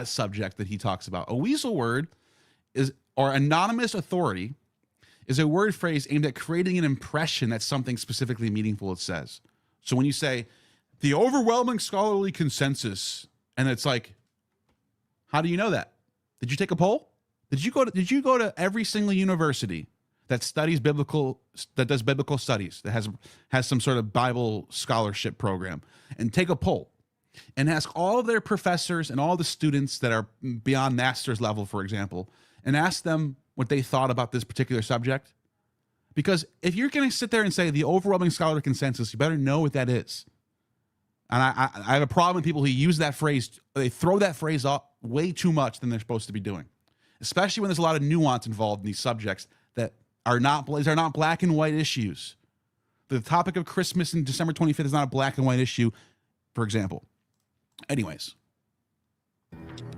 subject that he talks about. A weasel word or anonymous authority is a word phrase aimed at creating an impression that something specifically meaningful it says. So when you say the overwhelming scholarly consensus, and it's like, how do you know that? Did you take a poll? Did you go to every single university that does biblical studies, that has some sort of Bible scholarship program, and take a poll and ask all of their professors and all the students that are beyond master's level, for example, and ask them what they thought about this particular subject? Because if you're going to sit there and say the overwhelming scholarly consensus, you better know what that is. And I have a problem with people who use that phrase. They throw that phrase up way too much than they're supposed to be doing, especially when there's a lot of nuance involved in these subjects that are not black and white issues. The topic of Christmas and December 25th is not a black and white issue, for example. Anyways.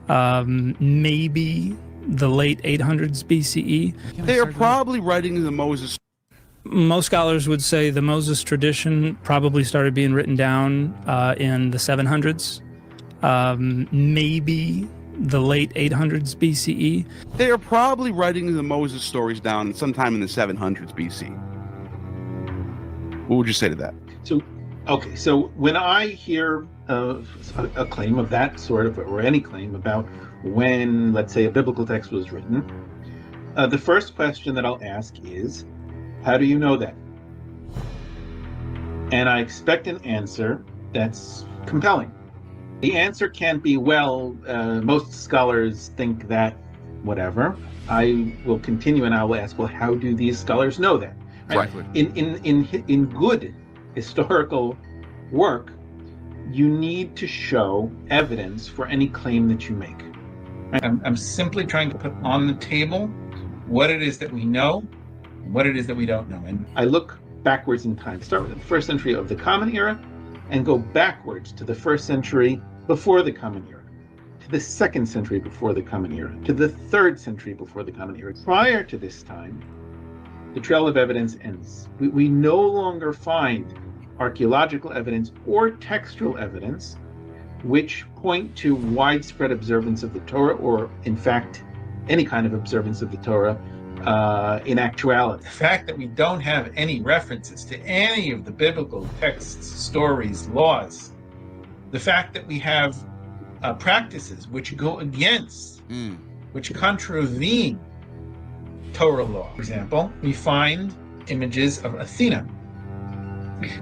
Maybe the late 800s BCE. They are probably writing the Moses. Most scholars would say the Moses tradition probably started being written down in the 700s. Maybe the late 800s BCE. They are probably writing the Moses stories down sometime in the 700s BC. What would you say to that? So when I hear a claim of that sort of, or any claim about when, let's say, a biblical text was written, the first question that I'll ask is, how do you know that? And I expect an answer that's compelling. The answer can't be, well, most scholars think that, whatever. I will continue and I will ask, well, how do these scholars know that? Right. In good historical work, you need to show evidence for any claim that you make. I'm simply trying to put on the table what it is that we know, and what it is that we don't know. And I look backwards in time, start with the first century of the Common Era, and go backwards to the first century before the Common Era, to the second century before the Common Era, to the third century before the Common Era. Prior to this time, the trail of evidence ends. We no longer find archaeological evidence or textual evidence which point to widespread observance of the Torah, or in fact, any kind of observance of the Torah in actuality. The fact that we don't have any references to any of the biblical texts, stories, laws, the fact that we have practices which go against, which contravene Torah law. For example, we find images of Athena.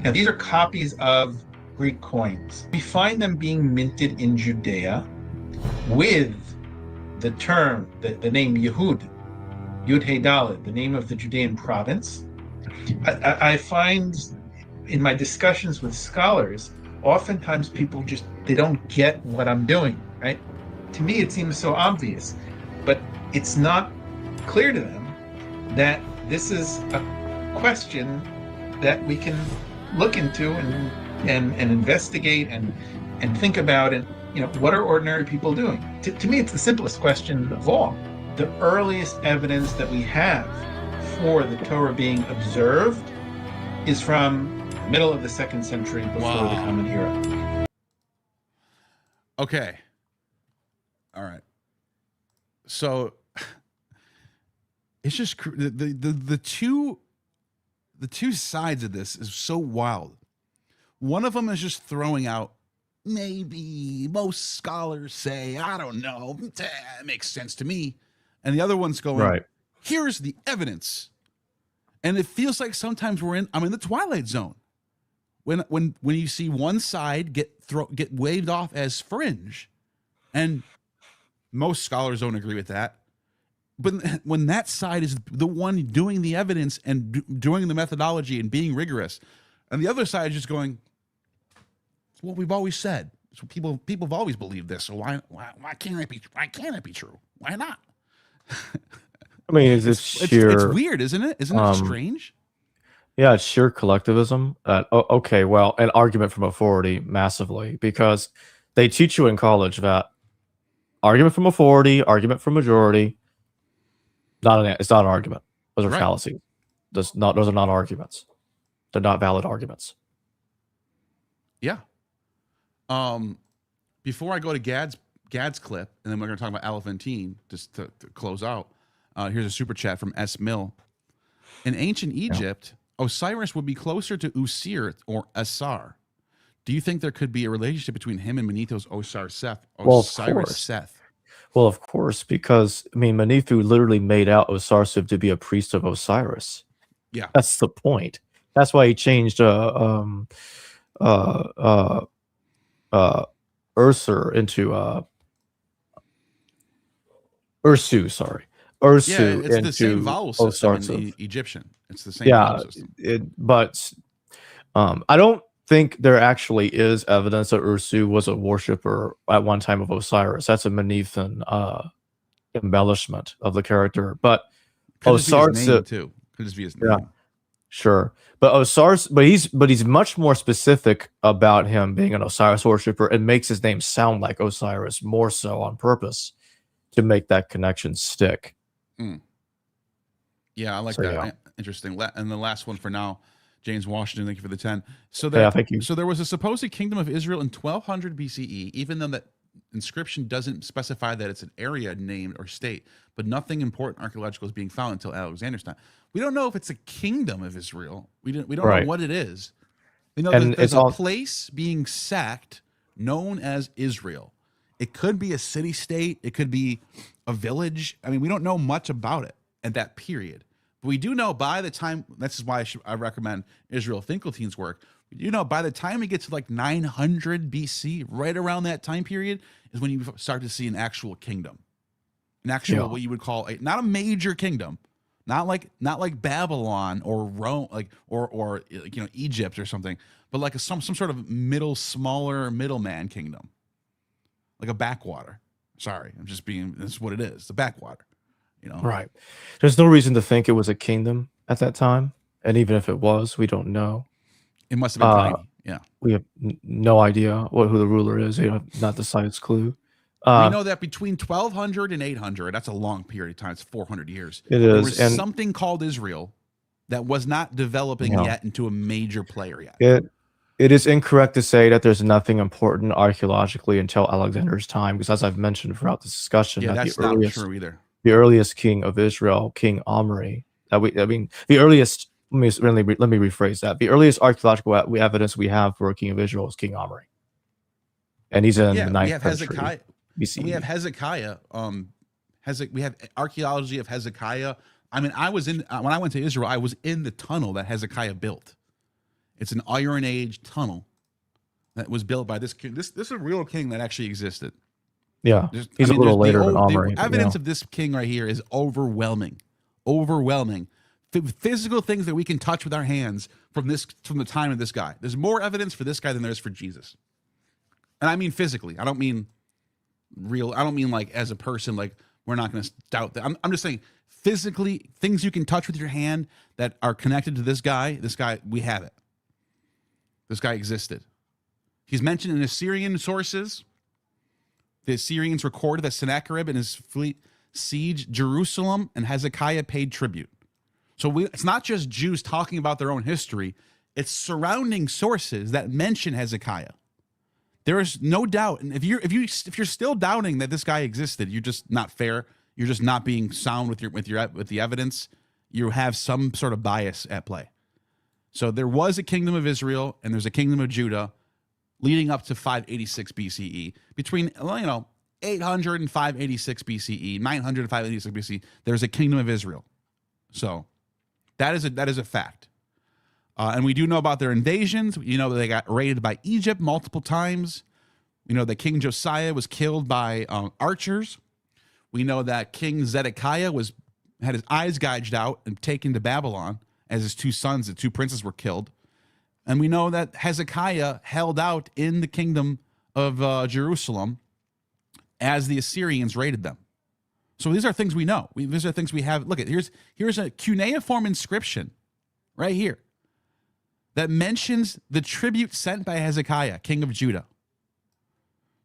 Now, these are copies of Greek coins. We find them being minted in Judea with the term, the name Yehud, Yud Hey Daled, the name of the Judean province. I find in my discussions with scholars, oftentimes people they don't get what I'm doing, right? To me, it seems so obvious, but it's not clear to them that this is a question that we can look into and investigate and think about, and what are ordinary people doing? To me, it's the simplest question of all. The earliest evidence that we have for the Torah being observed is from the middle of the 2nd century before the Common Era. Okay. All right. So it's just the two sides of this is so wild. One of them is just throwing out, maybe most scholars say, I don't know, it makes sense to me. And the other one's going, Right. Here's the evidence. And it feels like sometimes I'm in the twilight zone. When you see one side get waved off as fringe, and most scholars don't agree with that. But when that side is the one doing the evidence and doing the methodology and being rigorous, and the other side is just going, it's what we've always said. So people have always believed this. So why can't it be? Why can't it be true? Why not? I mean, it's weird, isn't it? Isn't it strange? Yeah, it's sheer collectivism. Okay, well, an argument from authority massively, because they teach you in college that argument from authority, argument from majority, it's not an argument. Those are fallacies. Those are not arguments. They're not valid arguments. Yeah. Before I go to Gad's clip, and then we're going to talk about Elephantine just to close out. Here's a super chat from S. Mill. In ancient Egypt, Osiris would be closer to Usir or Asar. Do you think there could be a relationship between him and Manetho's Osiris-Seth? Well, of course, because Manetho literally made out Osiris to be a priest of Osiris. Yeah, that's the point. That's why he changed Ursur into Ursu. Sorry, Ursu. Yeah, it's the same vowel system in the Egyptian. It's the same vowel system. But I don't think there actually is evidence that Ursu was a worshiper at one time of Osiris. That's a Manethan embellishment of the character. But Osiris too. Could just be his name. Yeah, sure. But Osiris, but he's much more specific about him being an Osiris worshiper and makes his name sound like Osiris more so on purpose to make that connection stick. Yeah, I like that. Yeah. Interesting. And the last one for now, James Washington, thank you for the 10. So thank you. So there was a supposed kingdom of Israel in 1200 BCE, even though that inscription doesn't specify that it's an area named or state, but nothing important archaeological is being found until Alexander's time. We don't know if it's a kingdom of Israel. We don't know what it is. We know that there's a place being sacked known as Israel. It could be a city-state. It could be a village. I mean, we don't know much about it at that period. But we do know by the time, this is why I recommend Israel Finkelstein's work. You know, by the time we get to like 900 BC, right around that time period, is when you start to see an actual kingdom. An actual, what you would call, not a major kingdom. Not like Babylon or Rome, or Egypt or something, but like some sort of smaller middleman kingdom, like a backwater. Sorry, this is what it is, the backwater. Right. There's no reason to think it was a kingdom at that time, and even if it was, we don't know. It must have been tiny. Yeah, we have no idea who the ruler is. We have not the slightest clue. We know that between 1200 and 800, that's a long period of time. It's 400 years. It there is. Was something called Israel that was not developing yet into a major player yet. It is incorrect to say that there's nothing important archaeologically until Alexander's time, because as I've mentioned throughout this discussion, that's not true either. The earliest king of Israel, King Omri, the earliest. Let me rephrase that. The earliest archaeological evidence we have for a king of Israel is King Omri, and he's in the 9th century. BCE. We have Hezekiah. We have archaeology of Hezekiah. I mean, when I went to Israel, I was in the tunnel that Hezekiah built. It's an Iron Age tunnel that was built by this king. This is a real king that actually existed. Yeah, he's a little later than Omri. The evidence of this king right here is overwhelming. Physical things that we can touch with our hands from the time of this guy. There's more evidence for this guy than there is for Jesus, and I mean physically. I don't mean real. I don't mean like as a person. Like we're not going to doubt that. I'm just saying physically, things you can touch with your hand that are connected to this guy, we have it. This guy existed. He's mentioned in Assyrian sources. The Assyrians recorded that Sennacherib and his fleet sieged Jerusalem, and Hezekiah paid tribute. So it's not just Jews talking about their own history. It's surrounding sources that mention Hezekiah. There is no doubt, and if you're still doubting that this guy existed, you're just not fair. You're just not being sound with the evidence. You have some sort of bias at play. So there was a kingdom of Israel and there's a kingdom of Judah leading up to 586 BCE. Between 800 and 586 BCE, 900 and 586 BCE, there's a kingdom of Israel. So that is a fact. And we do know about their invasions. You know that they got raided by Egypt multiple times. We know that King Josiah was killed by archers. We know that King Zedekiah had his eyes gouged out and taken to Babylon as his two sons, the two princes, were killed. And we know that Hezekiah held out in the kingdom of Jerusalem as the Assyrians raided them. So these are things we know. These are things we have. Look, here's a cuneiform inscription right here that mentions the tribute sent by Hezekiah, king of Judah.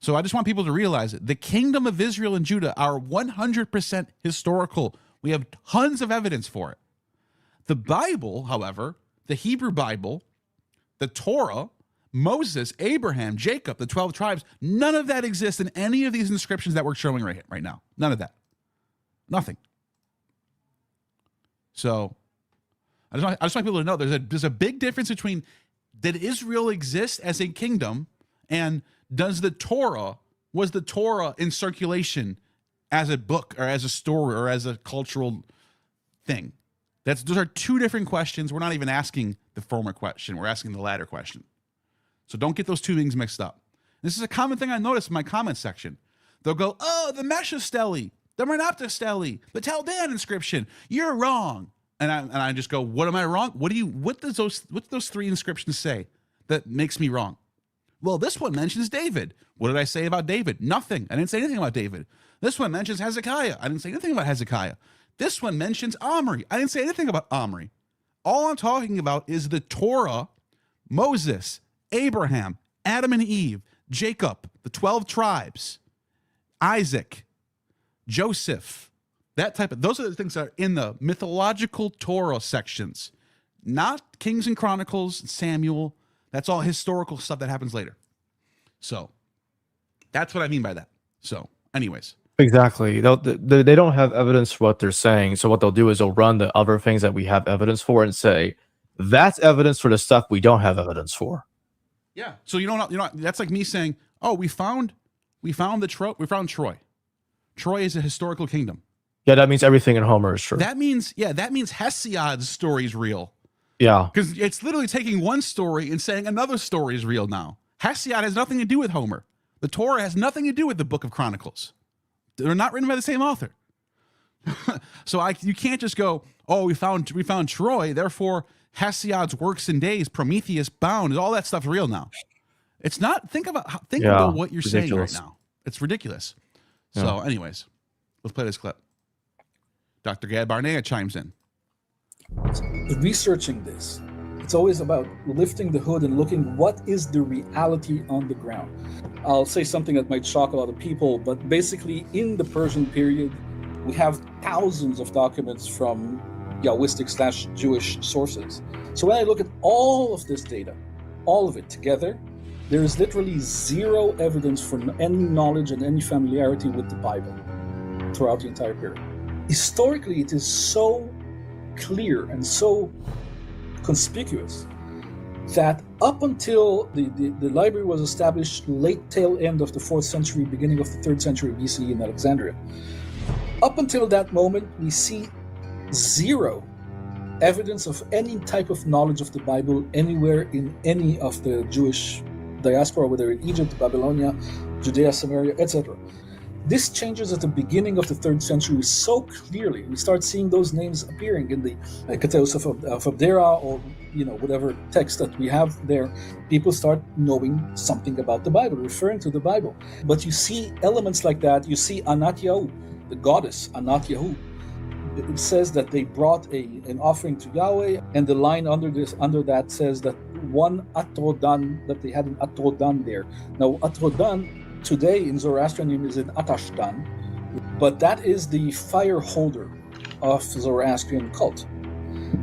So I just want people to realize it. The kingdom of Israel and Judah are 100% historical. We have tons of evidence for it. The Bible, however, the Hebrew Bible, the Torah, Moses, Abraham, Jacob, the 12 tribes, none of that exists in any of these inscriptions that we're showing right now. None of that. Nothing. So I just want people to know there's a big difference between did Israel exist as a kingdom and was the Torah in circulation as a book or as a story or as a cultural thing? Those are two different questions. We're not even asking the former question. We're asking the latter question. So don't get those two things mixed up. This is a common thing I noticed in my comment section. They'll go, oh, the Mesha stele, the Mernaptah stele, the Taldan inscription. You're wrong. And I just go, what am I wrong? What does those three inscriptions say that makes me wrong? Well, this one mentions David. What did I say about David? Nothing. I didn't say anything about David. This one mentions Hezekiah. I didn't say anything about Hezekiah. This one mentions Omri. I didn't say anything about Omri. All I'm talking about is the Torah, Moses, Abraham, Adam and Eve, Jacob, the 12 tribes, Isaac, Joseph, those are the things that are in the mythological Torah sections, not Kings and Chronicles, Samuel. That's all historical stuff that happens later. So that's what I mean by that. So anyways. Exactly. They don't have evidence for what they're saying. So what they'll do is they'll run the other things that we have evidence for and say, that's evidence for the stuff we don't have evidence for. Yeah. So you know, that's like me saying, oh, we found Troy. Troy is a historical kingdom. Yeah, that means everything in Homer is true. That means Hesiod's story is real. Yeah. Because it's literally taking one story and saying another story is real now. Hesiod has nothing to do with Homer. The Torah has nothing to do with the Book of Chronicles. They're not written by the same author. So you can't just go, oh, we found Troy, therefore Hesiod's works and days, Prometheus bound, all that stuff's real now. It's not. Think about what you're saying right now. It's ridiculous. Yeah. So anyways, let's play this clip. Dr. Gad Barnea chimes in. Researching this, it's always about lifting the hood and looking what is the reality on the ground. I'll say something that might shock a lot of people, but basically in the Persian period, we have thousands of documents from Yahwistic/Jewish sources. So when I look at all of this data, all of it together, there is literally zero evidence for any knowledge and any familiarity with the Bible throughout the entire period. Historically, it is so clear and so conspicuous that up until the library was established late tail end of the 4th century, beginning of the 3rd century BCE in Alexandria, up until that moment, we see zero evidence of any type of knowledge of the Bible anywhere in any of the Jewish diaspora, whether in Egypt, Babylonia, Judea, Samaria, etc. This changes at the beginning of the 3rd century so clearly. We start seeing those names appearing in the Keteos of Abdera, or whatever text that we have there. People start knowing something about the Bible, referring to the Bible. But you see elements like that. You see Anat Yahu, the goddess Anat Yahu, it says that they brought an offering to Yahweh, and the line under that says that one atrodan, that they had an atrodan there. Now atrodan today in Zoroastrianism is an atashdan, but that is the fire holder of Zoroastrian cult.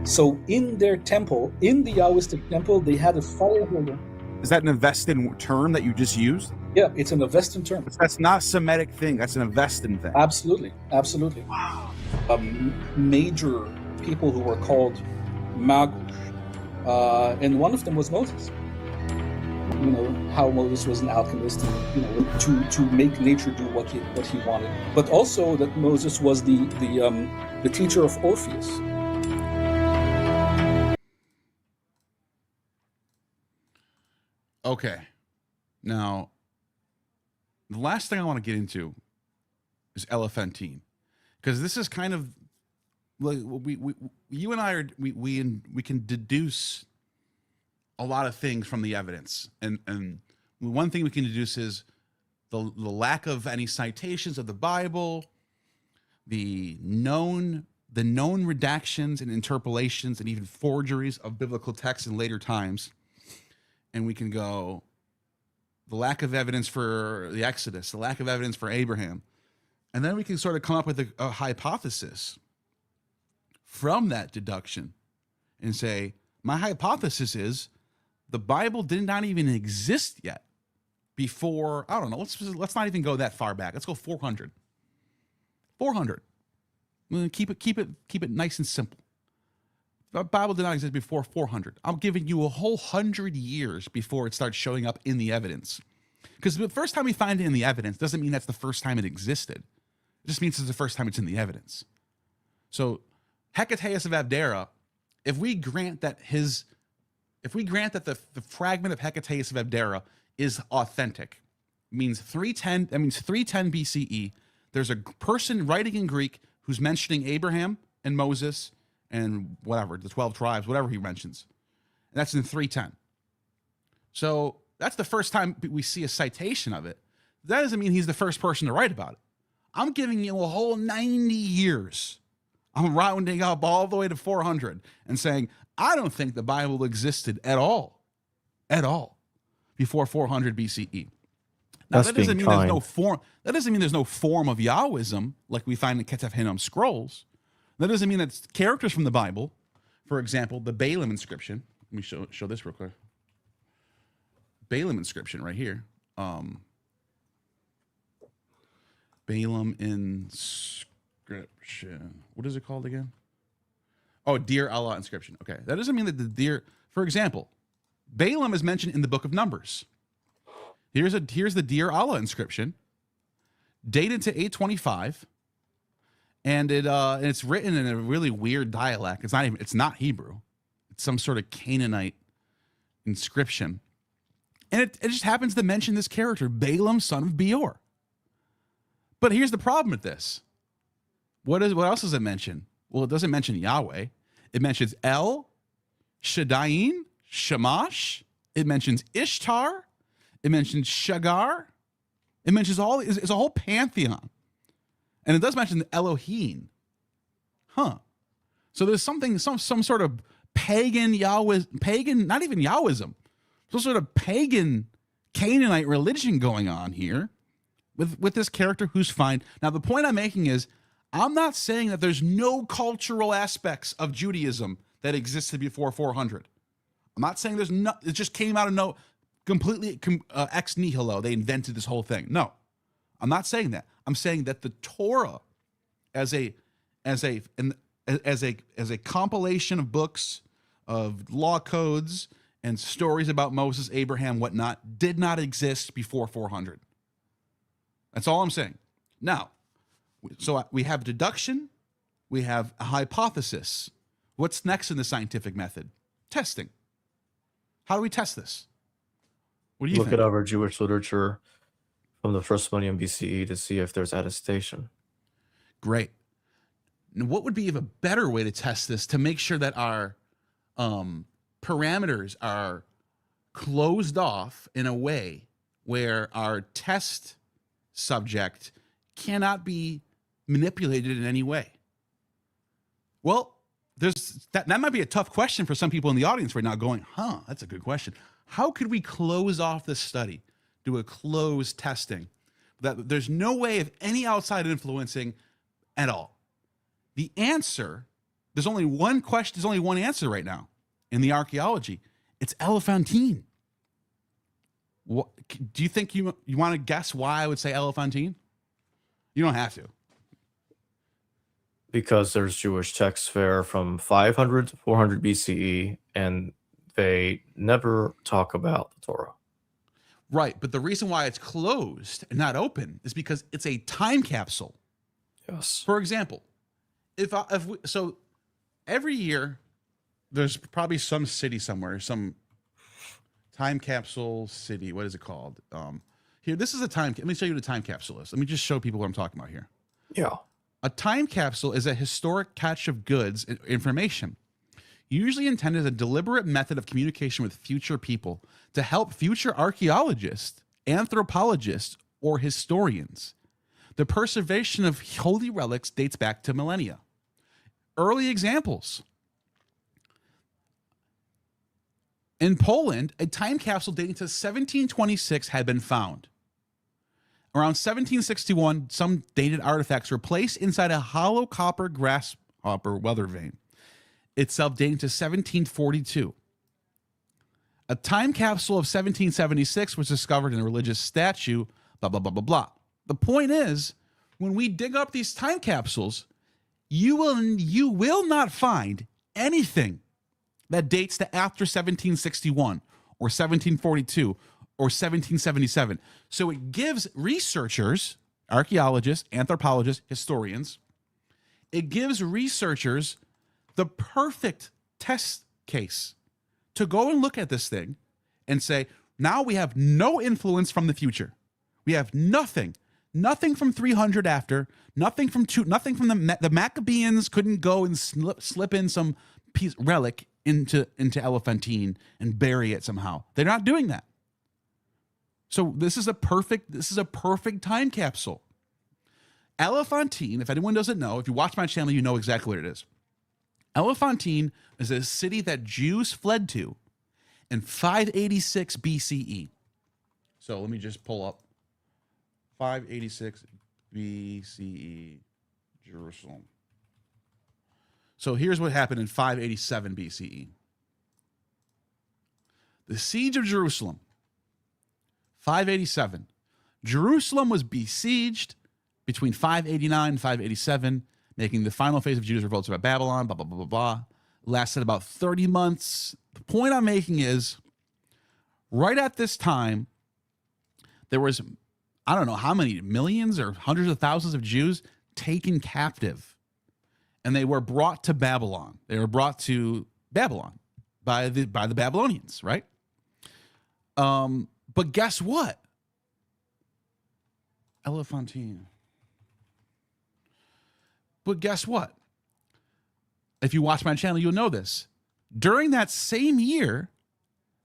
So in their temple, in the Yahwistic temple, they had a fire holder. Is that an Avestan term that you just used? Yeah, it's an Avestan term. That's not a Semitic thing. That's an Avestan thing. Absolutely, absolutely. Wow. Major people who were called Magush, and one of them was Moses. You know how Moses was an alchemist, and to make nature do what he wanted. But also that Moses was the teacher of Orpheus. Okay, now the last thing I want to get into is elephantine, because this is kind of like you and I are we can deduce a lot of things from the evidence, and one thing we can deduce is the lack of any citations of the Bible, the known redactions and interpolations and even forgeries of biblical texts in later times. And we can go the lack of evidence for the Exodus, the lack of evidence for Abraham. And then we can sort of come up with a hypothesis from that deduction and say, my hypothesis is the Bible did not even exist yet before, I don't know, let's not even go that far back. Let's go 400. 400. Keep it nice and simple. The Bible did not exist before 400. I'm giving you a whole 100 years before it starts showing up in the evidence. Because the first time we find it in the evidence doesn't mean that's the first time it existed. It just means it's the first time it's in the evidence. So Hecateus of Abdera, if we grant that the fragment of Hecateus of Abdera is authentic, means 310 BCE, there's a person writing in Greek who's mentioning Abraham and Moses and whatever, the 12 tribes, whatever he mentions. And that's in 310. So that's the first time we see a citation of it. That doesn't mean he's the first person to write about it. I'm giving you a whole 90 years. I'm rounding up all the way to 400 and saying, I don't think the Bible existed at all, before 400 BCE. Now, that doesn't mean there's no form. That doesn't mean there's no form of Yahwism like we find in Ketef Hinnom scrolls. That doesn't mean that characters from the Bible, for example, the Balaam inscription. Let me show this real quick. Balaam inscription right here. Balaam inscription. What is it called again? Oh, Dear Allah inscription. Okay, that doesn't mean that the deer. For example, Balaam is mentioned in the Book of Numbers. Here's the Dear Allah inscription, dated to 825. And it's written in a really weird dialect. It's not Hebrew. It's some sort of Canaanite inscription. And it just happens to mention this character, Balaam, son of Beor. But here's the problem with this. What else does it mention? Well, it doesn't mention Yahweh. It mentions El, Shaddai, Shamash. It mentions Ishtar. It mentions Shagar. It mentions it's a whole pantheon. And it does mention Elohim. So there's some sort of pagan Yahweh, not even Yahwism, some sort of pagan Canaanite religion going on here with this character who's fine. Now, the point I'm making is I'm not saying that there's no cultural aspects of Judaism that existed before 400. I'm not saying it just came out of completely ex nihilo. They invented this whole thing. No, I'm not saying that. I'm saying that the Torah, as a compilation of books, of law codes, and stories about Moses, Abraham, whatnot, did not exist before 400. That's all I'm saying. Now, so we have deduction, we have a hypothesis. What's next in the scientific method? Testing. How do we test this? What do you think? Look at our Jewish literature from the first millennium BCE to see if there's attestation. Great. Now, what would be a better way to test this to make sure that our parameters are closed off in a way where our test subject cannot be manipulated in any way? Well, there's that might be a tough question for some people in the audience right now going, that's a good question. How could we close off this study, do a closed testing, that there's no way of any outside influencing at all? The answer, there's only one question, there's only one answer right now in the archaeology. It's Elephantine. What, do you think you want to guess why I would say Elephantine? You don't have to. Because there's Jewish texts there from 500 to 400 BCE, and they never talk about the Torah. Right, but the reason why it's closed and not open is because it's a time capsule. Yes. For example, so every year there's probably some city somewhere, some time capsule city. What is it called? Here, this is a time. Let me show you what a time capsule is. Let me just show people what I'm talking about here. Yeah. A time capsule is a historic cache of goods and information, usually intended as a deliberate method of communication with future people to help future archaeologists, anthropologists, or historians. The preservation of holy relics dates back to millennia. Early examples. In Poland, a time capsule dating to 1726 had been found. Around 1761, some dated artifacts were placed inside a hollow copper grasshopper weather vane, itself dating to 1742. A time capsule of 1776 was discovered in a religious statue, blah, blah, blah, blah, blah. The point is, when we dig up these time capsules, you will not find anything that dates to after 1761 or 1742 or 1777. So it gives researchers, archaeologists, anthropologists, historians, it gives researchers the perfect test case to go and look at this thing and say, now we have no influence from the future. We have nothing from 300 after, nothing from the Maccabeans couldn't go and slip in some relic into Elephantine and bury it somehow. They're not doing that. So this is a perfect time capsule. Elephantine, if anyone doesn't know, if you watch my channel, you know exactly what it is. Elephantine is a city that Jews fled to in 586 BCE. So let me just pull up 586 BCE, Jerusalem. So here's what happened in 587 BCE. The siege of Jerusalem, 587. Jerusalem was besieged between 589 and 587, making the final phase of Judas' revolt about Babylon, blah, blah, blah, blah, blah. Lasted about 30 months. The point I'm making is, right at this time, there was, I don't know how many, millions or hundreds of thousands of Jews taken captive. And they were brought to Babylon. They were brought to Babylon by the Babylonians, right? But guess what? Elephantine. But guess what? If you watch my channel, you'll know this. During that same year,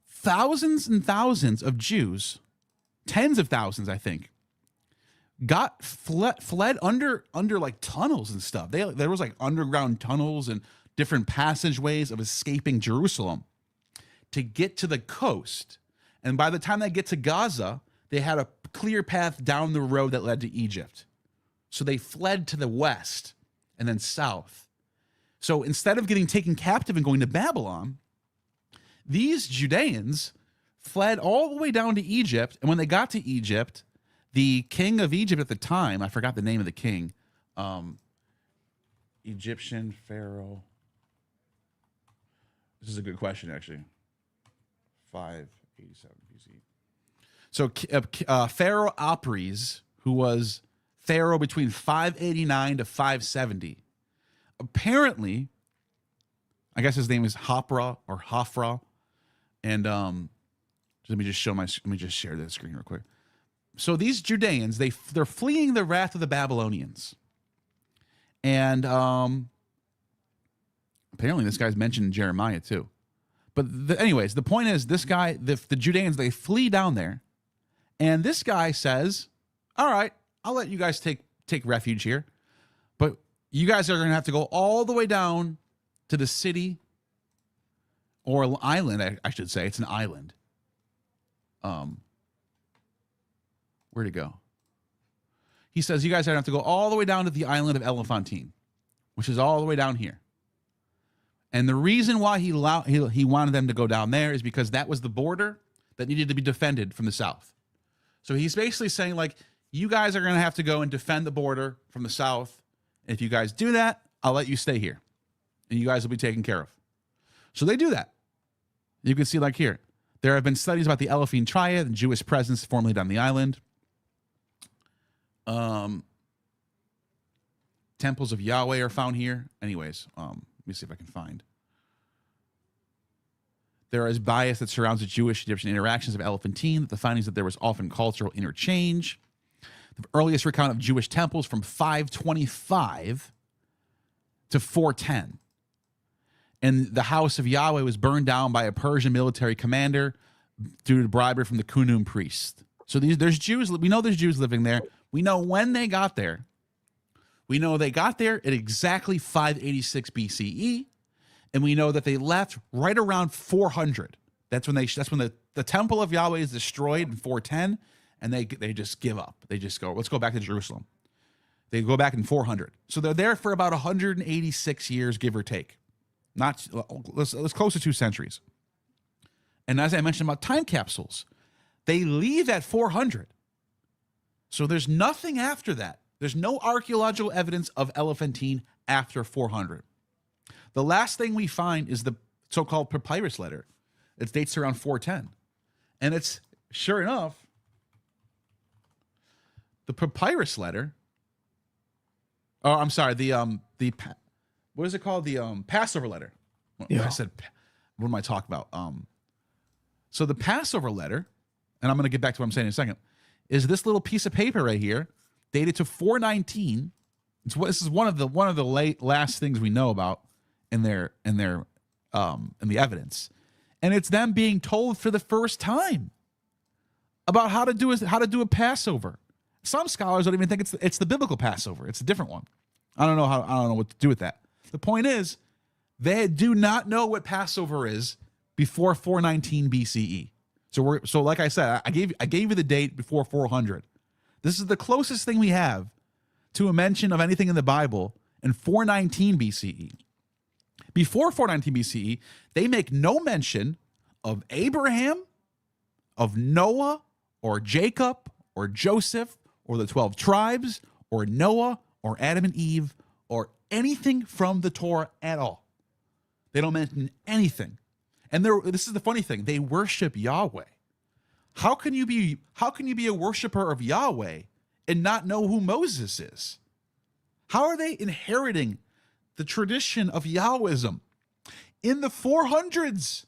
thousands and thousands of Jews, tens of thousands, I think, fled under like tunnels and stuff. There was like underground tunnels and different passageways of escaping Jerusalem to get to the coast. And by the time they get to Gaza, they had a clear path down the road that led to Egypt. So they fled to the west and then south. So instead of getting taken captive and going to Babylon, these Judeans fled all the way down to Egypt. And when they got to Egypt, the king of Egypt at the time, I forgot the name of the king, Egyptian Pharaoh. This is a good question, actually. 587 BC. So Pharaoh Apries, who was Pharaoh between 589 to 570, apparently, I guess his name is Hopra or Hafra, and let me just share the screen real quick. So these Judeans, they're fleeing the wrath of the Babylonians, and apparently this guy's mentioned in Jeremiah too. But anyways, the point is, this guy, the Judeans, they flee down there, and this guy says, "All right, I'll let you guys take refuge here, but you guys are going to have to go all the way down to the city or island, I should say. It's an island. Where'd it go? He says you guys are going to have to go all the way down to the island of Elephantine, which is all the way down here. And the reason why he wanted them to go down there is because that was the border that needed to be defended from the south. So he's basically saying, like, you guys are going to have to go and defend the border from the south. If you guys do that, I'll let you stay here. And you guys will be taken care of. So they do that. You can see, like here, there have been studies about the Elephine Triad and Jewish presence formerly on the island. Temples of Yahweh are found here. Anyways, let me see if I can find. There is bias that surrounds the Jewish-Egyptian interactions of Elephantine. The findings that there was often cultural interchange. The earliest recount of Jewish temples from 525 to 410. And the house of Yahweh was burned down by a Persian military commander due to bribery from the Cooney priest. So there's Jews. We know there's Jews living there. We know when they got there. We know they got there at exactly 586 BCE. And we know that they left right around 400. That's when the temple of Yahweh is destroyed in 410, and they just give up. They just go, let's go back to Jerusalem. They go back in 400. So they're there for about 186 years, give or take. Not let's close to 2 centuries. And as I mentioned about time capsules, they leave at 400. So there's nothing after that. There's no archaeological evidence of Elephantine after 400. The last thing we find is the so-called papyrus letter. It dates around 410. And it's, sure enough, the papyrus letter. Oh, I'm sorry. What is it called? The Passover letter. Yeah. I said, what am I talking about? So the Passover letter, and I'm going to get back to what I'm saying in a second, is this little piece of paper right here, dated to 419. This is one of the last things we know about in the evidence, and it's them being told for the first time about how to do a Passover. Some scholars don't even think it's the biblical Passover. It's a different one. I don't know what to do with that. The point is, they do not know what Passover is before 419 BCE. So like I said, I gave you the date before 400. This is the closest thing we have to a mention of anything in the Bible in 419 BCE. Before 419 BCE, they make no mention of Abraham, of Noah, or Jacob, or Joseph, or the 12 tribes, or Noah, or Adam and Eve, or anything from the Torah at all. They don't mention anything. And this is the funny thing. They worship Yahweh. How can you be a worshiper of Yahweh and not know who Moses is? How are they inheriting the tradition of Yahwism in the 400s?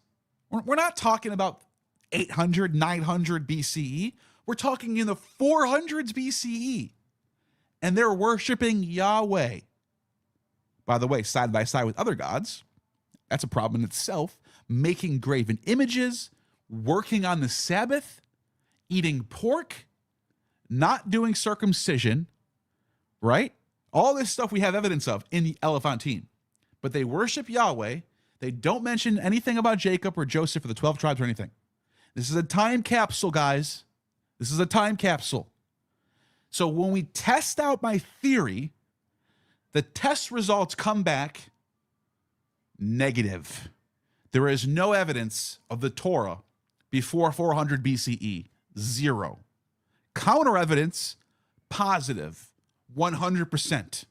We're not talking about 800, 900 BCE. We're talking in the 400s BCE. And they're worshiping Yahweh. By the way, side by side with other gods. That's a problem in itself. Making graven images, working on the Sabbath, eating pork, not doing circumcision, right? All this stuff we have evidence of in the Elephantine. But they worship Yahweh. They don't mention anything about Jacob or Joseph or the 12 tribes or anything. This is a time capsule, guys. This is a time capsule. So when we test out my theory, the test results come back negative. There is no evidence of the Torah before 400 BCE. Zero. Counter evidence, positive. 100%.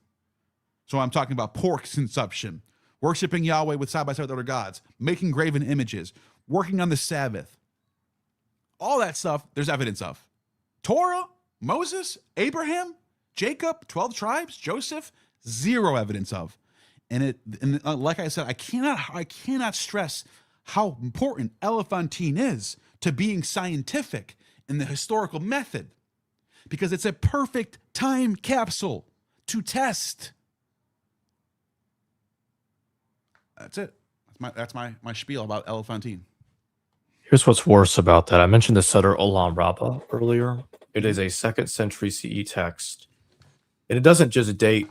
So I'm talking about pork consumption, worshiping Yahweh with side by side with other gods, making graven images, working on the Sabbath. All that stuff, there's evidence of. Torah, Moses, Abraham, Jacob, 12 tribes, Joseph, zero evidence of. And like I said, I cannot stress how important Elephantine is to being scientific in the historical method, because it's a perfect time capsule to test. That's it. That's my spiel about Elephantine. Here's what's worse about that. I mentioned the Seder Olam Rabbah earlier. It is a 2nd century CE text. And it doesn't just date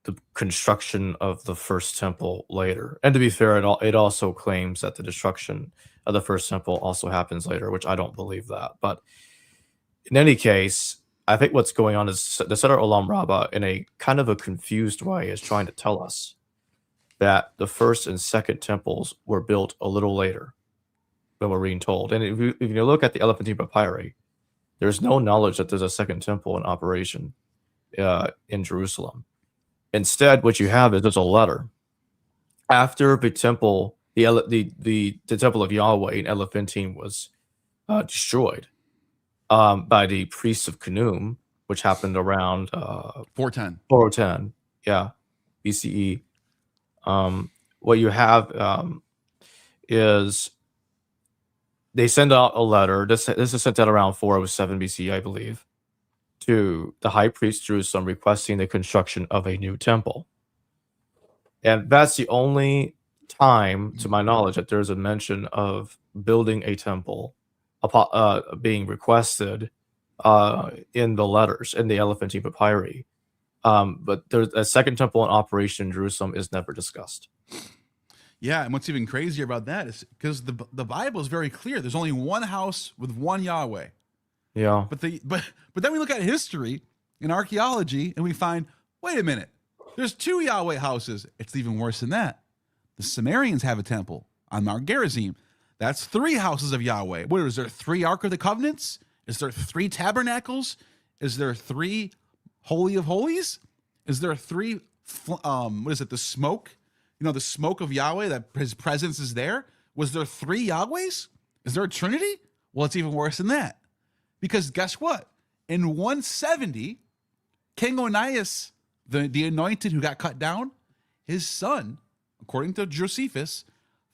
the construction of the first temple later. And to be fair, it also claims that the destruction of the first temple also happens later, which I don't believe that. But in any case, I think what's going on is the Seder Olam Rabbah, in a kind of a confused way, is trying to tell us that the first and second temples were built a little later than we're being told. And if you look at the Elephantine Papyri, there's no knowledge that there's a second temple in operation in Jerusalem. Instead, what you have is there's a letter after the temple, the temple of Yahweh in Elephantine was destroyed by the priests of Canum, which happened around 410, yeah, BCE. What you have is they send out a letter. This is sent out around 407 BCE, I believe, to the high priest Jerusalem, requesting the construction of a new temple. And that's the only time, to my knowledge, that there's a mention of building a temple being requested in the letters, in the Elephantine Papyri. But there's a second temple in operation in Jerusalem is never discussed. Yeah, and what's even crazier about that is because the Bible is very clear. There's only one house with one Yahweh. Yeah. But then we look at history and archaeology and we find, wait a minute, there's two Yahweh houses. It's even worse than that. The Sumerians have a temple on Mount Gerizim. That's 3 houses of Yahweh. What is there? 3 Ark of the Covenants? Is there 3 tabernacles? Is there 3 Holy of Holies? Is there 3 what is it, the smoke? You know, the smoke of Yahweh, that his presence is there. Was there 3 Yahwehs? Is there a Trinity? Well, it's even worse than that. Because guess what? In 170, King Onias, the anointed who got cut down, his son, according to Josephus,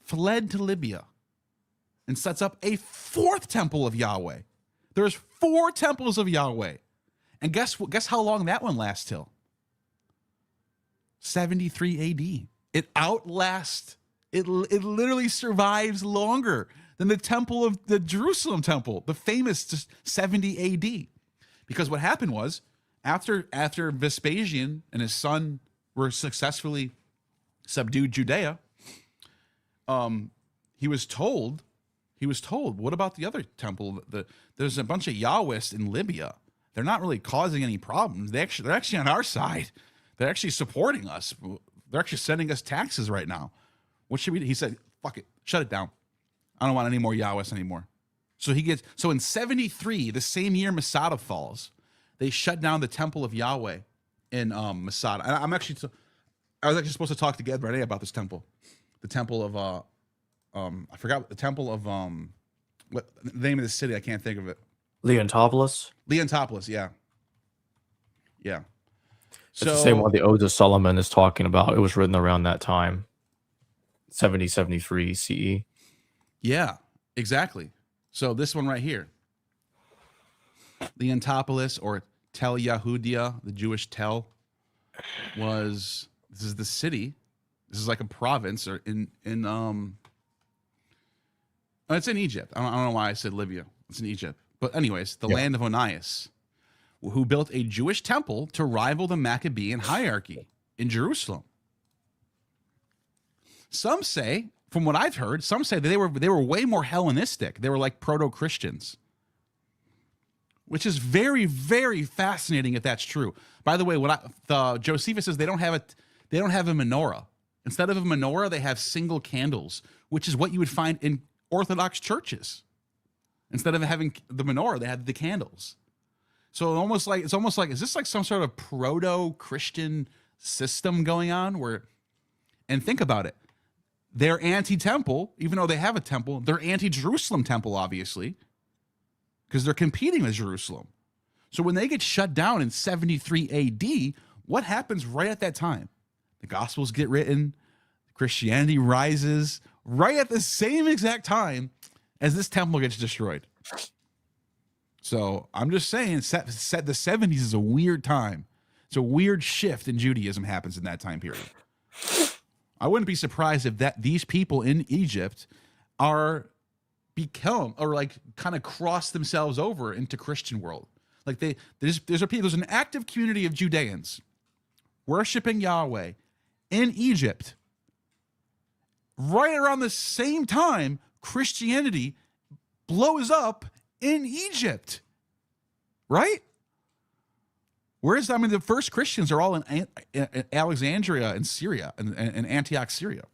fled to Libya and sets up a 4th temple of Yahweh. There's 4 temples of Yahweh. And guess how long that one lasts till? 73 AD. It outlasts, it literally survives longer than the temple of the Jerusalem temple, the famous 70 AD. Because what happened was, after Vespasian and his son were successfully subdued Judea, he was told, what about the other temple? There's a bunch of Yahwists in Libya. They're not really causing any problems. They're actually on our side. They're actually supporting us. They're actually sending us taxes right now. What should we do? He said, fuck it, shut it down. I don't want any more Yahwists anymore. So in 73, the same year Masada falls, they shut down the temple of Yahweh in Masada. And I was actually supposed to talk to Ged Renee about this temple. The temple of I forgot the temple of what the name of the city, I can't think of it. Leontopolis, yeah. Yeah. It's the same one the Odes of Solomon is talking about. It was written around that time, 70-73 CE. Yeah, exactly. So this one right here, Leontopolis, or Tel Yehudia, the Jewish Tel, this is the city. This is like a province, or it's in Egypt. I don't know why I said Libya. It's in Egypt. But anyways, the land of Onias, who built a Jewish temple to rival the Maccabean hierarchy in Jerusalem. Some say, from what I've heard, that they were way more Hellenistic. They were like proto-Christians, which is very, very fascinating if that's true. By the way, Josephus says they don't have a menorah. Instead of a menorah, they have single candles, which is what you would find in Orthodox churches. Instead of having the menorah, they had the candles. So it's almost like, is this like some sort of proto-Christian system going on where, and think about it, they're anti-temple, even though they have a temple, they're anti-Jerusalem temple, obviously, because they're competing with Jerusalem. So when they get shut down in 73 AD, what happens right at that time? The Gospels get written, Christianity rises right at the same exact time as this temple gets destroyed. So I'm just saying, the 70s is a weird time. It's a weird shift in Judaism happens in that time period. I wouldn't be surprised if these people in Egypt kind of cross themselves over into Christian world. Like there's an active community of Judeans worshiping Yahweh in Egypt, right around the same time Christianity blows up in Egypt, right? Whereas, I mean, the first Christians are all in Alexandria and Syria and Antioch, Syria.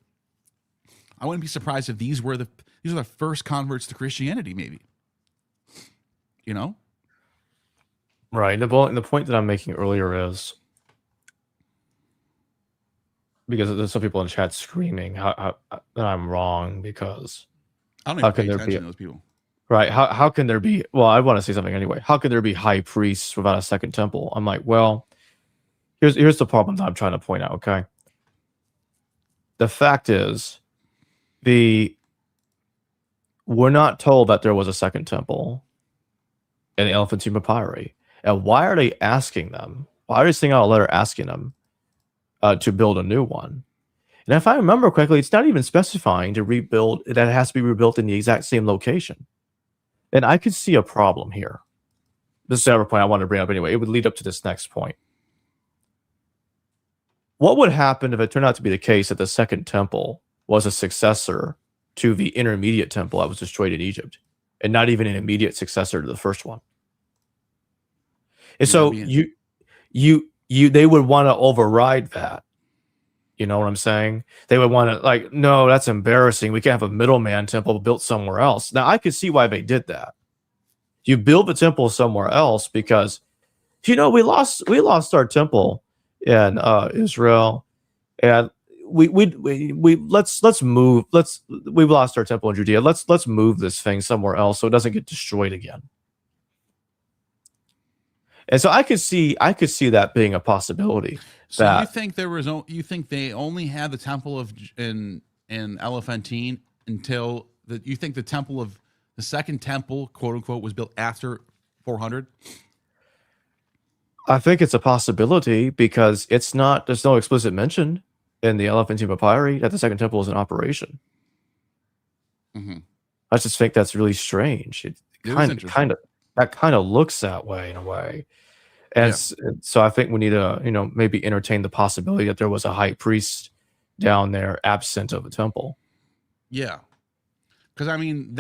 I wouldn't be surprised if these are the first converts to Christianity, maybe. You know? Right. The point that I'm making earlier is, because there's some people in chat screaming that I'm wrong, because I don't how even can pay there attention be to those people. right? How can there be? Well, I want to say something anyway. How can there be high priests without a second temple? I'm like, well, here's the problem that I'm trying to point out. Okay, the fact is, we're not told that there was a second temple in the Elephantine Papyri. And why are they asking them? Why are they sending out a letter asking them to build a new one? And if I remember correctly, it's not even specifying to rebuild, that it has to be rebuilt in the exact same location. And I could see a problem here. This is another point I wanted to bring up anyway. It would lead up to this next point. What would happen if it turned out to be the case that the second temple was a successor to the intermediate temple that was destroyed in Egypt, and not even an immediate successor to the first one? And so they would want to override that. You know what I'm saying? They would want to, like, no, that's embarrassing. We can't have a middleman temple built somewhere else. Now, I could see why they did that. You build the temple somewhere else because, we lost our temple in Israel, and we've lost our temple in Judea. Let's move this thing somewhere else so it doesn't get destroyed again. And so I could see that being a possibility. So you think you think they only had the temple in Elephantine until you think the second temple, quote unquote, was built after 400? I think it's a possibility because there's no explicit mention in the Elephantine Papyri that the second temple is in operation. Mm-hmm. I just think that's really strange. It kind of looks that way in a way. And so I think we need to, maybe entertain the possibility that there was a high priest down there absent of a temple. Yeah. Because I mean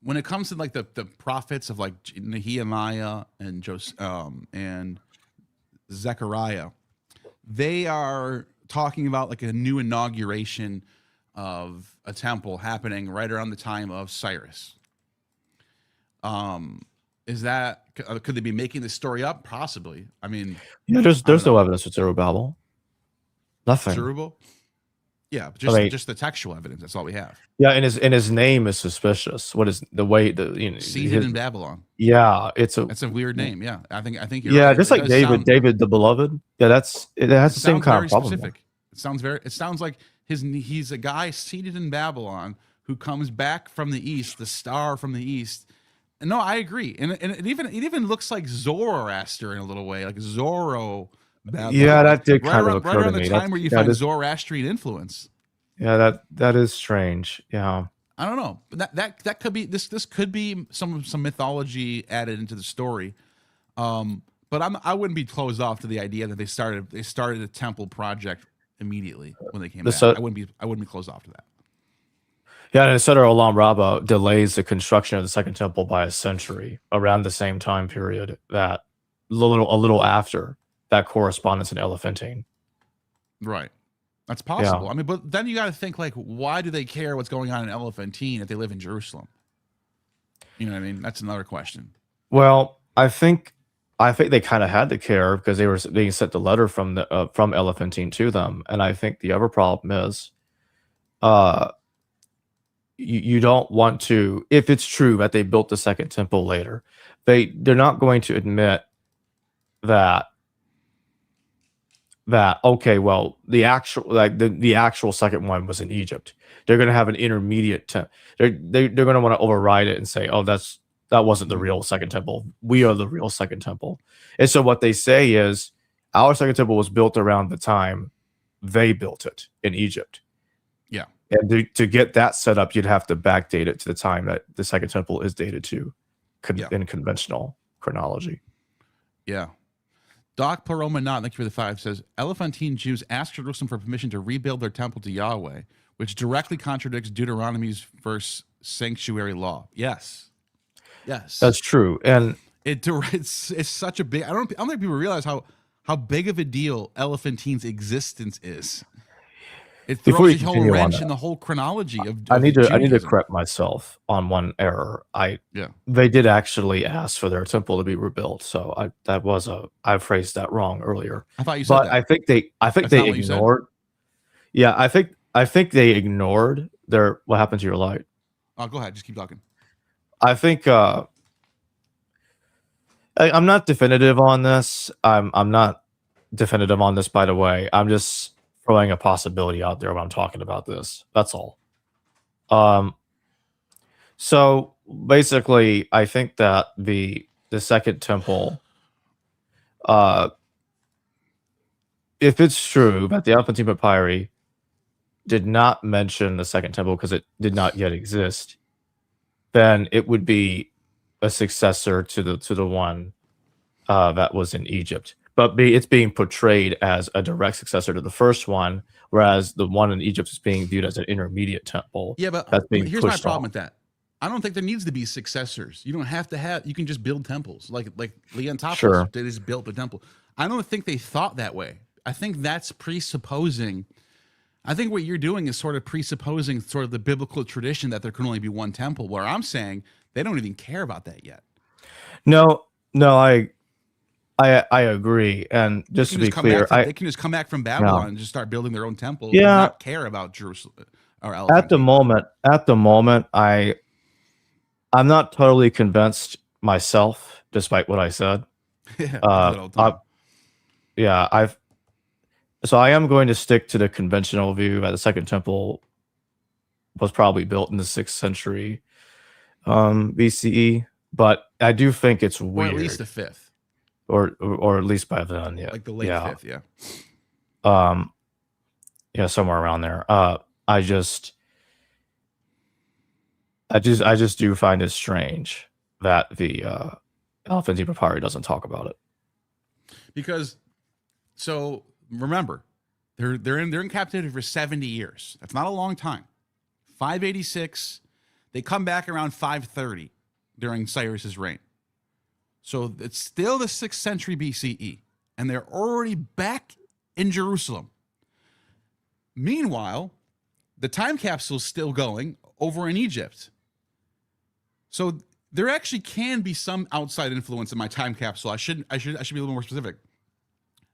when it comes to like the prophets of like Nehemiah and and Zechariah, they are talking about like a new inauguration of a temple happening right around the time of Cyrus. Could they be making this story up? Possibly. I mean, there's no evidence for Zerubbabel. Nothing. Zerubbabel? Yeah, just the textual evidence. That's all we have. Yeah, and his name is suspicious. What is the way seated in Babylon? Yeah, that's a weird name. Yeah, I think you're yeah, right. just like David the Beloved. Yeah, it has the same kind of problem. Specific. It sounds like he's a guy seated in Babylon who comes back from the east, the star from the east. No, I agree, and it even looks like Zoroaster in a little way, like Zorro. Babylon. Yeah, that did kind of occur right around to me. the time where you find Zoroastrian influence. Yeah, that is strange. Yeah, I don't know, but that could be this could be some mythology added into the story. But I wouldn't be closed off to the idea that they started a temple project immediately when they came back. I wouldn't be closed off to that. Yeah, and Seder Olam Rabbah delays the construction of the second temple by a century, around the same time period that a little after that correspondence in Elephantine. Right. That's possible. Yeah. I mean, but then you got to think, like, why do they care what's going on in Elephantine if they live in Jerusalem? You know what I mean? That's another question. Well, I think they kind of had to care because they were being sent the letter from Elephantine to them, and I think the other problem is, you don't want to, if it's true that they built the second temple later, they're not going to admit that okay, well, the actual second one was in Egypt. They're going to have an intermediate temple. They're going to want to override it and say, oh, that wasn't the real second temple. We are the real second temple. And so what they say is, our second temple was built around the time they built it in Egypt. Yeah. And to get that set up, you'd have to backdate it to the time that the second temple is dated to in conventional chronology. Yeah. Doc Paroma Not, thank you for the 5, says Elephantine Jews asked Jerusalem for permission to rebuild their temple to Yahweh, which directly contradicts Deuteronomy's verse sanctuary law. Yes. That's true. And it's such a big, I don't think people realize how big of a deal Elephantine's existence is. It Before throws you a whole continue on wrong that, in the whole chronology of I need to Judaism. correct myself on one error. Yeah. They did actually ask for their temple to be rebuilt. So I phrased that wrong earlier. I thought you said But that. I think they That's not what you said? ignored. Yeah, I think they ignored their what happened to your light. Oh, go ahead, just keep talking. I think I'm not definitive on this. I'm not definitive on this, by the way. I'm just throwing a possibility out there when I'm talking about this. That's all. So basically, I think that the second temple, if it's true that the Elephantine Papyri did not mention the second temple because it did not yet exist, then it would be a successor to the one that was in Egypt. But it's being portrayed as a direct successor to the first one, whereas the one in Egypt is being viewed as an intermediate temple. Yeah, but that's being here's my pushed problem off. with that. I don't think there needs to be successors. You don't have to have. You can just build temples, like Leontopolis Sure. did. Just built a temple. I don't think they thought that way. I think that's presupposing. I think what you're doing is sort of presupposing sort of the biblical tradition that there can only be one temple. Where I'm saying they don't even care about that yet. No, I agree. And just to be clear, they can just come back from Babylon and just start building their own temple. Yeah. And not care about Jerusalem or Elephantine. At the moment, I'm not totally convinced myself, despite what I said. So I am going to stick to the conventional view that the second temple was probably built in the 6th century BCE, but I do think it's weird. Or at least the 5th. Or at least by then, yeah. Like the late 5th, yeah. Yeah, somewhere around there. I just do find it strange that the Elephantine Papyri doesn't talk about it. Because, so remember, they're in captivity for 70 years. That's not a long time. 586, they come back around 530 during Cyrus's reign. So it's still the 6th century BCE, and they're already back in Jerusalem. Meanwhile, the time capsule's still going over in Egypt. So there actually can be some outside influence in my time capsule. I should be a little more specific.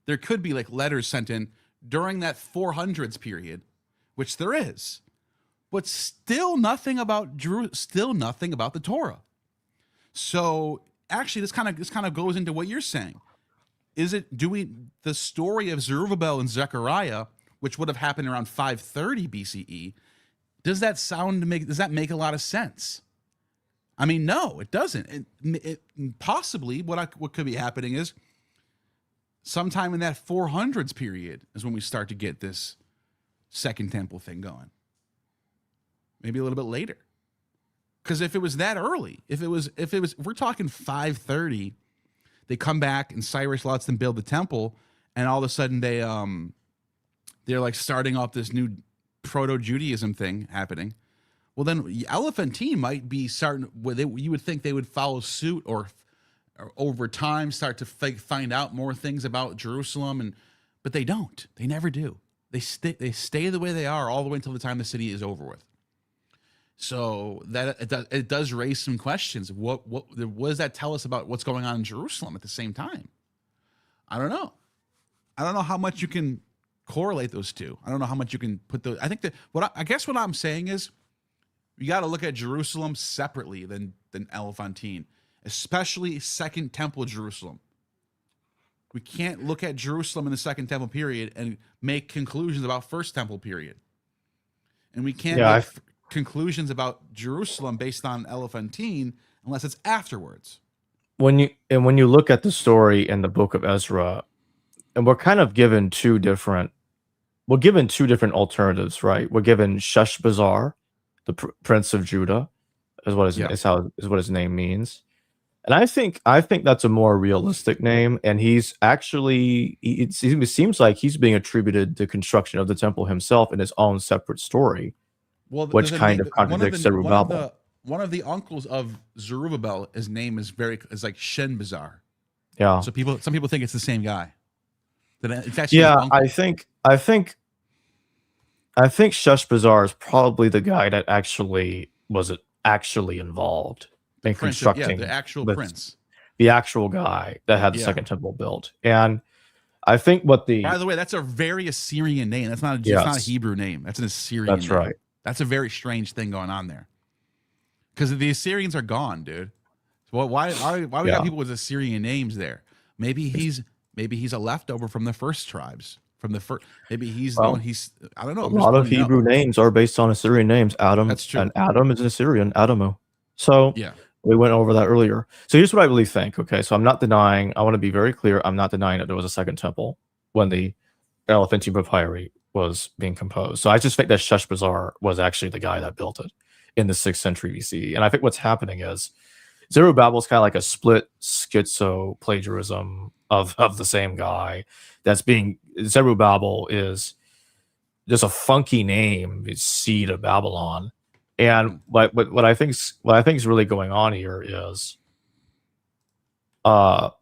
There could be like letters sent in during that 400s period, which there is, but still nothing about the Torah. So actually, this kind of goes into what you're saying. The story of Zerubbabel and Zechariah, which would have happened around 530 BCE, does that make a lot of sense? I mean, no, it doesn't. It possibly what could be happening is sometime in that 400s period is when we start to get this second temple thing going. Maybe a little bit later. Because if it was that early, if we're talking 530, they come back and Cyrus lets them build the temple, and all of a sudden they're like starting off this new proto-Judaism thing happening. Well, then Elephantine might be starting. You would think they would follow suit, or over time start to find out more things about Jerusalem, but they don't. They never do. They stay the way they are all the way until the time the city is over with. So that it does raise some questions. What does that tell us about what's going on in Jerusalem at the same time? I don't know. I don't know how much you can correlate those two. I don't know how much you can put those. I think that what I'm saying is you got to look at Jerusalem separately than Elephantine, especially Second Temple Jerusalem. We can't look at Jerusalem in the Second Temple period and make conclusions about First Temple period, and we can't make conclusions about Jerusalem based on Elephantine unless it's afterwards. When you look at the story in the book of Ezra, and we're kind of given two different alternatives, right? We're given Sheshbazzar, the prince of Judah, is what his name means, And I think that's a more realistic name, and he's actually it seems like he's being attributed the construction of the temple himself in his own separate story, Well, which there's a kind name- of contradicts Zerubbabel. One of the uncles of Zerubbabel, his name is like Shen Bazar. Yeah. So some people think it's the same guy. It's actually his Yeah, uncle. I think Sheshbazzar is probably the guy that actually was involved in constructing the actual prince. the actual guy that had the second temple built. And I think By the way, that's a very Assyrian name. That's not it's not a Hebrew name. That's an Assyrian That's name. right. That's a very strange thing going on there. Because the Assyrians are gone, dude. So why we got people with Assyrian names there? Maybe he's a leftover from the first tribes. From the first, maybe he's I don't know. A lot of Hebrew names are based on Assyrian names. Adam, That's true. and Adam is an Assyrian, Adamu. So Yeah. we went over that earlier. So here's what I really think. Okay, so I'm not denying. I want to be very clear. I'm not denying that there was a second temple when the Elephantine Papyri was being composed. So I just think that Sheshbazzar was actually the guy that built it in the 6th century BCE. And I think what's happening is Zerubbabel is kind of like a split schizo plagiarism of the same guy. Zerubbabel is just a funky name, it's seed of Babylon. And what I think is really going on here is that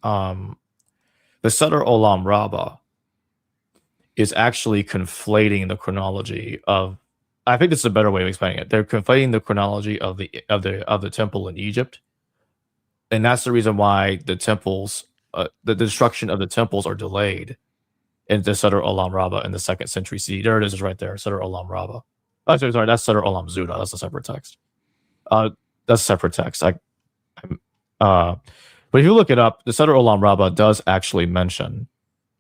the Seder Olam Rabbah is actually conflating the chronology of. I think this is a better way of explaining it. They're conflating the chronology of the temple in Egypt, and that's the reason why the temples, the destruction of the temples, are delayed in the Seder Olam Rabbah in the 2nd century CE. There it is, right there, Seder Olam Rabbah. Oh, sorry, that's Seder Olam Zuda. That's a separate text. That's a separate text. But if you look it up, the Seder Olam Rabbah does actually mention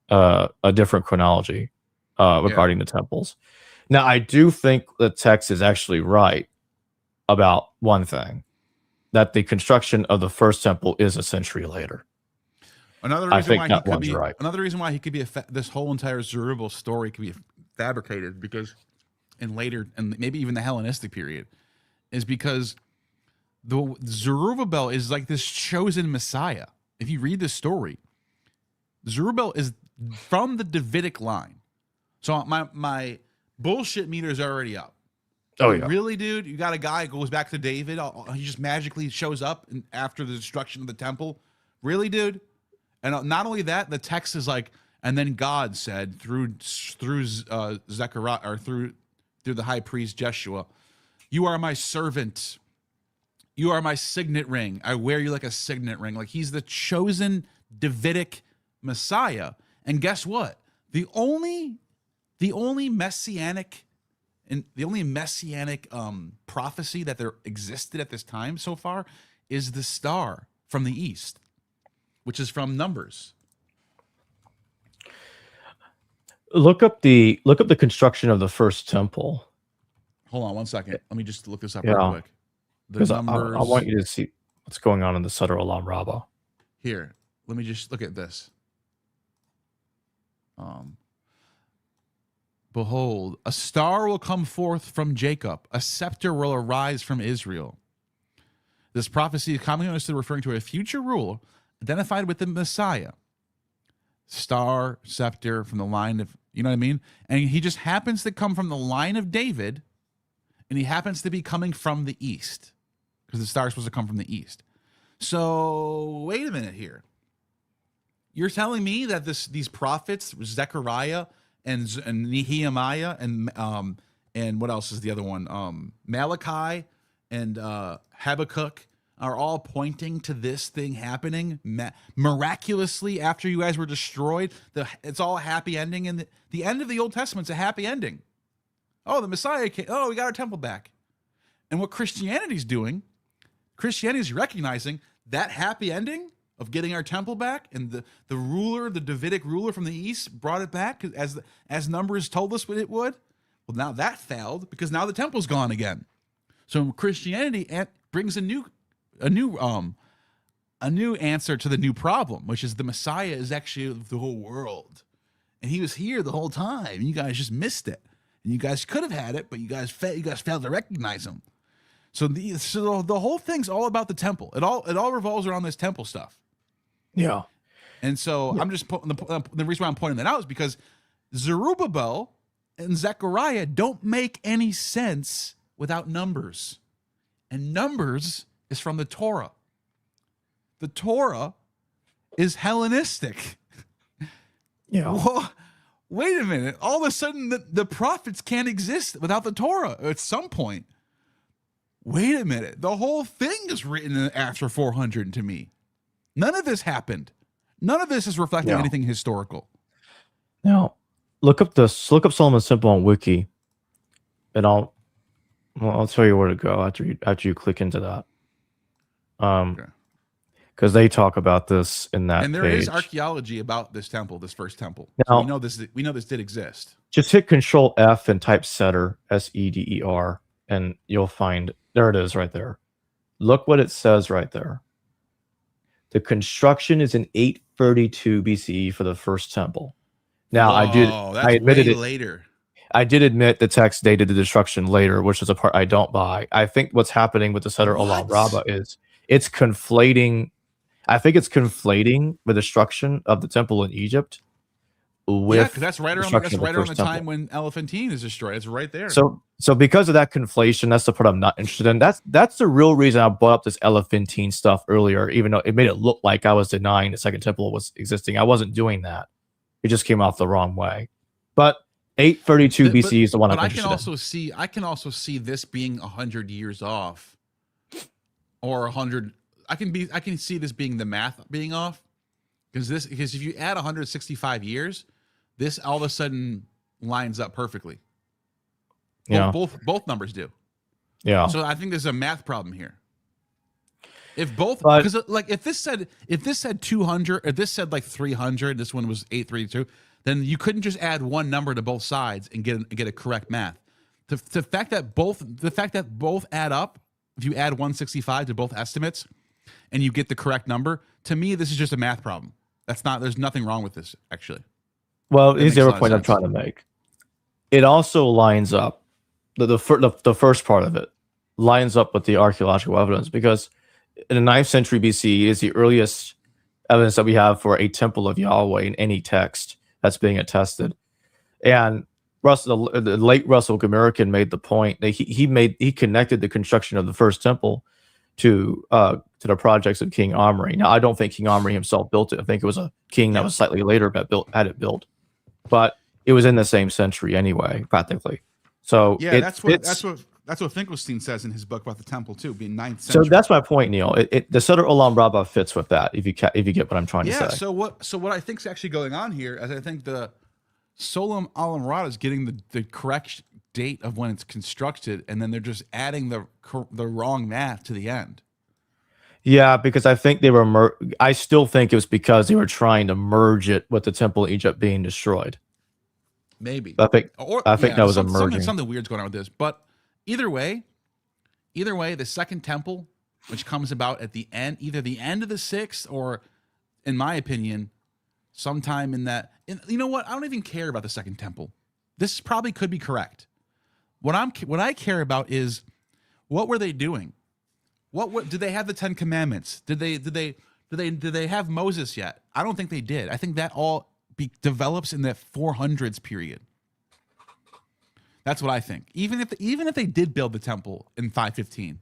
a different chronology regarding the temples. Now, I do think the text is actually right about one thing, that the construction of the first temple is a century later. Another reason why he could be this whole entire Zerubbabel story could be fabricated because in later and maybe even the Hellenistic period is because the Zerubbabel is like this chosen Messiah. If you read the story, Zerubbabel is from the Davidic line. So my bullshit meter is already up. Oh yeah, really, dude? You got a guy who goes back to David. He just magically shows up after the destruction of the temple. Really, dude? And not only that, the text is like, and then God said through Zechariah or through the high priest Jeshua, "You are my servant. You are my signet ring. I wear you like a signet ring." Like he's the chosen Davidic Messiah. And guess what? The only messianic prophecy that there existed at this time so far is the star from the east, which is from Numbers. Look up the construction of the first temple. Hold on one second. Let me just look this up real quick. Because I want you to see what's going on in the Seder Olam Rabbah. Here, let me just look at this. Behold, a star will come forth from Jacob, a scepter will arise from Israel. This prophecy is commonly understood referring to a future ruler identified with the Messiah. Star, scepter from the line of, you know what I mean? And he just happens to come from the line of David, and he happens to be coming from the east because the star is supposed to come from the east. So wait a minute here. You're telling me that these prophets, Zechariah and Nehemiah and what else is the other one? Malachi and Habakkuk are all pointing to this thing happening miraculously after you guys were destroyed. It's all a happy ending, and the end of the Old Testament's a happy ending. Oh, the Messiah came. Oh, we got our temple back. And what Christianity's doing, Christianity's recognizing that happy ending of getting our temple back, and the ruler, the Davidic ruler from the east, brought it back as Numbers told us what it would. Well, now that failed because now the temple's gone again. So Christianity brings a new answer to the new problem, which is the Messiah is actually the whole world, and he was here the whole time. You guys just missed it, and you guys could have had it, but you guys failed to recognize him. So the whole thing's all about the temple. It all revolves around this temple stuff. Yeah. And so I'm just the reason why I'm pointing that out is because Zerubbabel and Zechariah don't make any sense without numbers. And numbers is from the Torah. The Torah is Hellenistic. Yeah. Whoa, wait a minute. All of a sudden, the prophets can't exist without the Torah at some point. Wait a minute. The whole thing is written after 400 to me. None of this happened. None of this is reflecting anything historical. Now, look up Solomon's Temple on Wiki, and I'll tell you where to go after you click into that. Because they talk about this in that and there page. is archaeology about this temple, this first temple. Now, so we know this did exist. Just hit Control F and type Seder, Seder, and you'll find there it is right there. Look what it says right there. The construction is in 832 BCE for the first temple. Now, I admitted it later. I did admit the text dated the destruction later, which is a part I don't buy. I think what's happening with the Seder Olam Rabbah is it's conflating. I think it's conflating the destruction of the temple in Egypt with because that's right around the time when Elephantine is destroyed. It's right there. So because of that conflation, that's the part I'm not interested in. That's the real reason I brought up this Elephantine stuff earlier, even though it made it look like I was denying the second temple was existing. I wasn't doing that. It just came off the wrong way. But 832 BCE is the one I'm interested in. I can also see this being 100 years off, or 100. I can see this being the math being off, because if you add 165 years, this all of a sudden lines up perfectly. Yeah, both numbers do. Yeah. So I think there's a math problem here. If both, because like if this said 200, if this said like 300, this one was 832, then you couldn't just add one number to both sides and get a correct math. The fact that both add up, if you add 165 to both estimates, and you get the correct number, to me this is just a math problem. There's nothing wrong with this actually. Well, here's the other point I'm trying to make. It also lines up the first part of it lines up with the archaeological evidence, because in the 9th century BCE is the earliest evidence that we have for a temple of Yahweh in any text that's being attested. And the late Russell Gomerican made the point that he connected the construction of the first temple to the projects of King Omri. Now, I don't think King Omri himself built it. I think it was a king that was slightly later that had it built, but it was in the same century anyway, practically. So yeah, that's what Finkelstein says in his book about the temple too, being 9th century. So that's my point, Neil. The Seder Olam Rabbah fits with that. If you get what I'm trying to say. Yeah. So what I think is actually going on here is I think the Solom Olam Rabbah is getting the correct date of when it's constructed, and then they're just adding the wrong math to the end. Yeah, because I think they were. I still think it was because they were trying to merge it with the temple of Egypt being destroyed. Maybe. I think that was a merging. Something weird's going on with this, but either way, the second temple, which comes about at the end, either the end of the 6th or, in my opinion, sometime in that. You know what? I don't even care about the second temple. This probably could be correct. What I care about is, what were they doing? What did they have the 10 Commandments? Did they have Moses yet? I don't think they did. I think that all develops in the 400s period. That's what I think. Even if they did build the temple in 515,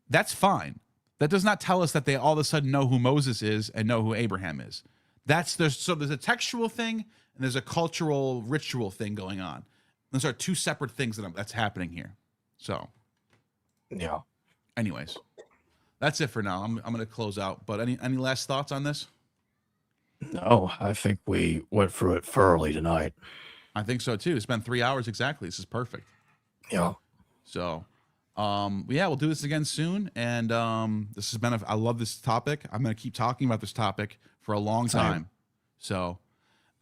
that's fine. That does not tell us that they all of a sudden know who Moses is and know who Abraham is. There's a textual thing and there's a cultural ritual thing going on. Those are two separate things that's happening here. So, yeah. Anyways, that's it for now. I'm going to close out. But any last thoughts on this? No, I think we went through it thoroughly tonight. I think so too. It's been 3 hours exactly. This is perfect. Yeah. So, we'll do this again soon. And this has been I love this topic. I'm going to keep talking about this topic for a long time. So,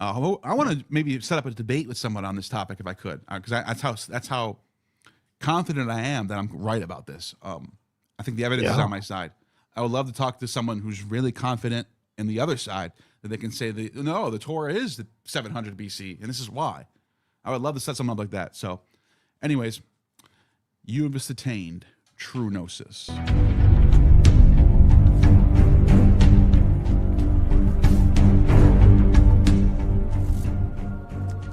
I want to maybe set up a debate with someone on this topic if I could, because that's how confident I am that I'm right about this. I think the evidence is on my side. I would love to talk to someone who's really confident in the other side, that they can say the Torah is the 700 BC, and this is why. I would love to set something up like that. So, anyways, you have just attained true gnosis.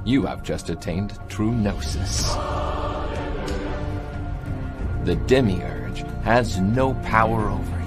You have just attained true gnosis. The demiurge has no power over